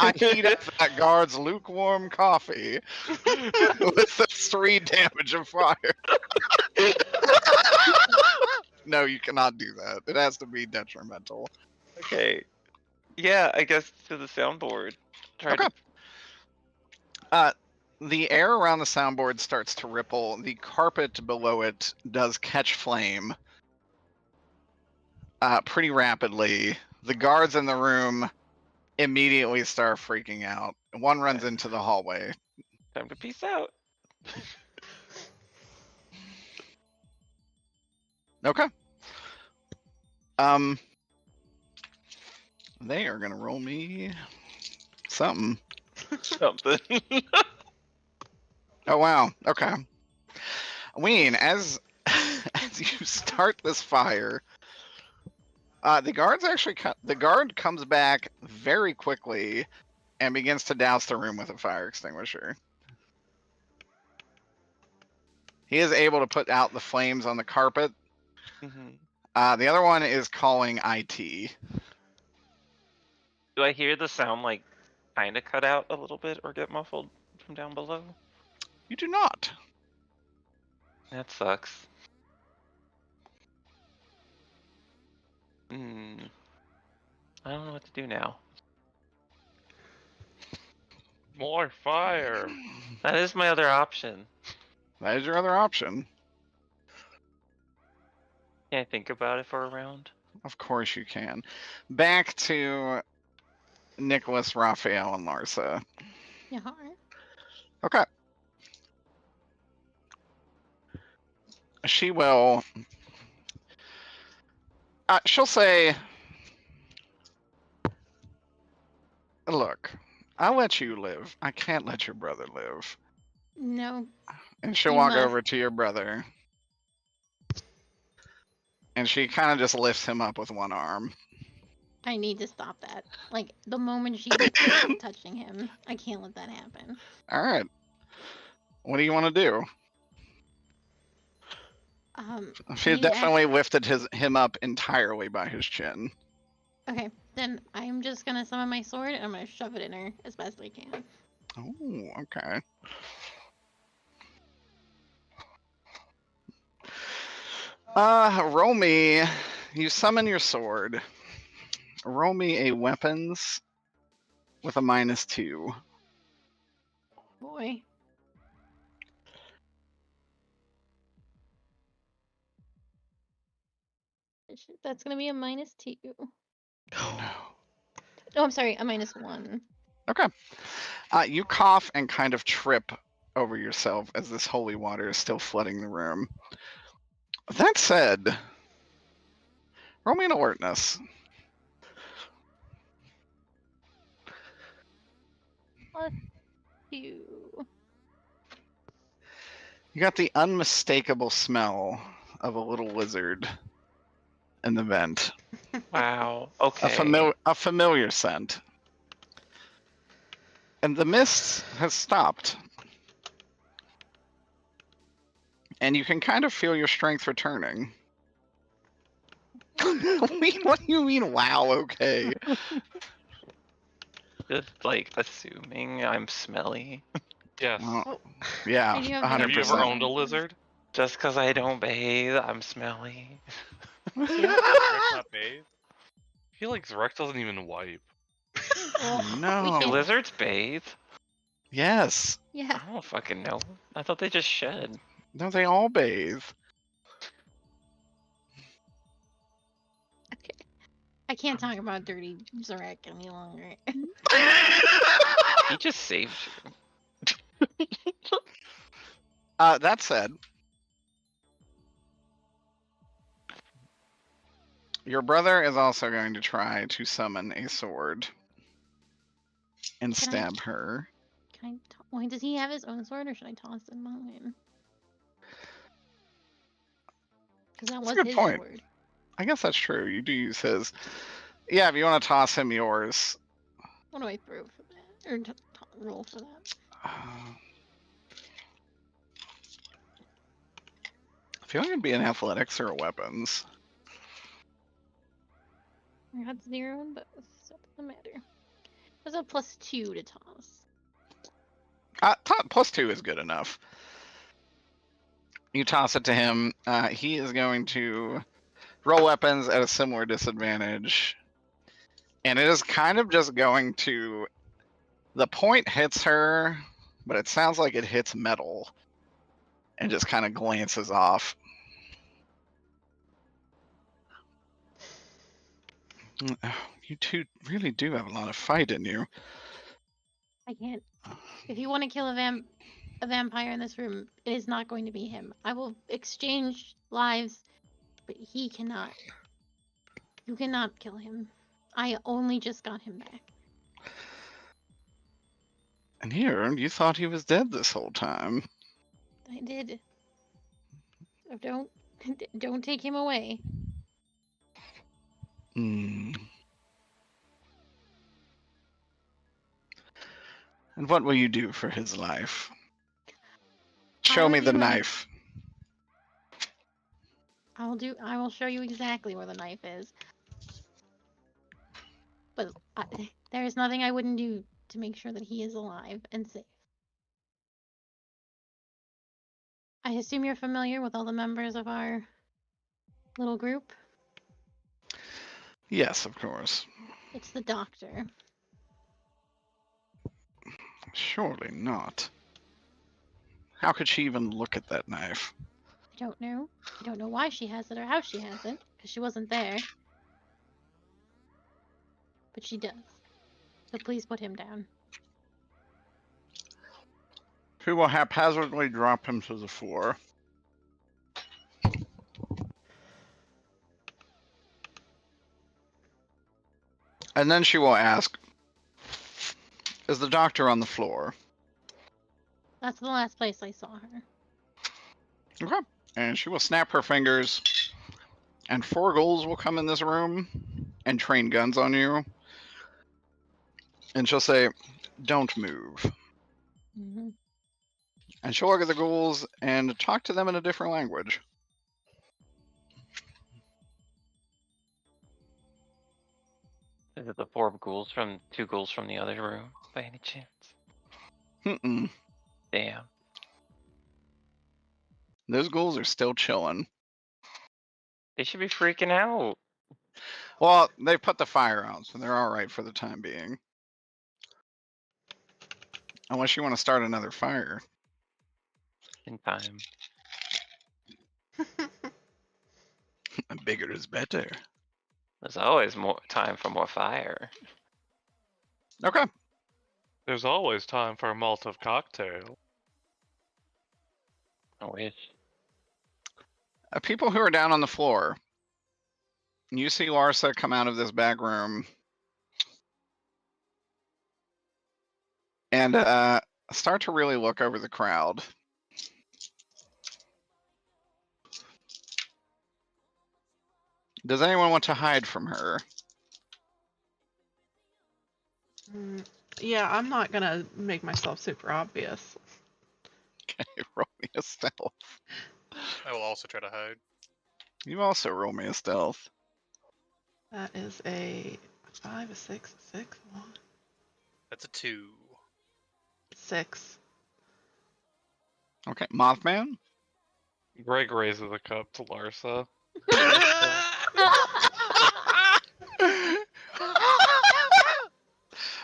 I heat up that guard's lukewarm coffee with the 3 damage of fire. No, you cannot do that. It has to be detrimental. Okay. Yeah, I guess to the soundboard. Try Okay. to. The air around the soundboard starts to ripple. The carpet below it does catch flame pretty rapidly. The guards in the room immediately start freaking out. One runs into the hallway. Time to peace out. Okay. They are gonna roll me something. Something. Oh wow. Okay. Ween, as you start this fire, the guard comes back very quickly and begins to douse the room with a fire extinguisher. He is able to put out the flames on the carpet. The other one is calling IT. Do I hear the sound like kind of cut out a little bit or get muffled from down below? You do not. That sucks. I don't know what to do now. More fire. That is my other option. That is your other option. Can I think about it for a round? Of course you can. Back to Nicholas, Raphael, and Larsa. Yeah. Okay. She will. She'll say, "Look, I'll let you live. I can't let your brother live." No. And she'll You walk must. over to your brother. And she kind of just lifts him up with one arm. I need to stop that. Like, the moment she gets from touching him, I can't let that happen. All right. What do you want to do? She's can you definitely lifted him up entirely by his chin. Okay, then I'm just gonna summon my sword and I'm gonna shove it in her as best I can. Oh, okay. Roll me. You summon your sword. Roll me a weapons with a -2. Boy. That's gonna be a -2. Oh no. Oh, I'm sorry, a -1. Okay. You cough and kind of trip over yourself as this holy water is still flooding the room. That said, roll me an alertness. +2. You got the unmistakable smell of a little lizard in the vent. Wow. Okay. A familiar scent. And the mist has stopped. And you can kind of feel your strength returning. What do you mean, wow, okay? just like assuming I'm smelly. Yes. Well, Oh, yeah, I do have 100%. Have you ever Percent. owned a lizard? Just because I don't bathe, I'm smelly. Does Zrek not bathe? I feel like Zrek doesn't even wipe. Well, No. we Do can't. lizards bathe? Yes. Yeah. I don't fucking know. I thought they just shed. No, they all bathe. Okay. I can't talk about dirty Zarek any longer. He just saved you. That said, your brother is also going to try to summon a sword and Can I- stab her. Can I wait, does he have his own sword or should I toss in mine? Because that That's a was good his point. sword. I guess that's true. You do use his. Yeah, if you want to toss him yours. What do I throw for that? Or roll for that? I feel like it'd be an athletics or a weapons. I got 0 in both, so it doesn't matter. There's a +2 to toss. +2 is good enough. You toss it to him. He is going to roll weapons at a similar disadvantage. And it is kind of just going to. The point hits her, but it sounds like it hits metal and just kind of glances off. You two really do have a lot of fight in you. I can't. If you want to kill a vampire in this room, it is not going to be him. I will exchange lives, but he cannot. You cannot kill him. I only just got him back. And here, you thought he was dead this whole time. I did. So don't take him away. Hmm. And what will you do for his life? Show me the knife. I will show you exactly where the knife is. But there is nothing I wouldn't do to make sure that he is alive and safe. I assume you're familiar with all the members of our little group? Yes, of course. It's the doctor. Surely not. How could she even look at that knife? I don't know. I don't know why she has it or how she has it, because she wasn't there. But she does. So please put him down. Who will haphazardly drop him to the floor? And then she will ask, is the doctor on the floor? That's the last place I saw her. Okay. And she will snap her fingers, and 4 ghouls will come in this room and train guns on you. And she'll say, don't move. Mm-hmm. And she'll look at the ghouls and talk to them in a different language. Is it the 2 ghouls from the other room, by any chance? Mm-mm. Damn. Those ghouls are still chilling. They should be freaking out. Well, they put the fire out, so they're alright for the time being. Unless you want to start another fire. In time. Bigger is better. There's always more time for more fire. Okay. There's always time for a Molotov cocktail. I wish. People who are down on the floor. You see Larsa come out of this back room and start to really look over the crowd. Does anyone want to hide from her? Yeah, I'm not gonna make myself super obvious. Okay, roll me a stealth. I will also try to hide. You also roll me a stealth. That is a 5, a 6, a 6, 1. That's a 2. 6. Okay, Mothman. Greg raises a cup to Larsa.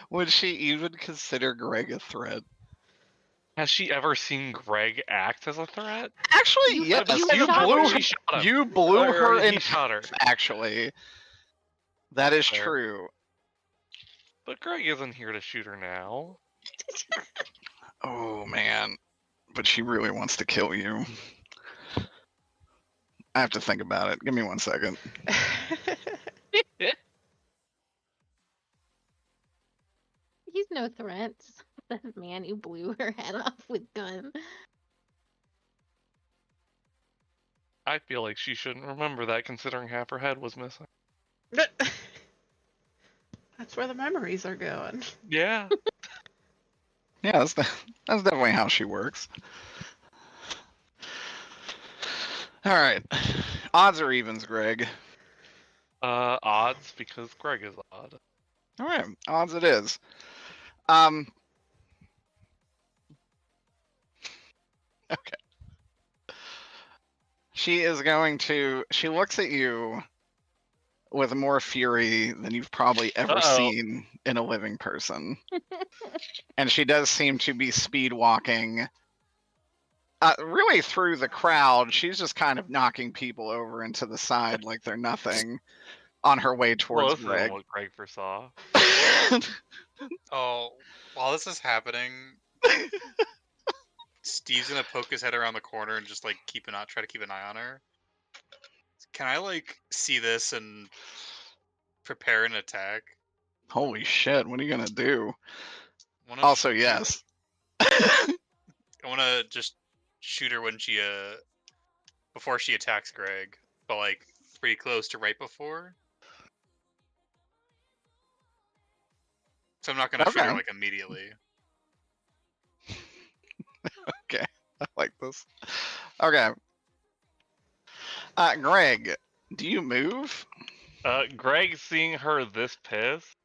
Would she even consider Greg a threat? Has she ever seen Greg act as a threat? Actually, You- yes. you You shot blew her. She shot him. You blew Or her he in shot her. Actually, that is Fair. true. But Greg isn't here to shoot her now. Oh man, but she really wants to kill you. I have to think about it. Give me 1 second. He's no threat. That man who blew her head off with gun. I feel like she shouldn't remember that, considering half her head was missing. That's where the memories are going. Yeah. Yeah, that's definitely how she works. All right, odds or evens, Greg? Odds, because Greg is odd. All right, odds it is. Okay. She is going to. She looks at you with more fury than you've probably ever seen in a living person. And she does seem to be speed walking really through the crowd. She's just kind of knocking people over into the side like they're nothing on her way Well, towards this Greg. isn't what Greg foresaw. Oh, while this is happening, Steve's gonna poke his head around the corner and just like try to keep an eye on her. Can I like see this and prepare an attack? Holy shit, what are you gonna do? Also, yes. I wanna just shoot her when she before she attacks Greg, but like pretty close to right before. So I'm not gonna shoot her like immediately. Okay, I like this. Okay. Greg, do you move? Greg, seeing her this pissed,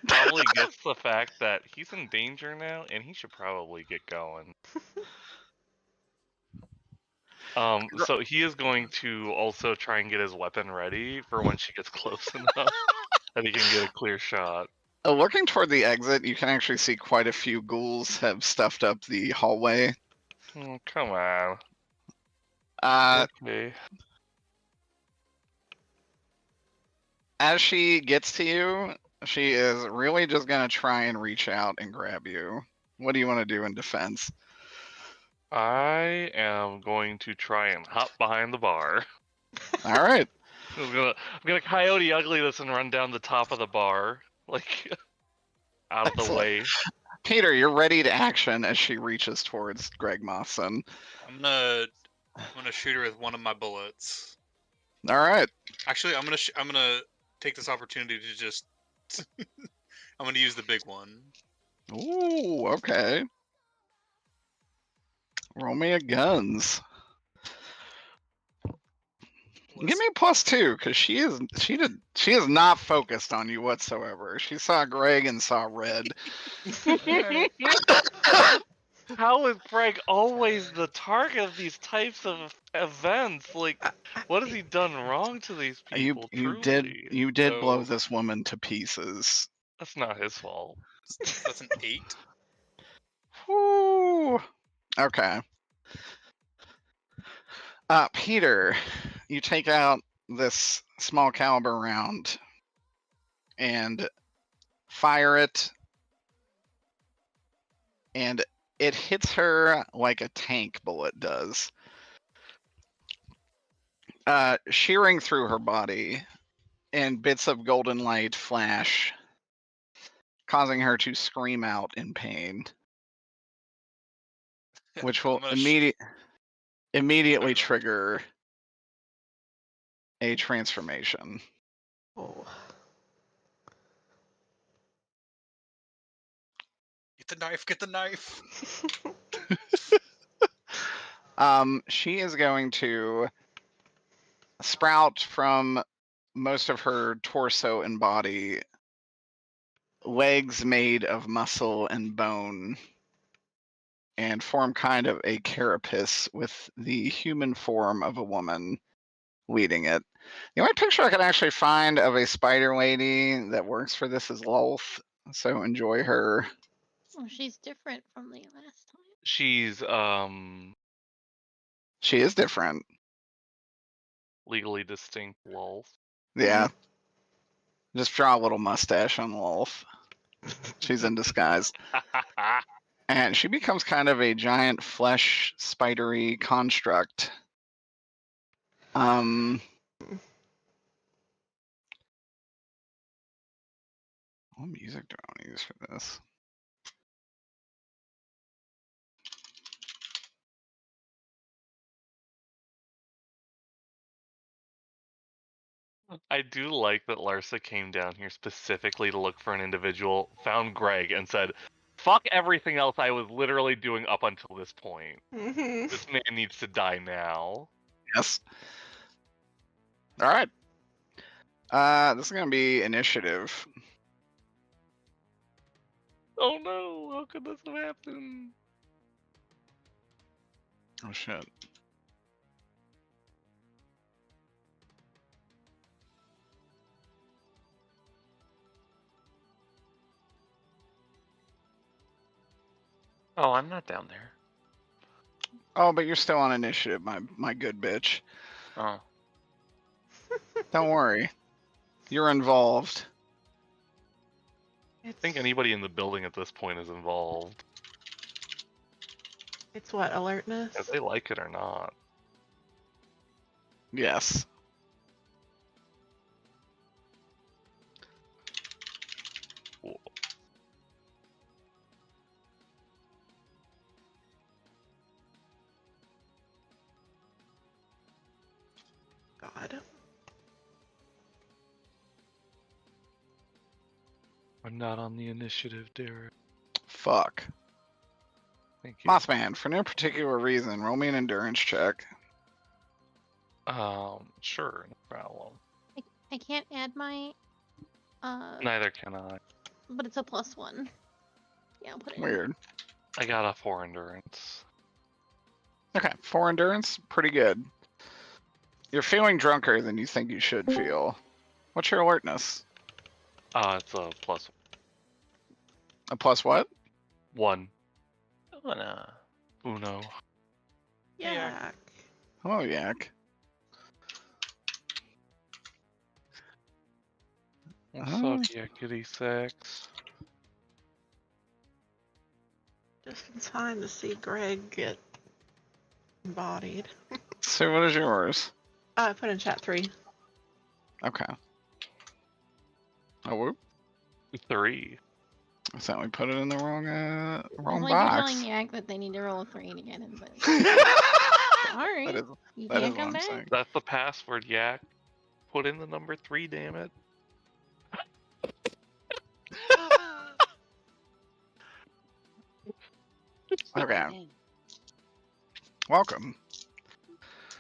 probably gets the fact that he's in danger now, and he should probably get going. So he is going to also try and get his weapon ready for when she gets close enough that he can get a clear shot. Looking toward the exit, you can actually see quite a few ghouls have stuffed up the hallway. Oh, come on. Okay. As she gets to you, she is really just going to try and reach out and grab you. What do you want to do in defense? I am going to try and hop behind the bar. All right. I'm gonna Coyote Ugly this and run down the top of the bar, like out of the way. Peter, you're ready to action as she reaches towards Greg Mothson. I'm gonna shoot her with one of my bullets. All right. Actually, I'm gonna take this opportunity to just I'm gonna use the big one. Ooh, okay. Roll me a guns. Give me a +2 because she is not focused on you whatsoever. She saw Greg and saw red. How is Greg always the target of these types of events? Like, what has he done wrong to these people? You truly? did blow this woman to pieces. That's not his fault. That's an 8. Whew. Okay. Peter, you take out this small caliber round and fire it, and it hits her like a tank bullet does, shearing through her body, and bits of golden light flash, causing her to scream out in pain, which will immediately trigger a transformation. Oh. Get the knife. She is going to sprout from most of her torso and body legs made of muscle and bone and form kind of a carapace with the human form of a woman leading it. The only picture I could actually find of a spider lady that works for this is Lolth, so enjoy her. Oh, she's different from the last time. She's She is different. legally distinct. Lol. Yeah. Just draw a little mustache on Lolth. She's in disguise. And she becomes kind of a giant flesh spidery construct. What music do I want to use for this? I do like that Larsa came down here specifically to look for an individual, found Greg, and said, "Fuck everything else I was literally doing up until this point. Mm-hmm. This man needs to die now." Yes. All right. This is gonna be initiative. Oh no! How could this have happened? Oh shit. Oh, I'm not down there. Oh, but you're still on initiative, my good bitch. Oh. Don't worry. You're involved. I think anybody in the building at this point is involved. It's what, alertness? If they like it or not. Yes. Cool. God. I'm not on the initiative, Derek. Fuck. Thank you. Mothman, for no particular reason, roll me an endurance check. Sure, no problem. I can't add my Neither can I. but it's a +1. Yeah, I'll put it in. Weird. I got a 4 endurance. Okay, 4 endurance, pretty good. You're feeling drunker than you think you should feel. What's your alertness? It's a +1. A plus what? 1. Oh, no. Uno. Yeah. Hello, Yak. What's up, Yakety Sax? Just in time to see Greg get embodied. So what is yours? I put in chat 3. Okay. Oh, whoop. 3. I thought we put it in the wrong It's wrong like you're box. telling Yak that they need to roll a 3 to get in, but That sorry, is, you that is can't what come I'm back. saying. That's the password, Yak. Put in the number 3, damn it. Okay. Welcome.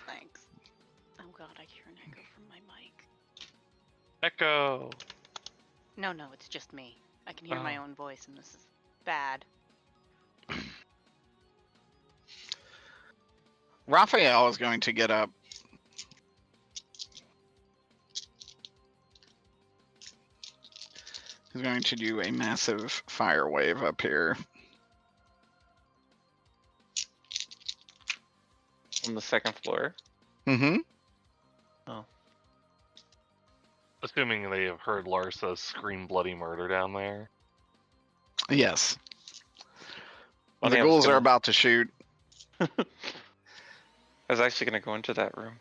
Thanks. Oh god, I hear an echo from my mic. Echo! No, it's just me. I can hear my Oh. own voice, and this is bad. Raphael is going to get up. He's going to do a massive fire wave up here. On the second floor. Mm-hmm. Oh. Assuming they have heard Larsa scream bloody murder down there. Yes. I The think I'm just ghouls are gonna- about to shoot. I was actually going to go into that room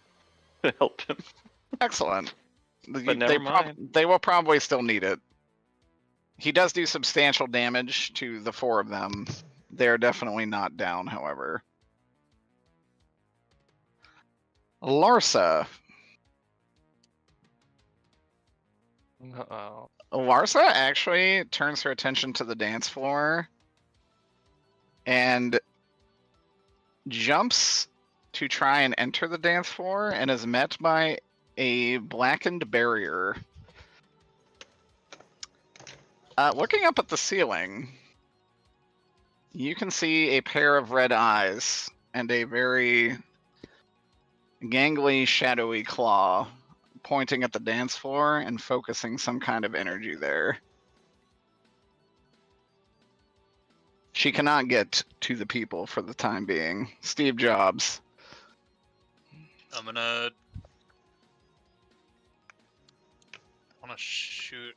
to help him. Excellent. But never mind. They will probably still need it. He does do substantial damage to the 4 of them. They're definitely not down, however. Larsa. Uh-oh. Larsa actually turns her attention to the dance floor and jumps to try and enter the dance floor and is met by a blackened barrier. Looking up at the ceiling, you can see a pair of red eyes and a very gangly, shadowy claw pointing at the dance floor and focusing some kind of energy there. She cannot get to the people for the time being. Steve Jobs. I'm gonna shoot.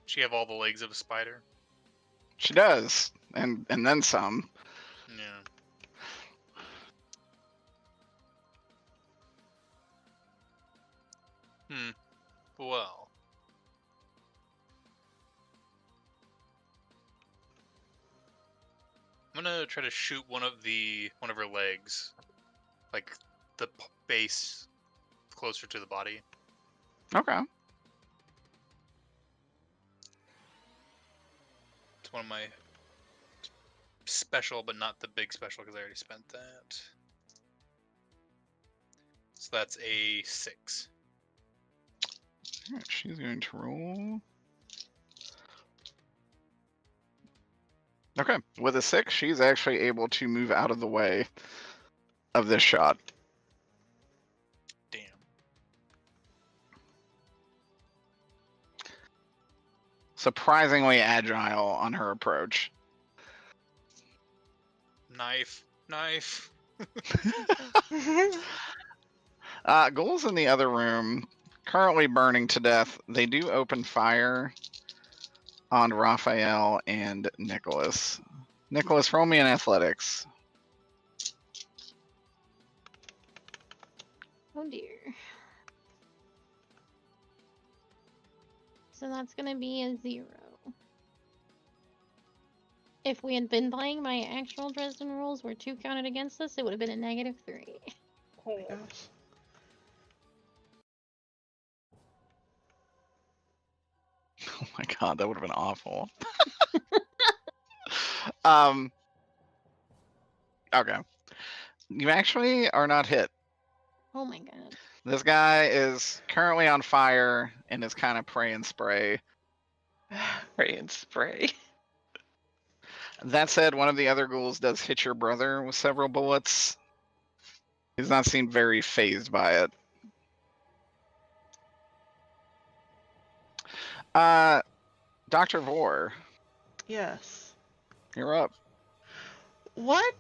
She have all the legs of a spider. She does, and then some. Yeah. Well. I'm gonna try to shoot one of her legs, like the base closer to the body. Okay. It's one of my special, but not the big special because I already spent that. So that's a 6. Alright, she's going to roll. Okay, with a 6, she's actually able to move out of the way of this shot. Damn. Surprisingly agile on her approach. Knife. Ghouls in the other room, currently burning to death, they do open fire on Raphael and Nicholas. Nicholas, roll me in athletics. Oh dear. So that's gonna be a 0. If we had been playing my actual Dresden rules where 2 counted against us, it would have been a -3. Oh my gosh. Oh my god, that would have been awful. Okay. You actually are not hit. Oh my god. This guy is currently on fire and is kind of pray and spray. Spray and spray. That said, one of the other ghouls does hit your brother with several bullets. He's not seemed very phased by it. Dr. Vor, Yes. you're up. What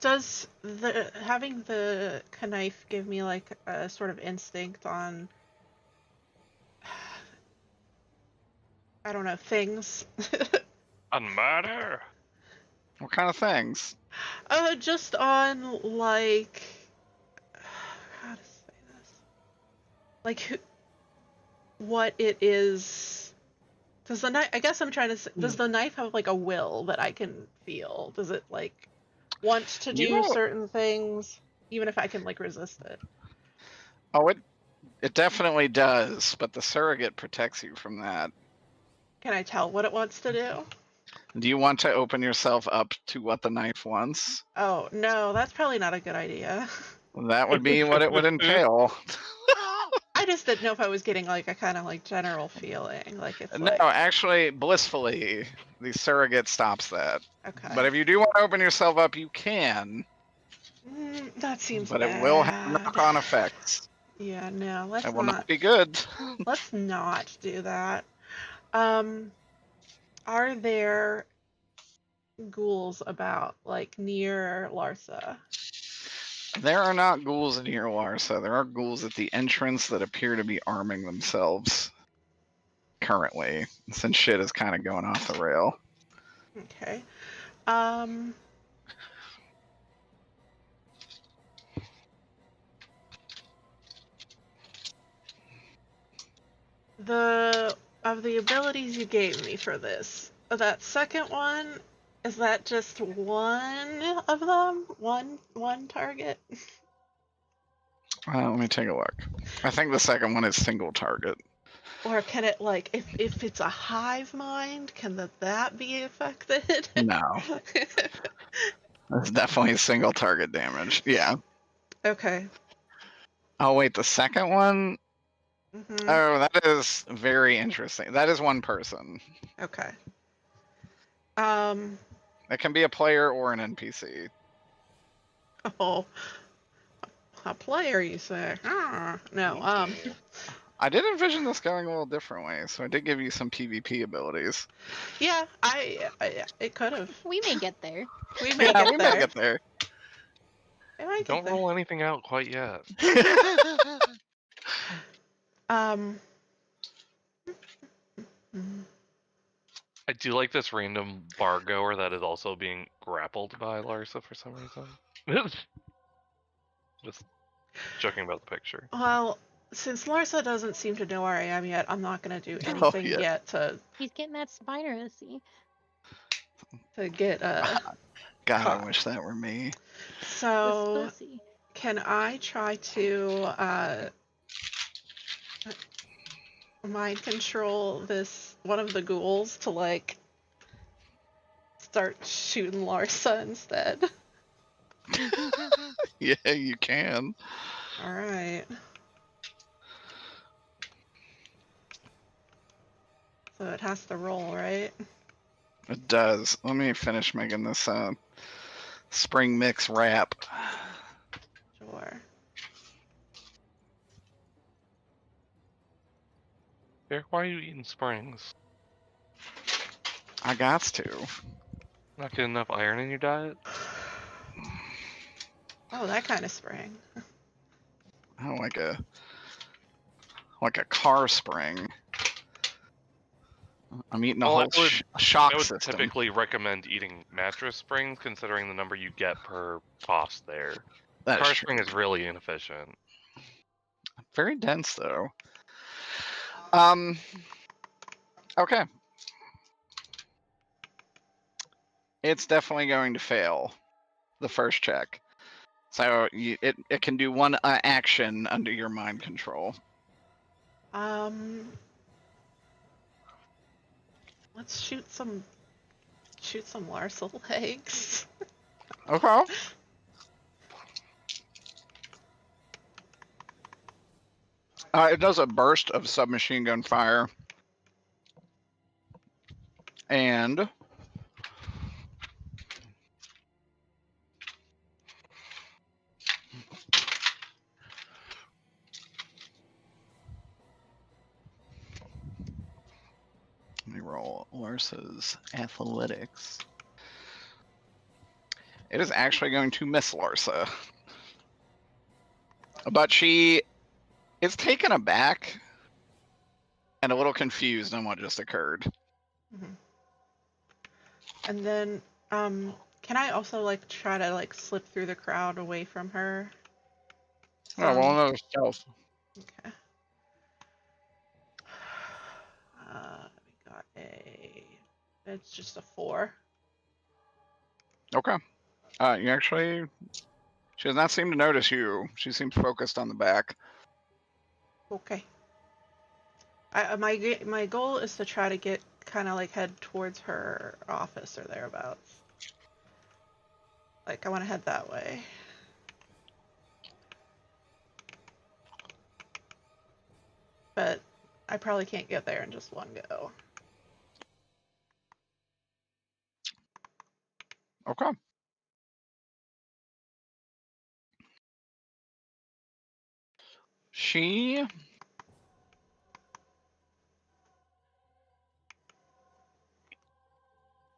does having the knife give me like a sort of instinct on I don't know, things? On murder. What kind of things? Just on like how to say this? Like what it is. Does the knife? I guess I'm trying to say, does the knife have like a will that I can feel? Does it like want to do certain things, even if I can like resist it? Oh, it definitely does, but the surrogate protects you from that. Can I tell what it wants to do? Do you want to open yourself up to what the knife wants? Oh no, that's probably not a good idea. That would be what it would entail. I just didn't know if I was getting like a kind of like general feeling, like it's No, like actually, blissfully, the surrogate stops that. okay. But if you do want to open yourself up, you can. That seems But bad. it will have knock-on effects. Yeah, no, let's It will not not be good. let's not do that. Are there ghouls about, like, near Larsa? There are not ghouls near Larsa. There are ghouls at the entrance that appear to be arming themselves currently, since shit is kind of going off the rail. Okay. Of the abilities you gave me for this, that second one, is that just one of them? One target? Let me take a look. I think the second one is single target. Or can it, like, if it's a hive mind, can that be affected? No. It's definitely single target damage. Yeah. Okay. Oh wait, the second one. Mm-hmm. Oh, that is very interesting. That is one person. Okay. It can be a player or an NPC. Oh, a player, you say? Ah, no. I did envision this going a little differently, so I did give you some PvP abilities. Yeah, it could have. We may get there. We may Yeah, get we there. may get there. We might get Don't there. roll anything out quite yet. Mm. I do like this random bar goer that is also being grappled by Larsa for some reason. Just joking about the picture. Well, since Larsa doesn't seem to know where I am yet, I'm not gonna do Oh, anything yeah. yet to He's getting that spider to see. get God, caught. I wish that were me. So, Pussy. can I try to mind control this one of the ghouls to like start shooting Larsa instead? Yeah, you can. All right. So it has to roll, right? It does. Let me finish making this spring mix wrap. Sure. Derek, why are you eating springs? I gots to. Not get enough iron in your diet? Oh, that kind of spring. I don't like a car spring. I'm eating a Well, whole shock I would system. typically recommend eating mattress springs, considering the number you get per cost there. That is Car true. spring is really inefficient. Very dense though. Okay. It's definitely going to fail the first check. So it can do one action under your mind control. Let's shoot some Larsa legs. Okay. It does a burst of submachine gun fire. And let me roll Larsa's athletics. It is actually going to miss Larsa. But she is taken aback and a little confused on what just occurred. Mm-hmm. And then, can I also like try to like slip through the crowd away from her? Oh, well, another stealth. Okay. We got it's just a 4. Okay. You actually, she does not seem to notice you. She seems focused on the back. Okay. My goal is to try to get kind of like head towards her office or thereabouts. Like I want to head that way. But I probably can't get there in just one go. Okay. She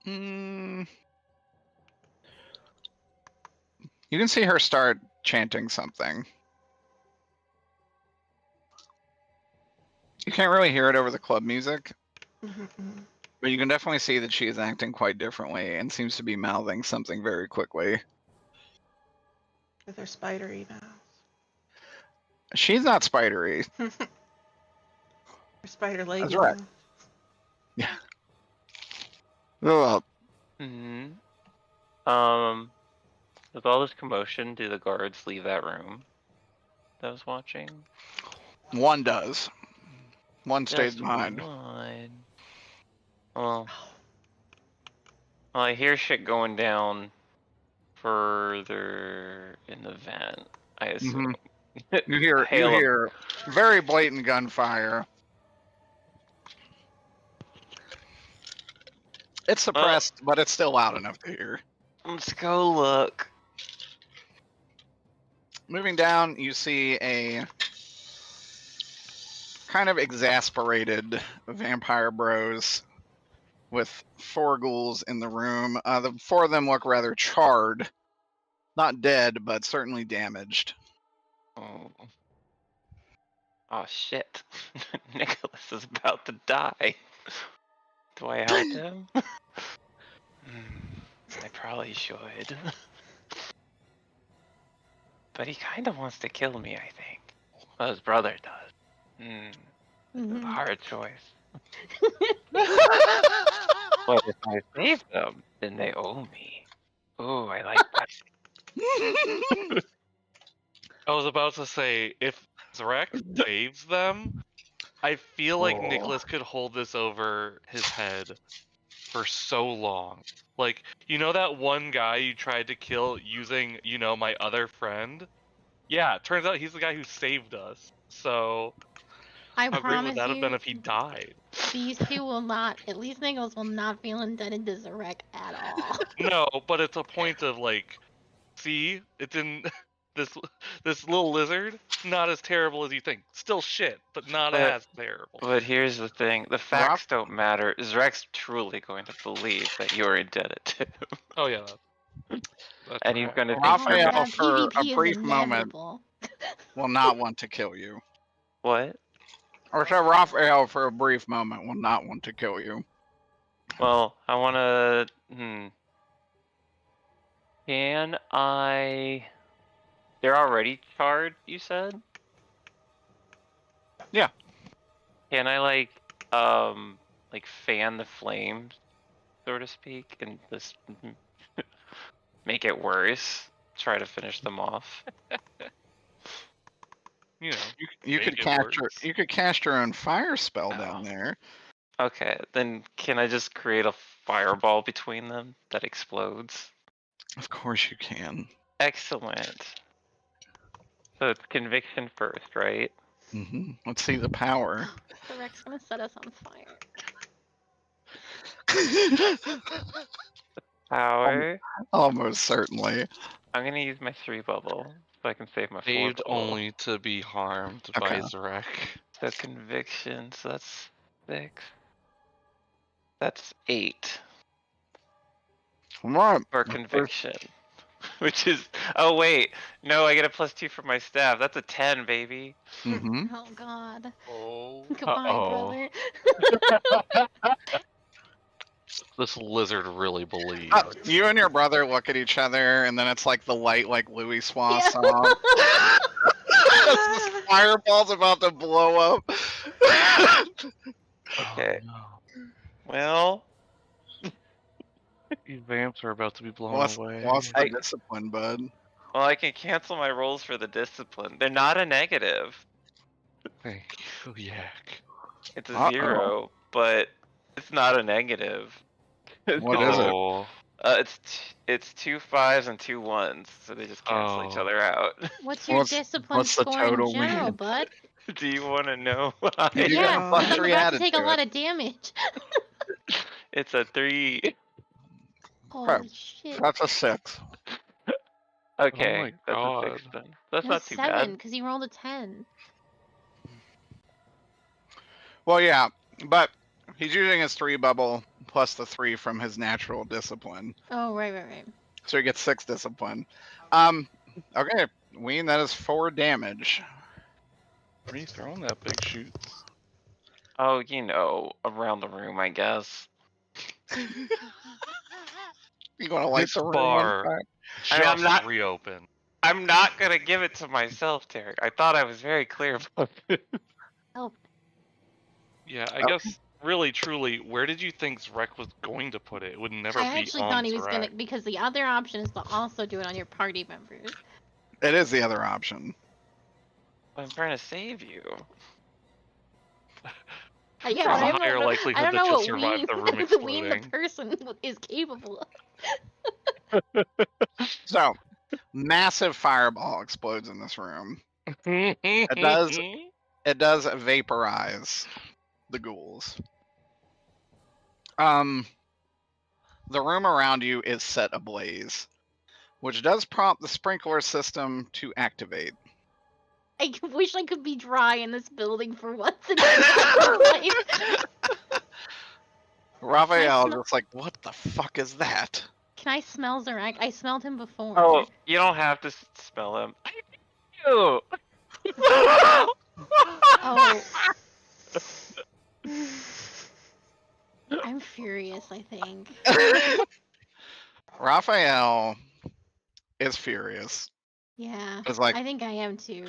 you can see her start chanting something. You can't really hear it over the club music, but you can definitely see that she is acting quite differently and seems to be mouthing something very quickly. With her spidery mouth. She's not spidery. Her spider leg. That's right. mouth. Yeah. Well, With all this commotion, do the guards leave that room that I was watching? one does. One stays Just behind. one. Well, I hear shit going down further in the vent, I assume. You hear very blatant gunfire. It's suppressed, but it's still loud enough to hear. Let's go look. Moving down, you see a kind of exasperated vampire bros with 4 ghouls in the room. The 4 of them look rather charred. Not dead, but certainly damaged. Oh shit. Nicholas is about to die. Do I help him? I probably should. But he kind of wants to kill me, I think. Well, his brother does. Hard choice. But if I save them, then they owe me. Ooh, I like that. I was about to say, if Zrek saves them, I feel like Nicholas could hold this over his head for so long. Like, you know that one guy you tried to kill using, my other friend? Yeah, it turns out he's the guy who saved us. So, I how great promise would that have been you, if he died? these two will not, at least Nicholas will not feel indebted to Zarek at all. No, but it's a point of like, see, it's in this little lizard, not as terrible as you think. Still shit, but not as terrible. But here's the thing: the facts don't matter. Zrek's truly going to believe that you're indebted to him. Oh yeah, and he's going to think Raphael, for a PvP is brief moment, inevitable. will not want to kill you. What? Or so Raphael, for a brief moment, will not want to kill you. Well, I want to. Can I? They're already charred, you said? Yeah. Can I like fan the flames, so to speak, and just make it worse? Try to finish them off. You could cast your own fire spell down there. Okay, then can I just create a fireball between them that explodes? Of course you can. Excellent. So it's conviction first, right? Mm-hmm. Let's see the power. Zarek's gonna set us on fire. Power? Almost certainly. I'm gonna use my 3 bubble so I can save my 4 Saved bubble. only to be harmed by Zarek. So conviction, so that's 6. That's 8. Come on. For conviction. Which is, oh wait, no, I get a +2 for my staff. That's a 10, baby. Mm-hmm. Oh god. Oh. Goodbye, brother. This lizard really believes. You and your brother look at each other, and then it's like the light, like Louis Swan song. This fireball's about to blow up. Okay. Oh, no. Well, These vamps are about to be blown away. Lost the discipline, bud. well, I can cancel my rolls for the discipline. They're not a negative. Thank you, Yak. It's a 0, but it's not a negative. What is it? It's 2 5s and 2 1s, so they just cancel each other out. What's your discipline score in general, bud? Do you want to know? Yeah, I'm about to take a lot of damage. It's a 3. Holy shit. That's a 6. Okay, that's God. a 6 then. That's That's not too 7, bad. because he rolled a 10. Well, yeah, but he's using his 3 bubble plus the 3 from his natural discipline. Oh, right. So he gets 6 discipline. Okay, Ween, that is 4 damage. What are you throwing that big shoots? Oh, around the room, I guess. You gonna light the room bar on fire? Just I'm not reopened. I'm not gonna give it to myself, Derek. I thought I was very clear about it. Oh. Yeah, I guess really, truly, where did you think Zrek was going to put it? It would never be I actually on thought he was Zrek. gonna, because the other option is to also do it on your party members. It is the other option. I'm trying to save you. Yeah, There's a I higher don't know, likelihood I don't that know you'll what survive Ween, the room the Ween the exploding. person is capable of. So, massive fireball explodes in this room. It does vaporize the ghouls. The room around you is set ablaze, which does prompt the sprinkler system to activate. I wish I could be dry in this building for once in my life. Raphael is just like, what the fuck is that? Can I smell Zorak? I smelled him before. Oh, you don't have to smell him. I do. Oh. I'm furious, I think. Raphael is furious. Yeah, It's like, I think I am too.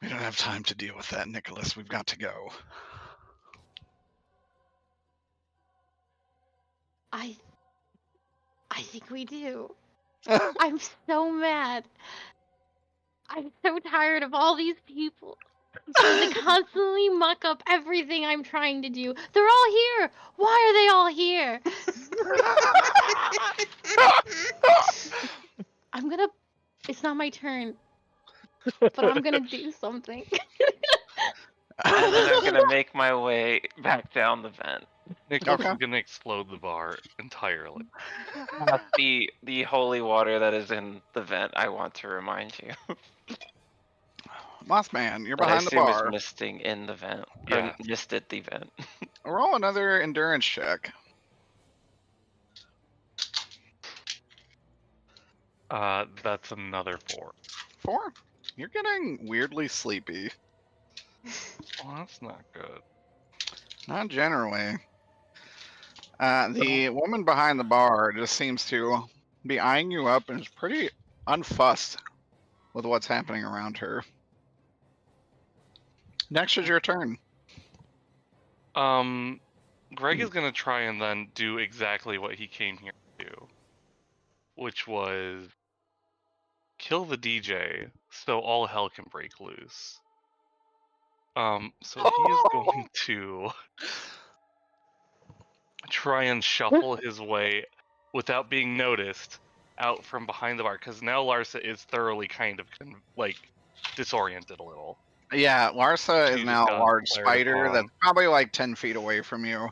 we don't have time to deal with that, Nicholas. We've got to go. I think we do. I'm so mad. I'm so tired of all these people. They constantly muck up everything I'm trying to do. They're all here. Why are they all here? I'm gonna. It's not my turn, but I'm gonna do something. And then I'm gonna make my way back down the vent. Nicholas Okay. is gonna explode the bar entirely. The holy water that is in the vent, I want to remind you. Mothman, you're That I behind the assume bar. is misting in the vent. Yeah. Or missed at the vent. Roll another endurance check. That's another 4. 4? You're getting weirdly sleepy. Well, that's not good. Not generally. The woman behind the bar just seems to be eyeing you up and is pretty unfussed with what's happening around her. Next is your turn. Greg is gonna try and then do exactly what he came here to do, which was kill the DJ so all hell can break loose. So he is going to try and shuffle his way without being noticed out from behind the bar, because now Larsa is thoroughly kind of disoriented a little. Yeah, Larsa She is just now a got large fired spider upon. that's probably like 10 feet away from you.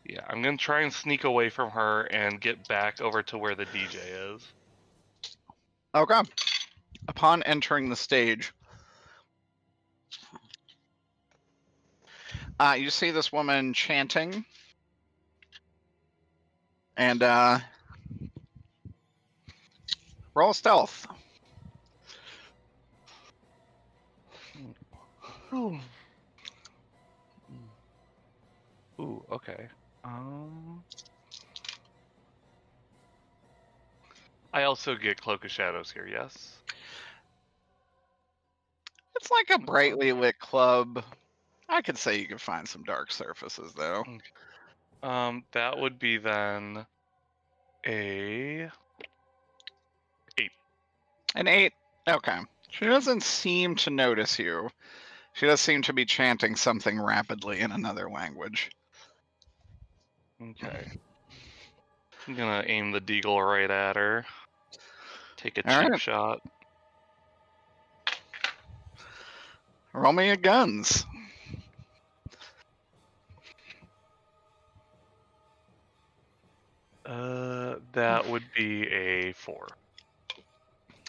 Yeah, I'm gonna try and sneak away from her and get back over to where the DJ is. Okay. Upon entering the stage, you see this woman chanting, and roll stealth. Ooh, okay. I also get Cloak of Shadows here, yes? It's like a brightly lit club. I could say you could find some dark surfaces, though. That would be then a 8. An 8? Okay. She doesn't seem to notice you. She does seem to be chanting something rapidly in another language. Okay. I'm gonna aim the deagle right at her. Take a All cheap right. shot. Roll me a guns. That would be a 4.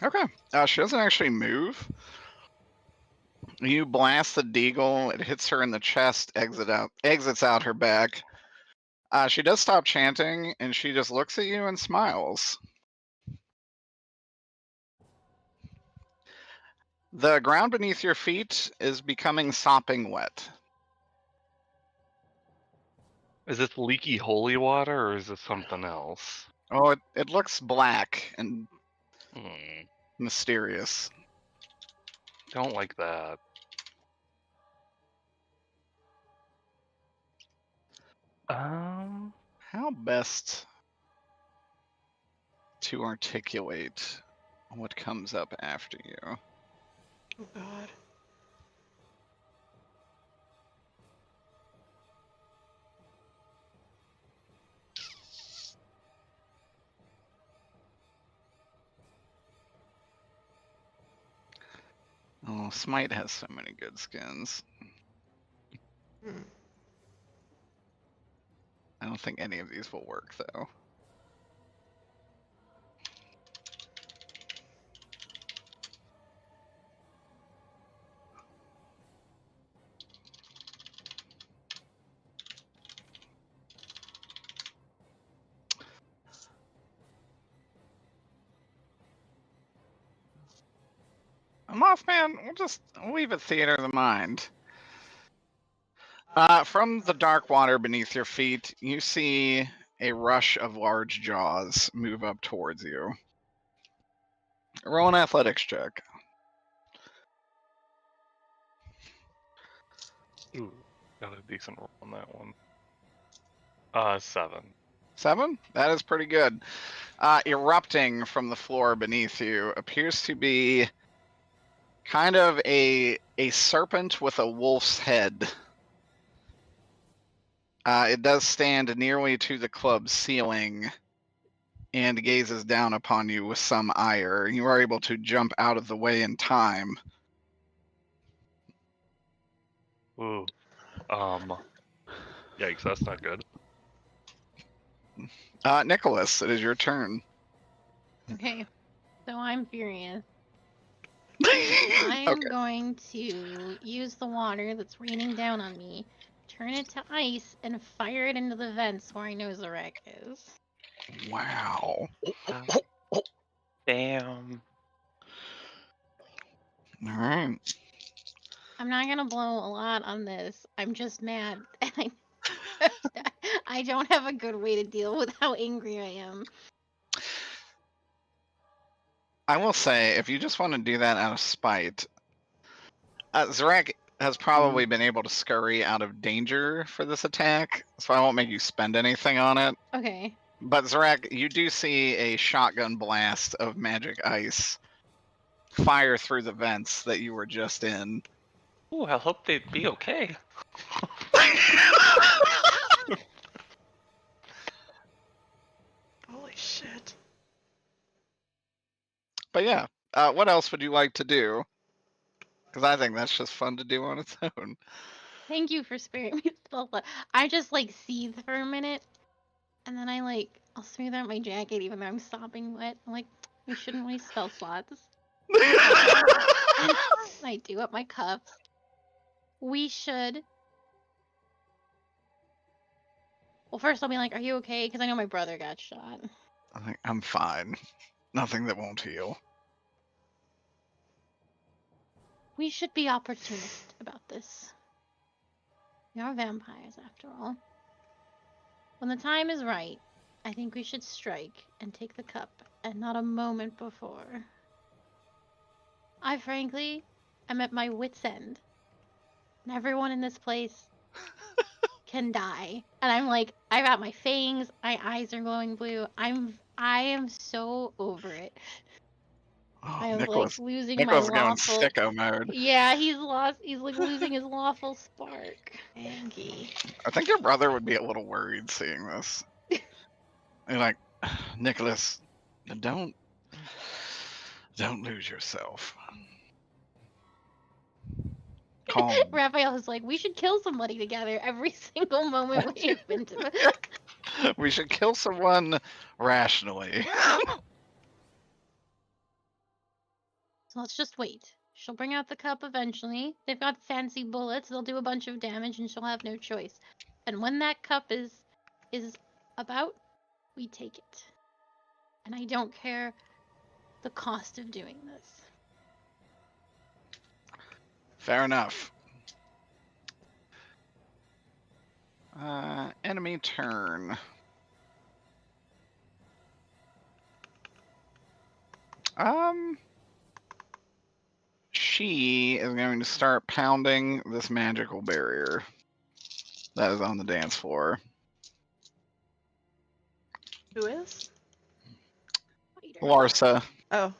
Okay. She doesn't actually move. You blast the deagle. It hits her in the chest, exits out her back. She does stop chanting, and she just looks at you and smiles. The ground beneath your feet is becoming sopping wet. Is this leaky holy water or is this something else? Oh, it looks black and Hmm. mysterious. Don't like that. How best to articulate what comes up after you? Oh God. Oh, Smite has so many good skins. Hmm. I don't think any of these will work, though. Mothman, we'll leave it theater of the mind. From the dark water beneath your feet, you see a rush of large jaws move up towards you. Roll an athletics check. Ooh, got a decent roll on that one. 7. 7? That is pretty good. Erupting from the floor beneath you appears to be kind of a serpent with a wolf's head. It does stand nearly to the club's ceiling and gazes down upon you with some ire. You are able to jump out of the way in time. Ooh. Yikes, that's not good. Nicholas, it is your turn. Okay, so I'm furious. I'm Okay. going to use the water that's raining down on me, turn it to ice, and fire it into the vents where I know Zarek is. Wow. Damn. All right. I'm not gonna blow a lot on this. I'm just mad. I don't have a good way to deal with how angry I am. I will say, if you just want to do that out of spite, Zarek has probably been able to scurry out of danger for this attack, so I won't make you spend anything on it. Okay. But Zarek, you do see a shotgun blast of magic ice fire through the vents that you were just in. Ooh, I hope they'd be okay. Holy shit. But yeah, what else would you like to do? Because I think that's just fun to do on its own. Thank you for sparing me. I just seethe for a minute, and then I'll smooth out my jacket even though I'm sopping wet. I'm like, we shouldn't waste spell slots. And I do up my cuffs. We should. Well, first I'll be like, are you okay? Because I know my brother got shot. I think I'm fine. Nothing that won't heal. We should be opportunist about this. We are vampires, after all. When the time is right, I think we should strike and take the cup, and not a moment before. I frankly am at my wit's end. And everyone in this place can die. And I'm like, I've got my fangs, my eyes are glowing blue. I am so over it. Oh, I am Nicholas losing going my lawful. sicko mode. Yeah, he's losing his lawful spark. Angie. I think your brother would be a little worried seeing this. You're like, Nicholas, don't lose yourself. Calm. Raphael is like, we should kill somebody together every single moment we have been to. We should kill someone rationally. So let's just wait. She'll bring out the cup eventually. They've got fancy bullets. They'll do a bunch of damage, and she'll have no choice. And when that cup is about, we take it. And I don't care the cost of doing this. Fair enough. Enemy turn. She is going to start pounding this magical barrier that is on the dance floor. Who is? Larsa. Oh.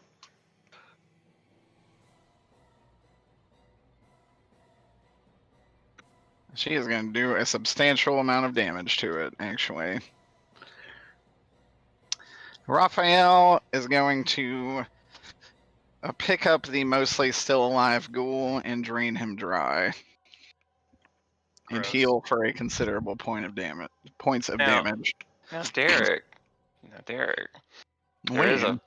She is going to do a substantial amount of damage to it, actually. Raphael is going to pick up the mostly still alive ghoul and drain him dry, and Gross. heal for a considerable points of Now- damage. Now, Derek. There is Wayne,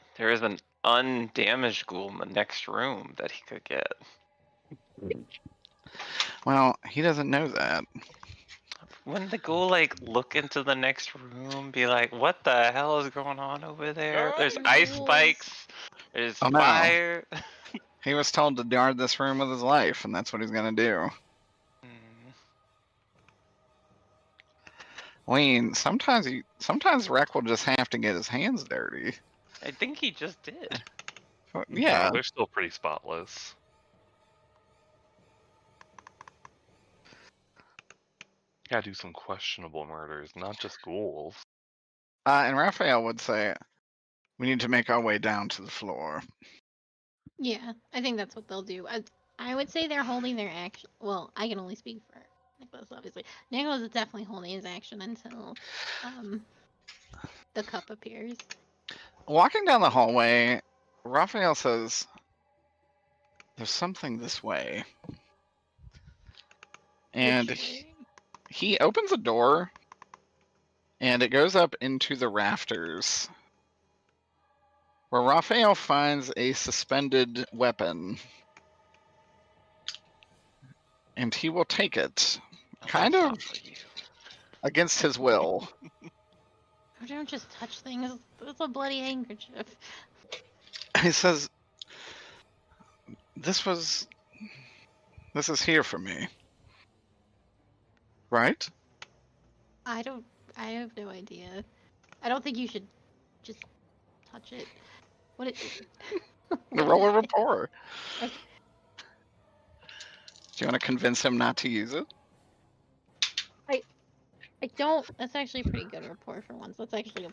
an undamaged ghoul in the next room that he could get. well, he doesn't know that. Wouldn't the ghoul like look into the next room, be like, "What the hell is going on over there? There's ice Ghouls. spikes. There's Oh, no. fire." He was told to guard this room with his life, and that's what he's gonna do. Hmm. Wayne, sometimes Rec will just have to get his hands dirty. I think he just did. Yeah, No, they're still pretty spotless. Gotta do some questionable murders, not just ghouls. and Raphael would say, we need to make our way down to the floor. Yeah, I think that's what they'll do. I would say they're holding their action. Well, I can only speak for Nicholas, obviously. Nicholas is definitely holding his action until the cup appears. Walking down the hallway, Raphael says, there's something this way. And Which way? he opens a door, and it goes up into the rafters, where Raphael finds a suspended weapon. And he will take it, Oh, kind that's of not for you. against his will. Oh, don't just touch things. It's a bloody handkerchief. He says, this is here for me. Right? I have no idea. I don't think you should just touch it. What it? Roll a rapport. Okay. Do you want to convince him not to use it? I don't. That's actually a pretty good rapport for once. That's actually a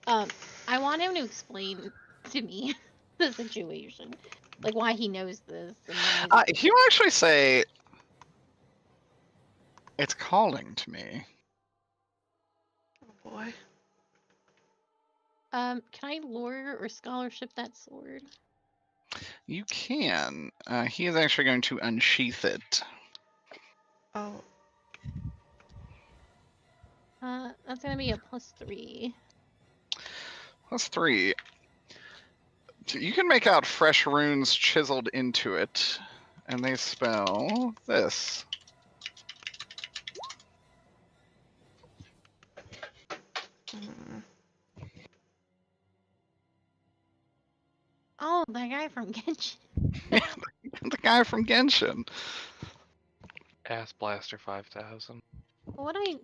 +4. I want him to explain to me the situation, like why he knows this. And why He will actually say, it's calling to me. Oh boy. Can I lure or scholarship that sword? You can. He is actually going to unsheath it. Oh. That's gonna be a +3. +3. You can make out fresh runes chiseled into it, and they spell this. Mm. Oh, that guy from Genshin. The guy from Genshin. Ass Blaster 5000. Would I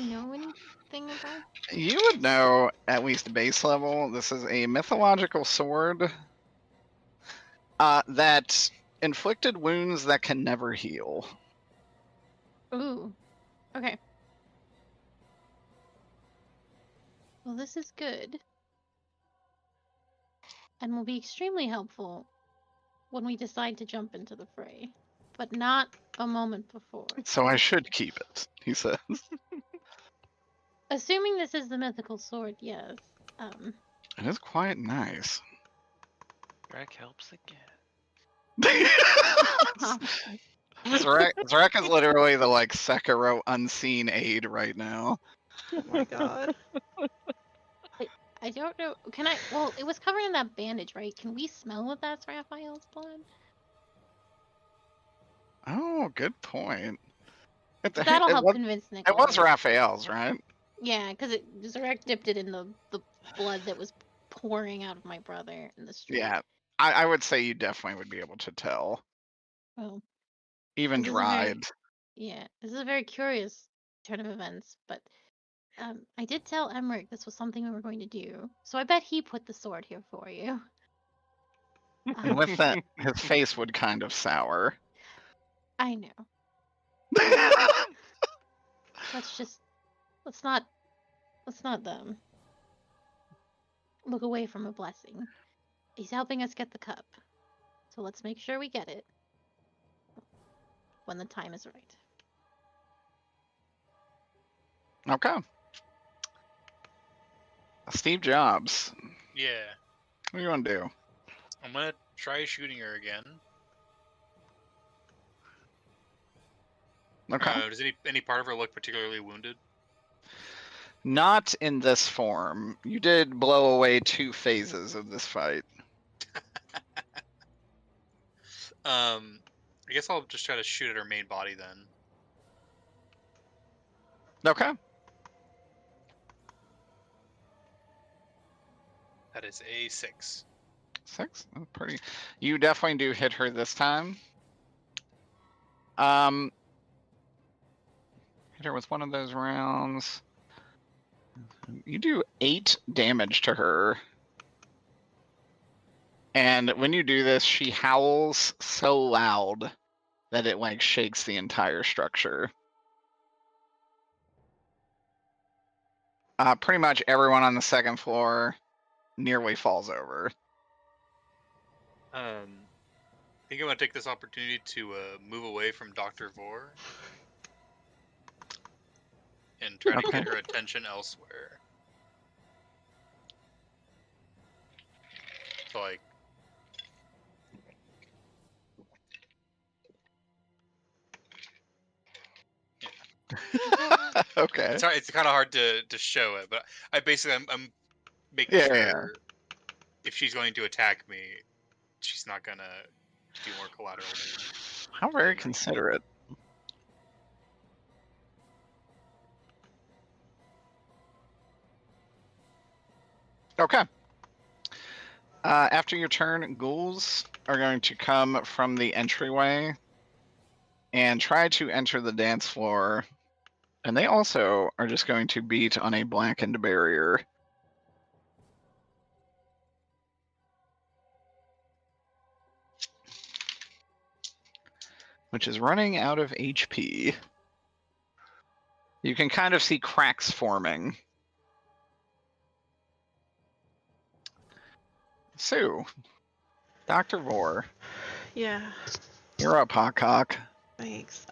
know anything about? You would know, at least base level, this is a mythological sword that inflicted wounds that can never heal. Ooh. Okay. Well, this is good. And will be extremely helpful when we decide to jump into the fray. But not a moment before. So I should keep it, he says. Assuming this is the mythical sword, yes. It is quite nice. Greg helps again. Zarek is literally the Sekiro unseen aid right now. Oh my god. I don't know. Can I? Well, it was covered in that bandage, right? Can we smell if that's Raphael's blood? Oh, good point. That'll help was, convince it Nicholas. was Raphael's, right? Yeah, because Zarek dipped it in the blood that was pouring out of my brother in the street. Yeah, I would say you definitely would be able to tell. Well, Even this is very- dried. Yeah, this is a very curious turn of events, but I did tell Emmerich this was something we were going to do, so I bet he put the sword here for you. And with that, his face would kind of sour. I know. Let's not look away from a blessing. He's helping us get the cup, so let's make sure we get it when the time is right. Okay. Steve Jobs. Yeah. What do you want to do? I'm gonna try shooting her again. Okay. Does any part of her look particularly wounded? Not in this form. You did blow away 2 phases of this fight. I guess I'll just try to shoot at her main body then. Okay. That is a 6. 6? That's pretty. You definitely do hit her this time. Hit her with one of those rounds. You do 8 damage to her. And when you do this, she howls so loud that it like shakes the entire structure. Pretty much everyone on the second floor nearly falls over. I think I'm gonna take this opportunity to move away from Dr. Vor and try to get her attention elsewhere. So like, Okay. it's kind of hard to show it, but I basically I'm making sure if she's going to attack me, she's not gonna do more collateral damage. How very considerate. Okay. After your turn, ghouls are going to come from the entryway and try to enter the dance floor. And they also are just going to beat on a blackened barrier. Which is running out of HP. You can kind of see cracks forming. So, Dr. Vor. Yeah. You're up, Hawkcock. Thanks.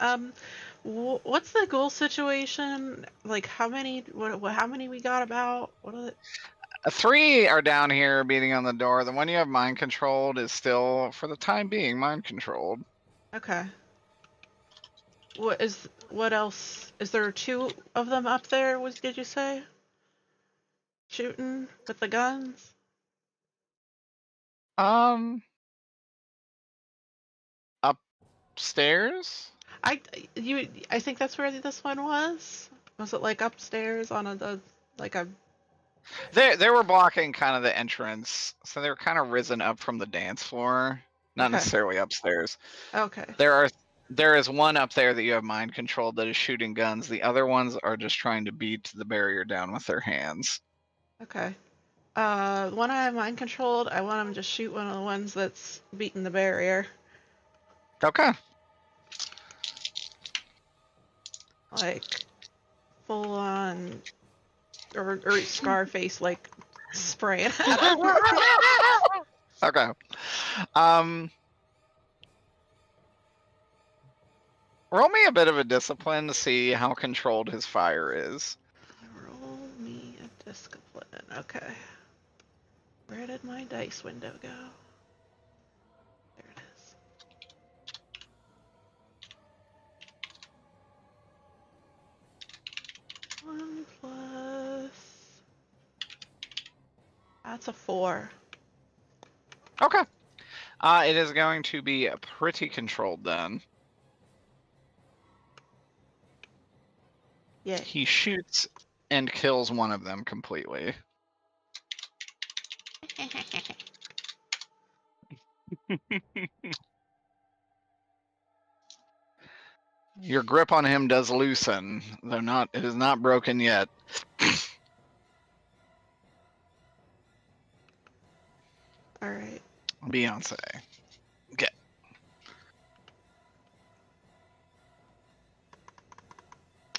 What's the ghoul situation? Like, how many? How many we got about? What are it? 3 are down here beating on the door. The one you have mind controlled is still, for the time being, mind controlled. Okay. What else? Is there 2 of them up there? Did you say? Shooting with the guns? Upstairs? I think that's where this one was. Was it like upstairs on a like a? They were blocking kind of the entrance, so they were kind of risen up from the dance floor, not necessarily upstairs. Okay. There is one up there that you have mind controlled that is shooting guns. The other ones are just trying to beat the barrier down with their hands. Okay. The one I have mind controlled, I want him to shoot one of the ones that's beating the barrier. Okay. Like full on, or Scarface like spraying at him. Okay. Roll me a bit of a discipline to see how controlled his fire is. Roll me a discipline. Okay. Where did my dice window go? There it is. One plus. That's a 4. Okay. It is going to be pretty controlled then. Yeah. He shoots and kills one of them completely. Your grip on him does loosen, though it is not broken yet. All right. Beyonce. Okay.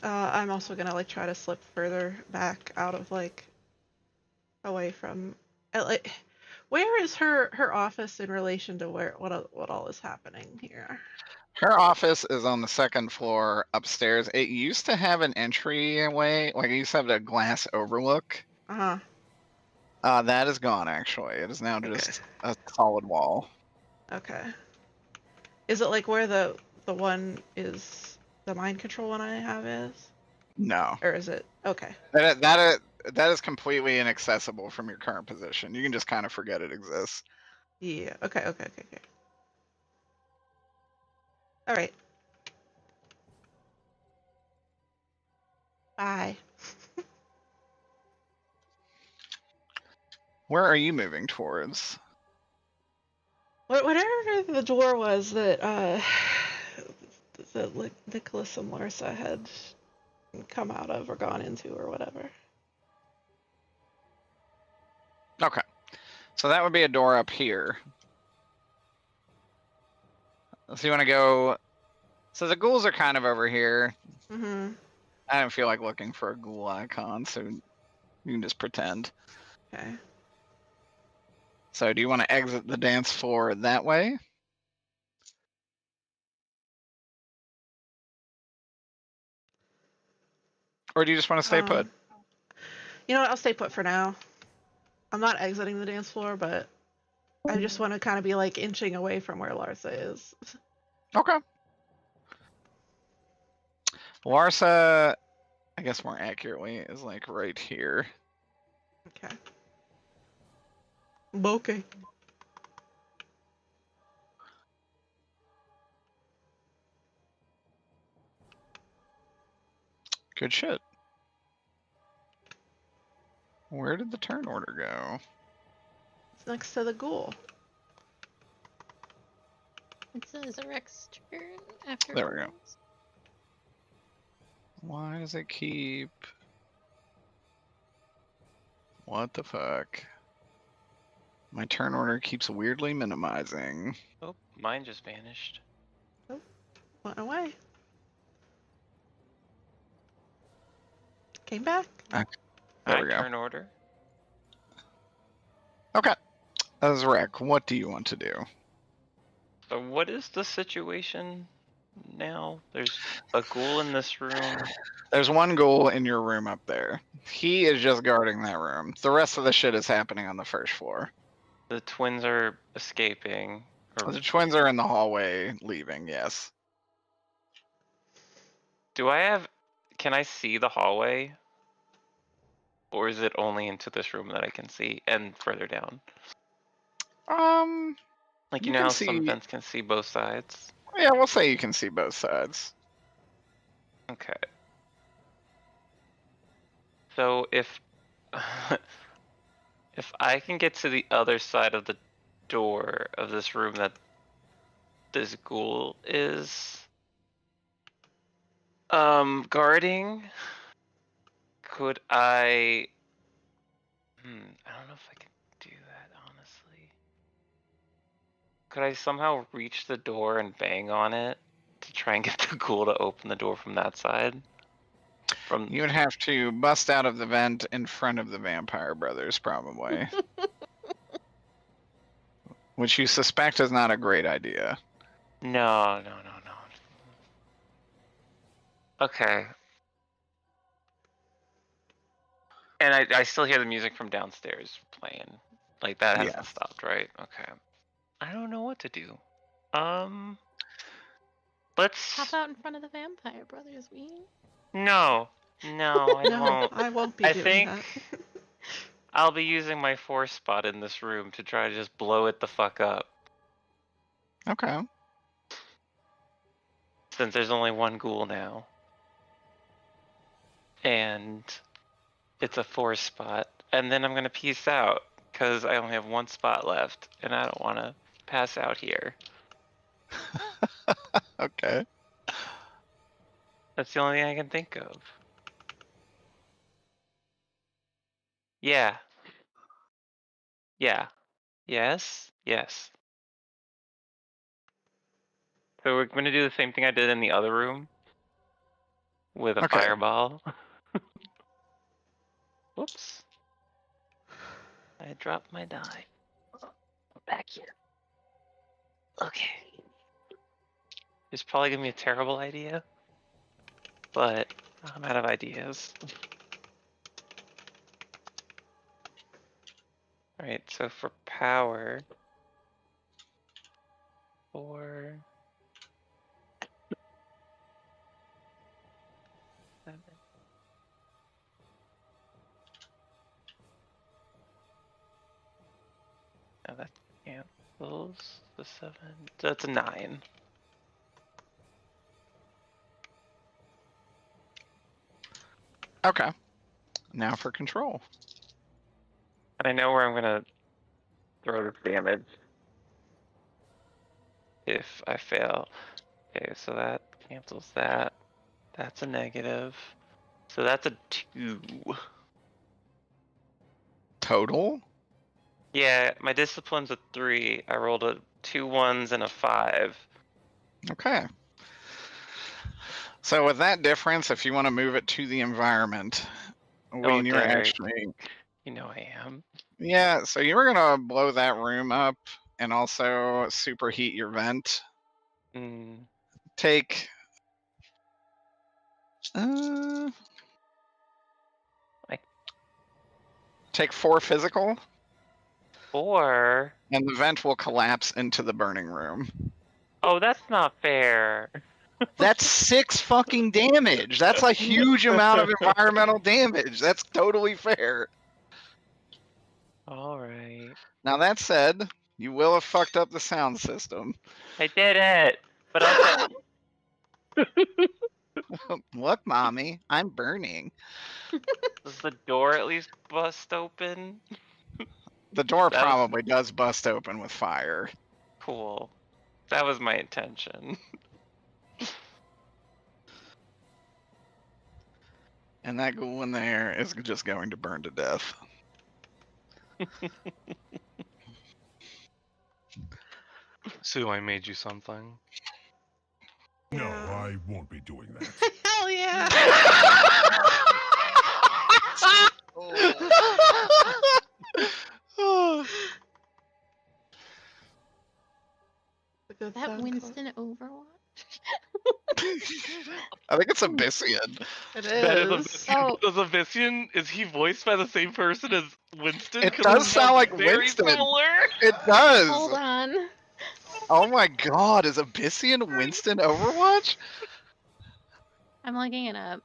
I'm also gonna like try to slip further back out of like away from like where is her office in relation to what all is happening here? Her office is on the second floor upstairs. It used to have an entryway, like it used to have a glass overlook. Uh-huh. That is gone, actually. It is now Okay. just a solid wall. Okay. Is it like where the one is, the mind control one I have is? No. Or is it? Okay. That is completely inaccessible from your current position. You can just kind of forget it exists. Yeah. Okay. All right. Bye. Where are you moving towards? Whatever the door was that that Nicholas and Larsa had come out of or gone into or whatever. Okay. So that would be a door up here. So you want to go... So the ghouls are kind of over here. Mm-hmm. I don't feel like looking for a ghoul icon, so you can just pretend. Okay. So do you want to exit the dance floor that way? Or do you just want to stay put? You know what? I'll stay put for now. I'm not exiting the dance floor, but I just want to kind of be like inching away from where Larsa is. Okay. Larsa, I guess more accurately, is like right here. Okay. Okay. Good shit. Where did the turn order go? It's next to the ghoul. It says Rex turn after. There we go. Why does it keep... What the fuck? My turn order keeps weirdly minimizing. Oh, mine just vanished. Went away. Came back. There Hi, we go. turn order. Okay. Azrek, what do you want to do? So what is the situation now? There's a ghoul in this room. There's one ghoul in your room up there. He is just guarding that room. The rest of the shit is happening on the first floor. The twins are escaping. Or The twins are in the hallway leaving, yes. do I have... Can I see the hallway? Or is it only into this room that I can see and further down? Like, you know can how see... some vents can see both sides? Yeah, we'll say you can see both sides. Okay. So if if I can get to the other side of the door of this room that this ghoul is guarding, could I I don't know if I can do that, honestly. Could I somehow reach the door and bang on it to try and get the ghoul to open the door from that side? You would have to bust out of the vent in front of the vampire brothers, probably. Which you suspect is not a great idea. No. Okay. And I still hear the music from downstairs playing. Like, that hasn't stopped, right? Okay. I don't know what to do. Let's... Hop out in front of the vampire brothers, we. No, I No, won't. I won't be I doing think that. I'll be using my force spot in this room to try to just blow it the fuck up. Okay. Since there's only one ghoul now. And it's a force spot. And then I'm gonna peace out, because I only have one spot left, and I don't want to pass out here. Okay. That's the only thing I can think of. Yeah. Yes. So we're going to do the same thing I did in the other room. With a fireball. Whoops. I dropped my die. Back here. Okay. It's probably going to be a terrible idea. But I'm out of ideas. Alright, so for power, 4, 7. Now that cancels the 7. That's a 9. Okay. Now for control. And I know where I'm gonna throw this damage if I fail. Okay, so that cancels that. That's a negative. So that's a 2. Total? Yeah, my discipline's a 3. I rolled a 2 1s and a 5. Okay. So with that difference, if you want to move it to the environment, when you're Derek, actually... you know I am. Yeah, so you were going to blow that room up and also superheat your vent. Mm. Take... Take 4 physical. 4? And the vent will collapse into the burning room. Oh, that's not fair. That's 6 fucking damage. That's a huge amount of environmental damage. That's totally fair. Alright. Now that said, you will have fucked up the sound system. I did it! But I'll say... Look, mommy, I'm burning. Does the door at least bust open? The door That was probably does bust open with fire. cool. That was my intention. And that ghoul in there is just going to burn to death. Sue, I made you something. No, Yeah. I won't be doing that. Hell yeah! Is that Winston Overwatch? I think it's Abyssian. It That is is. Abyssian. Oh. Does Abyssian, is he voiced by the same person as Winston? It 'Cause does it sound like very Winston. Similar. It does. Hold on. Oh my god, is Abyssian Winston Overwatch? I'm looking it up.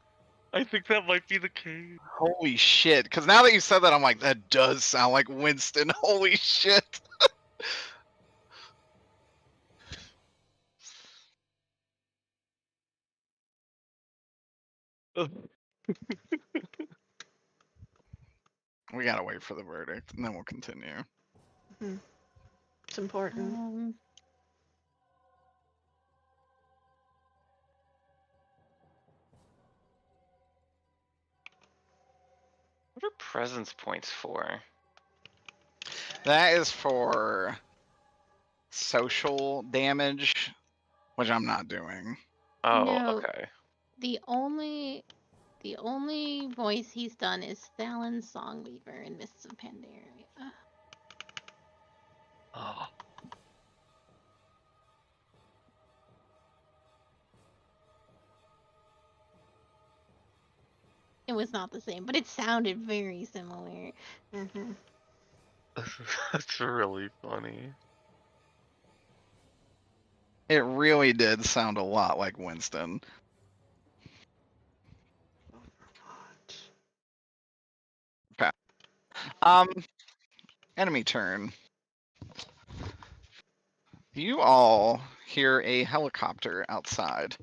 I think that might be the case. Holy shit. Because now that you said that, I'm like, that does sound like Winston. Holy shit. We gotta wait for the verdict, and then we'll continue. It's important. What are presence points for? That is for social damage, which I'm not doing. Oh, No. okay. The only voice he's done is Thalen Songweaver in Mists of Pandaria. Oh. It was not the same, but it sounded very similar. Mm-hmm. That's really funny. It really did sound a lot like Winston. Okay. Enemy turn. You all hear a helicopter outside.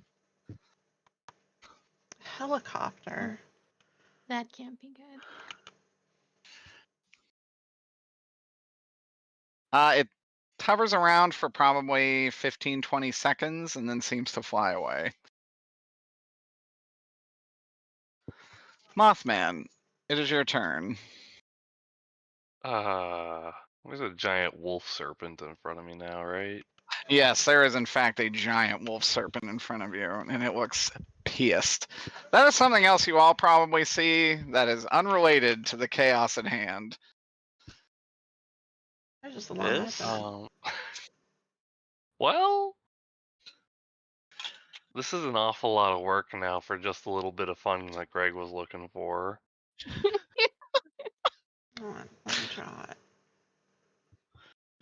Helicopter. That can't be good. It hovers around for probably 15-20 seconds and then seems to fly away. Mothman, it is your turn. There's a giant wolf serpent in front of me now, right? Yes, there is in fact a giant wolf serpent in front of you, and it looks pissed. That is something else you all probably see that is unrelated to the chaos at hand. There's just a lot of This? that. Well, this is an awful lot of work now for just a little bit of fun that Greg was looking for. One shot.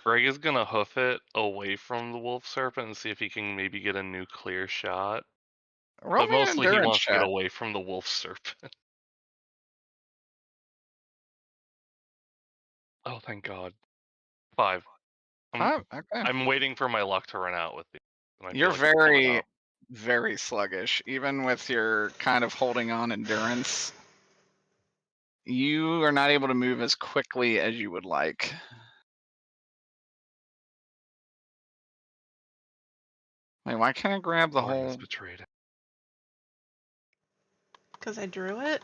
Greg is gonna hoof it away from the wolf serpent and see if he can maybe get a new clear shot. Roll But me an mostly he endurance wants to get check. away from the wolf serpent. Oh, thank God. 5. Okay. I'm waiting for my luck to run out with these. And I You're feel like it's coming very, up. very sluggish. Even with your kind of holding on endurance, you are not able to move as quickly as you would like. Wait, why can't I grab the Oregon's whole... betrayed. Because I drew it?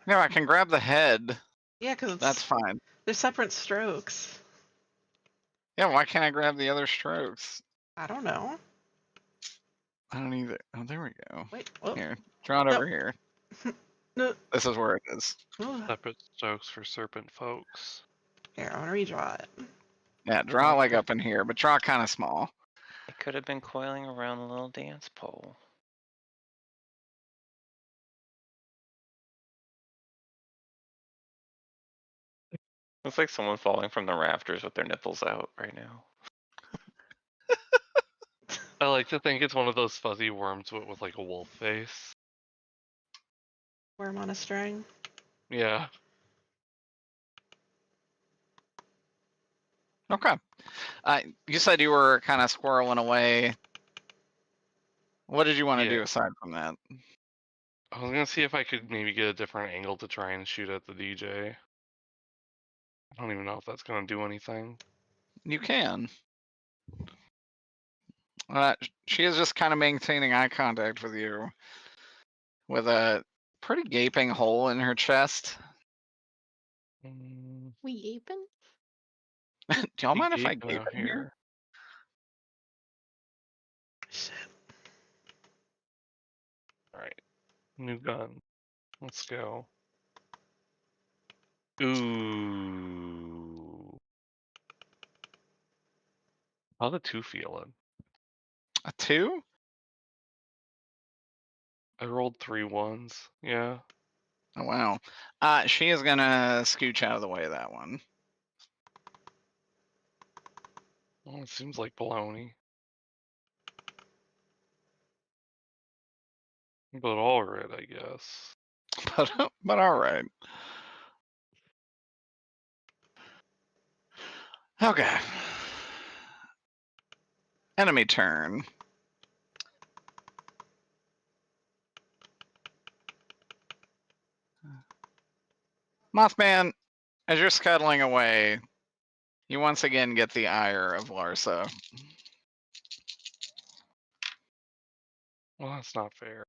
No, I can grab the head. Yeah, because That's fine. they're separate strokes. Yeah, why can't I grab the other strokes? I don't know. I don't either. Oh, there we go. Wait, whoa. Here, draw it No. over here. No. This is where it is. Ugh. Separate strokes for serpent folks. Here, I'm gonna redraw it. Yeah, draw it like up in here, but draw kind of small. It could have been coiling around the little dance pole. Looks like someone falling from the rafters with their nipples out right now. I like to think it's one of those fuzzy worms with like a wolf face. Worm on a string. Yeah. Okay. You said you were kind of squirreling away. What did you want to do aside from that? I was gonna see if I could maybe get a different angle to try and shoot at the DJ. I don't even know if that's gonna do anything. You can. She is just kind of maintaining eye contact with you with a pretty gaping hole in her chest. We gaping? Do y'all mind if I Gaping gape out in here? Shit. Alright. New gun. Let's go. Ooh. How's a 2 feeling? A 2? I rolled 3 1s. Yeah. Oh, wow. She is gonna scooch out of the way of that one. Well, it seems like baloney. But alright, I guess. But all right. Okay. Enemy turn. Mothman, as you're scuttling away, you once again get the ire of Larsa. Well, that's not fair.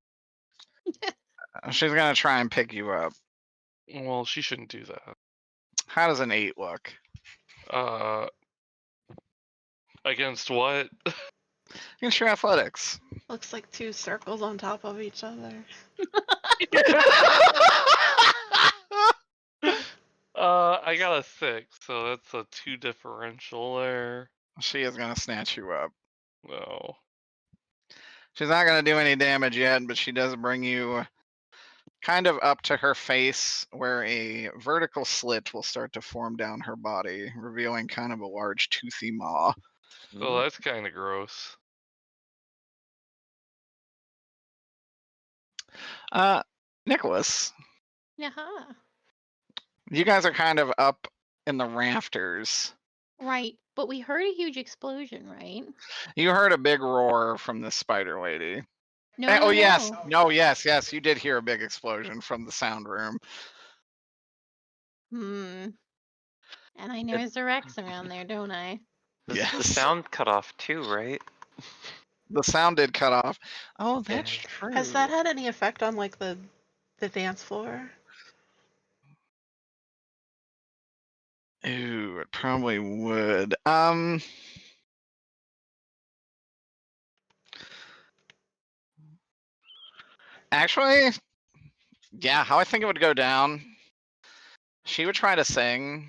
She's gonna try and pick you up. Well, she shouldn't do that. How does an 8 look? Against what? Against your athletics. Looks like 2 circles on top of each other. I got a 6, so that's a 2 differential there. She is gonna snatch you up. No. She's not gonna do any damage yet, but she does bring you kind of up to her face, where a vertical slit will start to form down her body, revealing kind of a large toothy maw. Oh, that's kind of gross. Nicholas, Yaha. you guys are kind of up in the rafters. Right, but we heard a huge explosion, right? You heard a big roar from the spider lady. No, Oh, no, yes. no. No, yes, you did hear a big explosion from the sound room. And I know there's a Rex around there, don't I? Yes. The sound cut off too, right? The sound did cut off. Oh, that's true. Has that had any effect on like the dance floor? Ooh, it probably would. Actually, yeah, how I think it would go down, she would try to sing,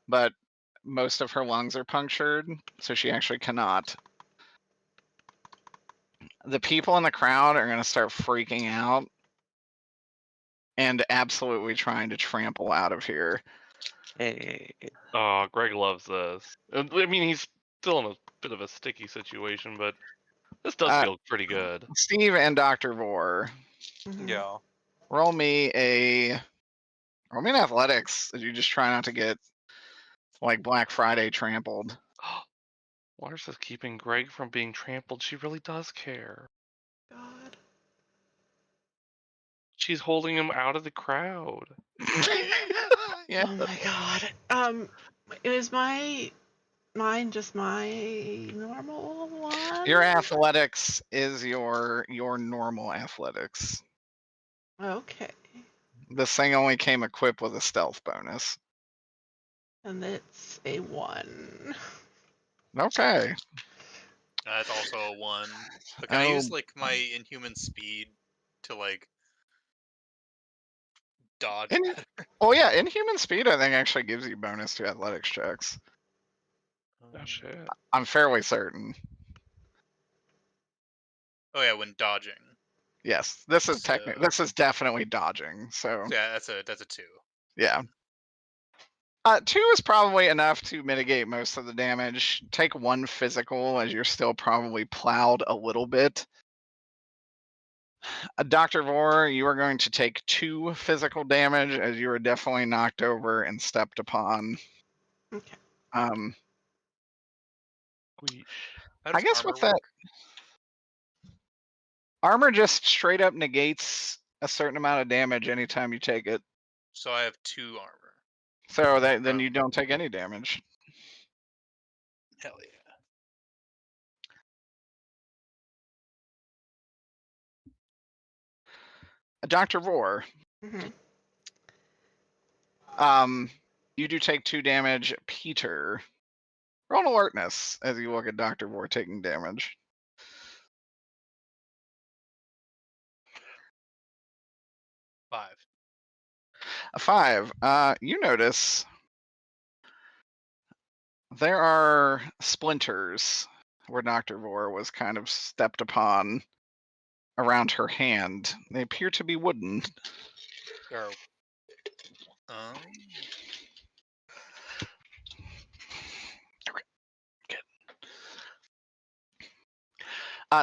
but most of her lungs are punctured, so she actually cannot. The people in the crowd are going to start freaking out and absolutely trying to trample out of here. Hey. Oh, Greg loves this. I mean, he's still in a bit of a sticky situation, but this does feel pretty good. Steve and Dr. Vor, Mhm. Yeah. roll me an athletics. You just try not to get like Black Friday trampled. Water says keeping Greg from being trampled. She really does care. God. She's holding him out of the crowd. Yeah. Oh my god. Is mine just my normal one? Your athletics is your normal athletics. Okay. This thing only came equipped with a stealth bonus. And it's a 1. Okay. That's also a 1. But can I use like my inhuman speed to like dodge? Oh yeah, inhuman speed I think actually gives you bonus to athletics checks. Oh shit. I'm fairly certain. Oh yeah, when dodging. Yes, this is So- this is definitely dodging. So Yeah, that's a 2. yeah. 2 is probably enough to mitigate most of the damage. Take 1 physical as you're still probably plowed a little bit. Dr. Vor, you are going to take 2 physical damage as you are definitely knocked over and stepped upon. Okay. I guess with that, armor just straight up negates a certain amount of damage anytime you take it. So I have 2 armor. So then you don't take any damage. Hell yeah. Dr. Vor. Mhm. You do take 2 damage. Peter. Roll an alertness as you look at Dr. Vor taking damage. A 5. You notice there are splinters where Dr. Vor was kind of stepped upon around her hand. They appear to be wooden. Or,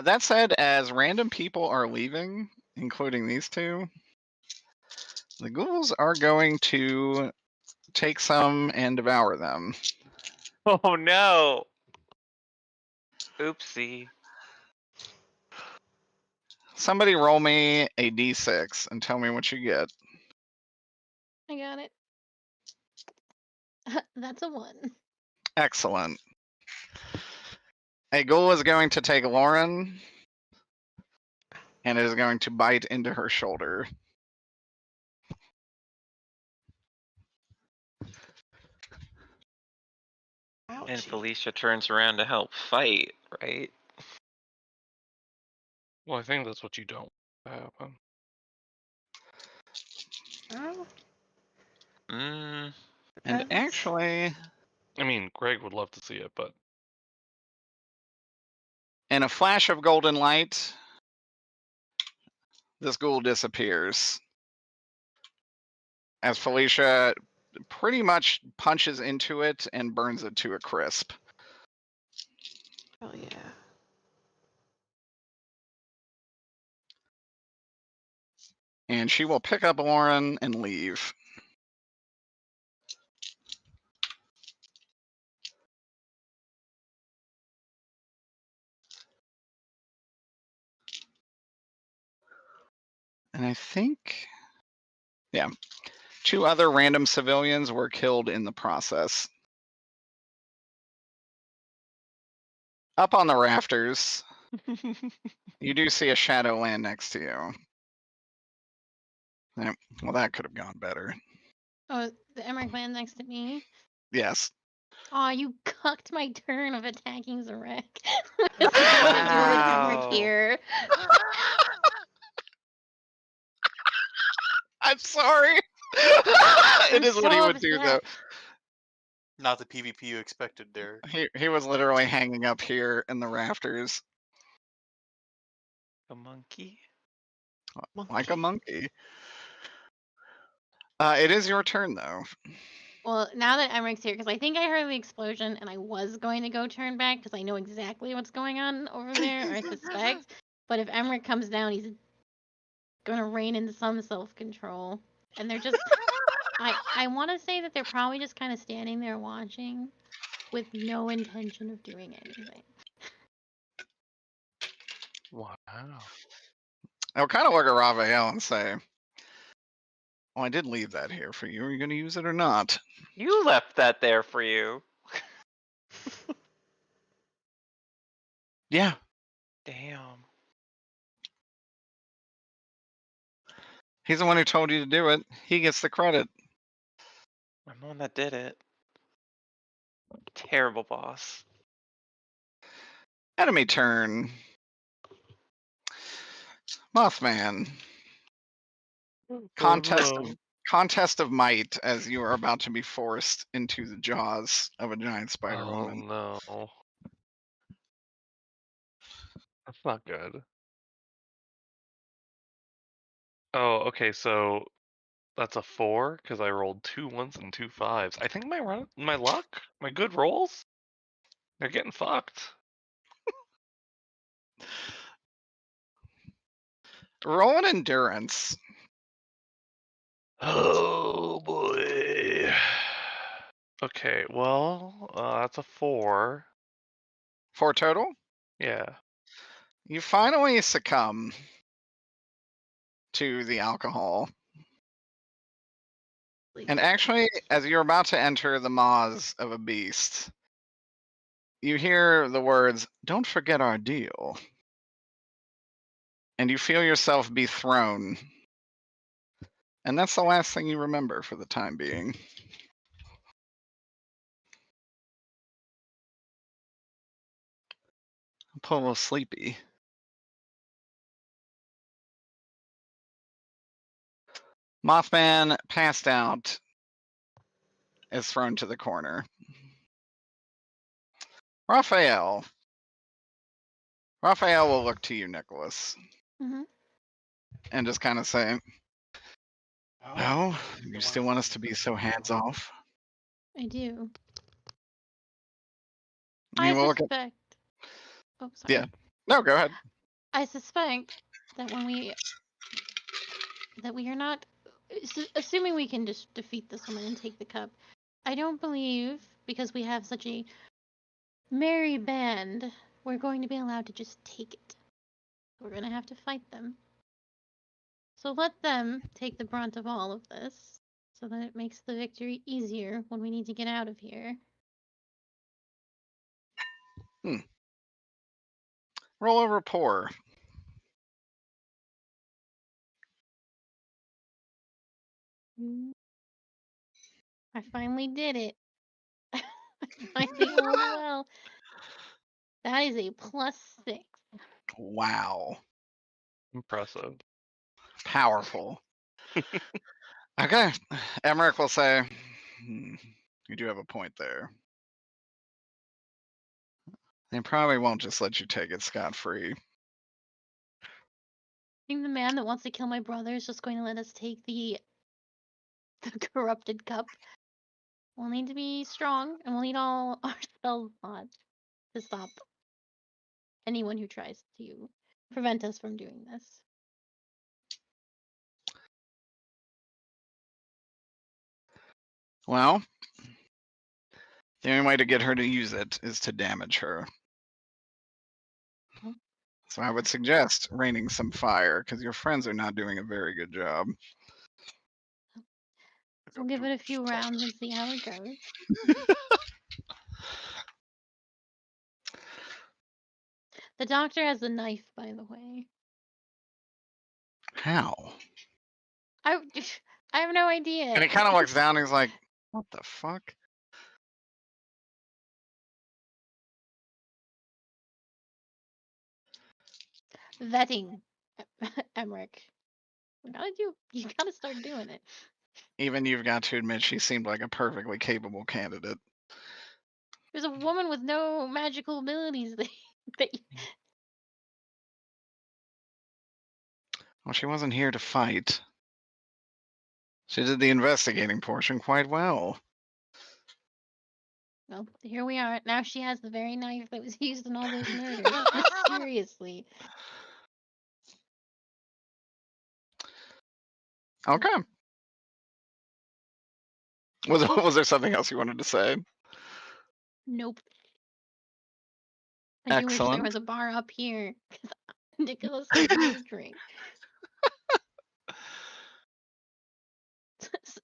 That said, as random people are leaving, including these 2, the ghouls are going to take some and devour them. Oh no! Oopsie. Somebody roll me a d6 and tell me what you get. I got it. That's a 1. Excellent. A ghoul is going to take Lauren, and it is going to bite into her shoulder. And Ouchie. Felicia turns around to help fight, right? Well, I think that's what you don't happen. Oh, And Depends. actually, I mean, Greg would love to see it, but in a flash of golden light, this ghoul disappears. As Felicia pretty much punches into it and burns it to a crisp. hell yeah. And she will pick up Lauren and leave. And I think, yeah, 2 other random civilians were killed in the process. Up on the rafters, you do see a shadow land next to you. Yeah, well, that could have gone better. Oh, the Emmerich land next to me. Yes. Aw, you cucked my turn of attacking Zarek. I was supposed to do with Emmerich here. I'm sorry. It is what he would do, though. Not the PvP you expected there. He was literally hanging up here in the rafters. A monkey? Like a monkey. It is your turn, though. Well, now that Emmerich's here, because I think I heard the explosion and I was going to go turn back because I know exactly what's going on over there, or I suspect. But if Emmerich comes down, he's going to rein in some self control. And they're just. I want to say that they're probably just kind of standing there watching with no intention of doing anything. Wow. I'll kind of look at Raphael and say, well, I did leave that here for you. Are you going to use it or not? You left that there for you. Yeah. Damn. He's the one who told you to do it. He gets the credit. I'm the one that did it. Terrible boss. Enemy turn. Mothman. Contest of might as you are about to be forced into the jaws of a giant spider Oh woman. no. That's not good. Oh, okay, so that's a 4 because I rolled 2 1s and 2 5s. I think my luck, my good rolls, they're getting fucked. Roll an endurance. Oh boy. Okay, well, that's a 4. 4 total? Yeah. You finally succumb to the alcohol. And actually, as you're about to enter the maws of a beast, you hear the words, "Don't forget our deal." And you feel yourself be thrown. And that's the last thing you remember for the time being. I'm a little sleepy. Mothman, passed out, is thrown to the corner. Raphael. Raphael will look to you, Nicholas, Mhm. and just kind of say, "Oh, you still want us to be so hands-off?" I do. You I will look at, suspect. Oh, sorry. yeah. No, go ahead. I suspect that that we are not, assuming we can just defeat this woman and take the cup. I don't believe, because we have such a merry band, we're going to be allowed to just take it. We're going to have to fight them. So let them take the brunt of all of this, so that it makes the victory easier when we need to get out of here. Roll a rapport. I finally did it. I finally rolled well. That is a +6. Wow. Impressive. Powerful. Okay. Emmerich will say, you do have a point there. They probably won't just let you take it scot-free. I think the man that wants to kill my brother is just going to let us take the corrupted cup. We'll need to be strong, and we'll need all our spell slots to stop anyone who tries to prevent us from doing this. Well, the only way to get her to use it is to damage her. Oh. So I would suggest raining some fire, because your friends are not doing a very good job. We'll give it a few rounds and see how it goes. The doctor has a knife, by the way. How? I have no idea. And he kind of looks down and he's like, what the fuck? Vetting, Emmerich. You gotta start doing it. Even you've got to admit she seemed like a perfectly capable candidate. There's a woman with no magical abilities that Well, she wasn't here to fight. She did the investigating portion quite well. Well, here we are. Now she has the very knife that was used in all those murders. Mysteriously. Okay. Was there something else you wanted to say? Nope. I do wish there Excellent. was a bar up here. 'Cause Nicholas could use a drink.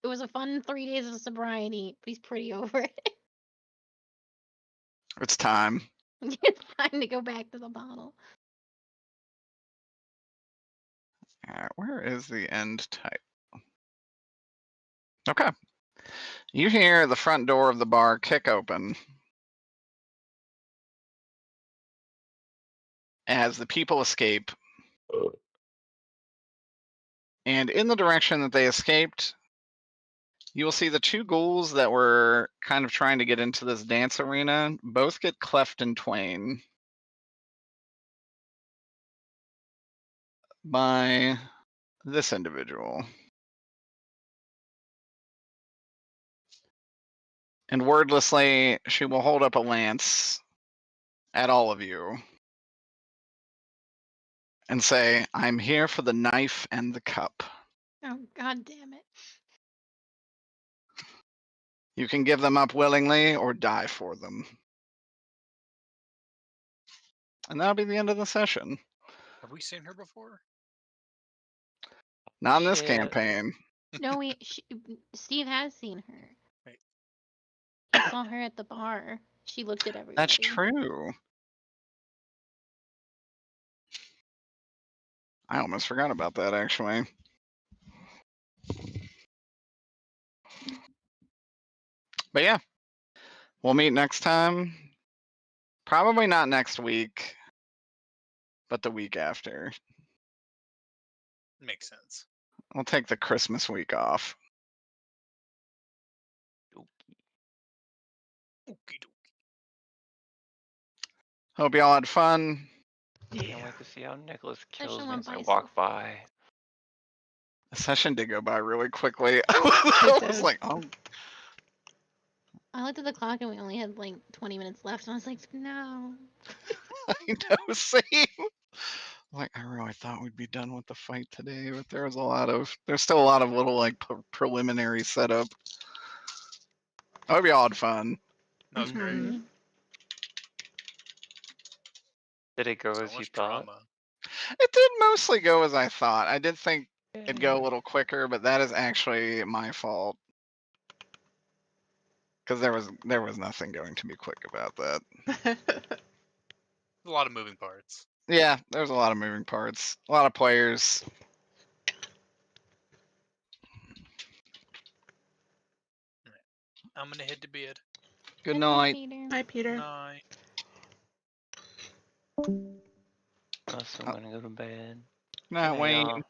It was a fun 3 days of sobriety, but he's pretty over it. It's time. It's time to go back to the bottle. Alright, where is the end type? Okay. You hear the front door of the bar kick open as the people escape. And in the direction that they escaped, you will see the two ghouls that were kind of trying to get into this dance arena both get cleft in twain by this individual. And wordlessly, she will hold up a lance at all of you and say, I'm here for the knife and the cup. Oh, god damn it. You can give them up willingly or die for them. And that'll be the end of the session. Have we seen her before? Not in this Shit. campaign. No, Steve has seen her. Right. He saw her at the bar. She looked at everybody. That's true. I almost forgot about that, actually. But yeah, we'll meet next time. Probably not next week, but the week after. Makes sense. We'll take the Christmas week off. Okie dokie. Hope y'all had fun. Can't wait to see how Nicholas kills Session me went as I by walk so by. The session did go by really quickly. I was did. like, oh, I looked at the clock and we only had like 20 minutes left, and I was like, no. I know, same. Like, I really thought we'd be done with the fight today, but there's still a lot of little like preliminary setup. I hope y'all had fun. That was great. Mhm. Did it go So as you much thought? drama. It did mostly go as I thought. I did think it'd go a Yay. little quicker, but that is actually my fault. Because there was nothing going to be quick about that. A lot of moving parts. Yeah, there's a lot of moving parts, a lot of players. I'm gonna head to bed. Good Good night. Peter. Hi, Peter. Night. Also, I'm gonna go to bed. Night, Good night, Wayne. y'all.